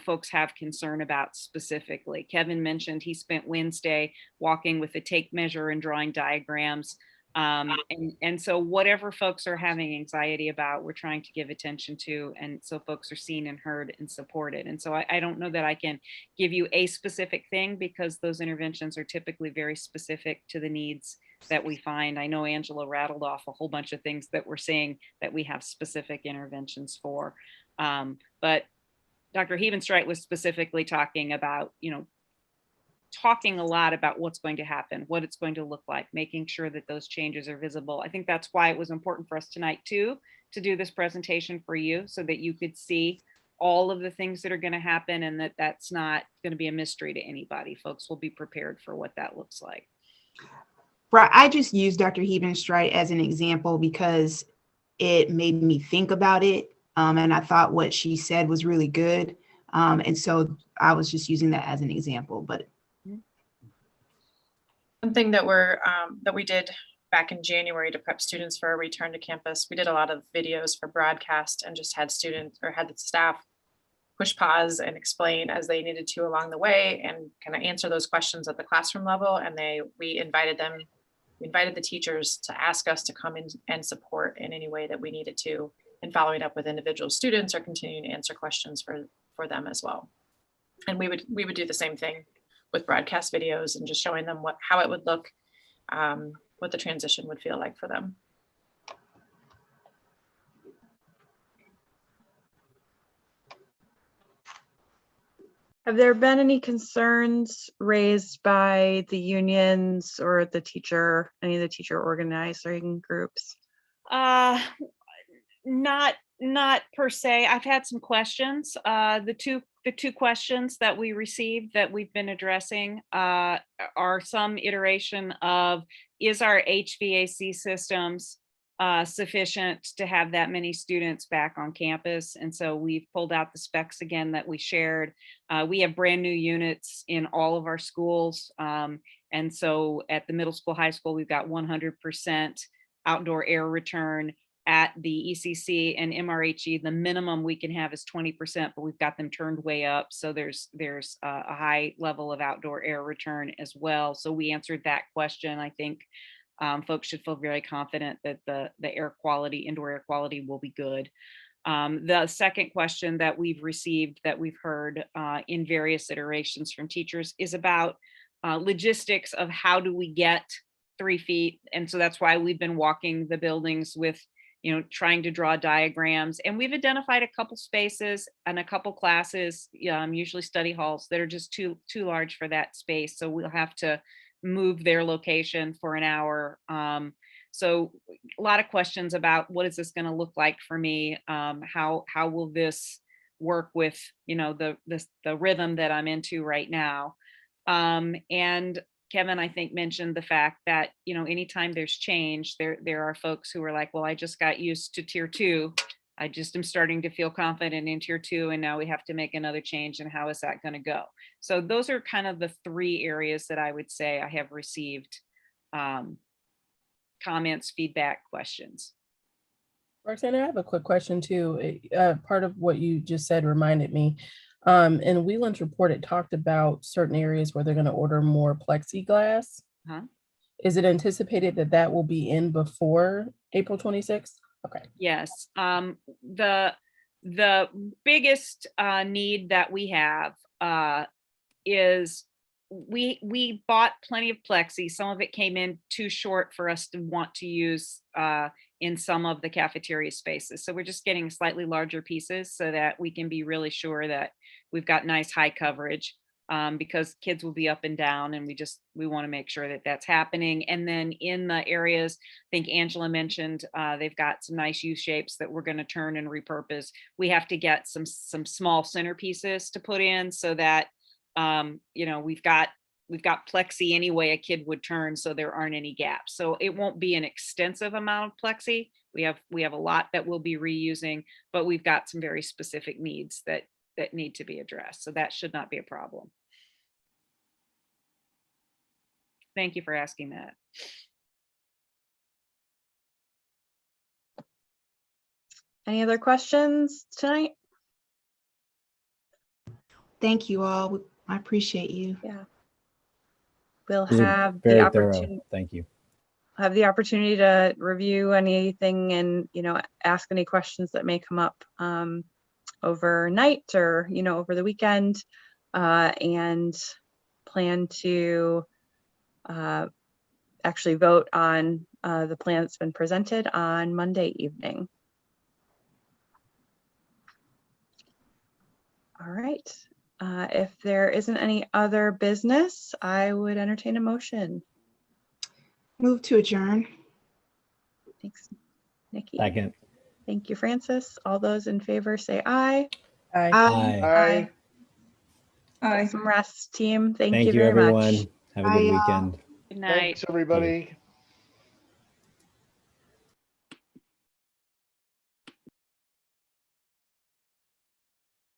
folks have concern about specifically. Kevin mentioned he spent Wednesday walking with a tape measure and drawing diagrams. And so whatever folks are having anxiety about, we're trying to give attention to, and so folks are seen and heard and supported. And so I don't know that I can give you a specific thing, because those interventions are typically very specific to the needs that we find. I know Angela rattled off a whole bunch of things that we're seeing that we have specific interventions for. But Dr. Hebenstreit was specifically talking about, talking a lot about what's going to happen, what it's going to look like, making sure that those changes are visible. I think that's why it was important for us tonight too, to do this presentation for you so that you could see all of the things that are going to happen and that that's not going to be a mystery to anybody. Folks will be prepared for what that looks like. Right. I just used Dr. Hebenstreit as an example because it made me think about it. And I thought what she said was really good. And so I was just using that as an example. But something that we did back in January to prep students for a return to campus, we did a lot of videos for broadcast and just had students or had the staff push pause and explain as they needed to along the way and kind of answer those questions at the classroom level. And we invited the teachers to ask us to come in and support in any way that we needed to, and following up with individual students or continuing to answer questions for them as well. And we would do the same thing with broadcast videos and just showing them how it would look, what the transition would feel like for them. Have there been any concerns raised by the unions or any of the teacher organizing groups? Not per se. I've had some questions. The two questions that we received that we've been addressing are some iteration of, is our HVAC systems sufficient to have that many students back on campus? And so we've pulled out the specs again that we shared. We have brand new units in all of our schools. And so at the middle school, high school, we've got 100% outdoor air return. At the ECC and MRHE, the minimum we can have is 20%, but we've got them turned way up. So there's a high level of outdoor air return as well. So we answered that question. I think folks should feel very confident that the indoor air quality will be good. The second question that we've received, that we've heard in various iterations from teachers, is about logistics of how do we get 3 feet. And so that's why we've been walking the buildings with, trying to draw diagrams. And we've identified a couple spaces and a couple classes, usually study halls, that are just too large for that space. So we'll have to move their location for an hour. So a lot of questions about, what is this going to look like for me? How will this work with, the rhythm that I'm into right now? And Kevin, I think, mentioned the fact that, anytime there's change, there are folks who are like, well, I just got used to tier 2. I just am starting to feel confident in tier 2, and now we have to make another change, and how is that going to go? So those are kind of the 3 areas that I would say I have received comments, feedback, questions. Roxanne, I have a quick question too. Part of what you just said reminded me. In Whelan's report, it talked about certain areas where they're going to order more plexiglass. Huh? Is it anticipated that will be in before April 26th? Okay. Yes. The biggest need that we have is we bought plenty of plexi. Some of it came in too short for us to want to use in some of the cafeteria spaces. So we're just getting slightly larger pieces so that we can be really sure that we've got nice high coverage, because kids will be up and down, and we want to make sure that that's happening. And then in the areas, I think Angela mentioned, they've got some nice U shapes that we're going to turn and repurpose. We have to get some small centerpieces to put in so that we've got plexi anyway a kid would turn, so there aren't any gaps. So it won't be an extensive amount of plexi. We have a lot that we'll be reusing, but we've got some very specific needs that need to be addressed. So that should not be a problem. Thank you for asking that. Any other questions tonight? thank you all. I appreciate you. Yeah. We'll This is have very the thorough. opportunity. Thank you. Have the opportunity to review anything and ask any questions that may come up overnight or over the weekend, and plan to actually vote on the plan that's been presented on Monday evening. All right. If there isn't any other business, I would entertain a motion. Move to adjourn. Thanks, Nikki. Second. Thank you, Francis. All those in favor say aye. Aye. Aye. Get some rest, team. Thank Thank you you, very everyone. much. Have a good Bye, y'all. weekend. Good night. Thanks, everybody.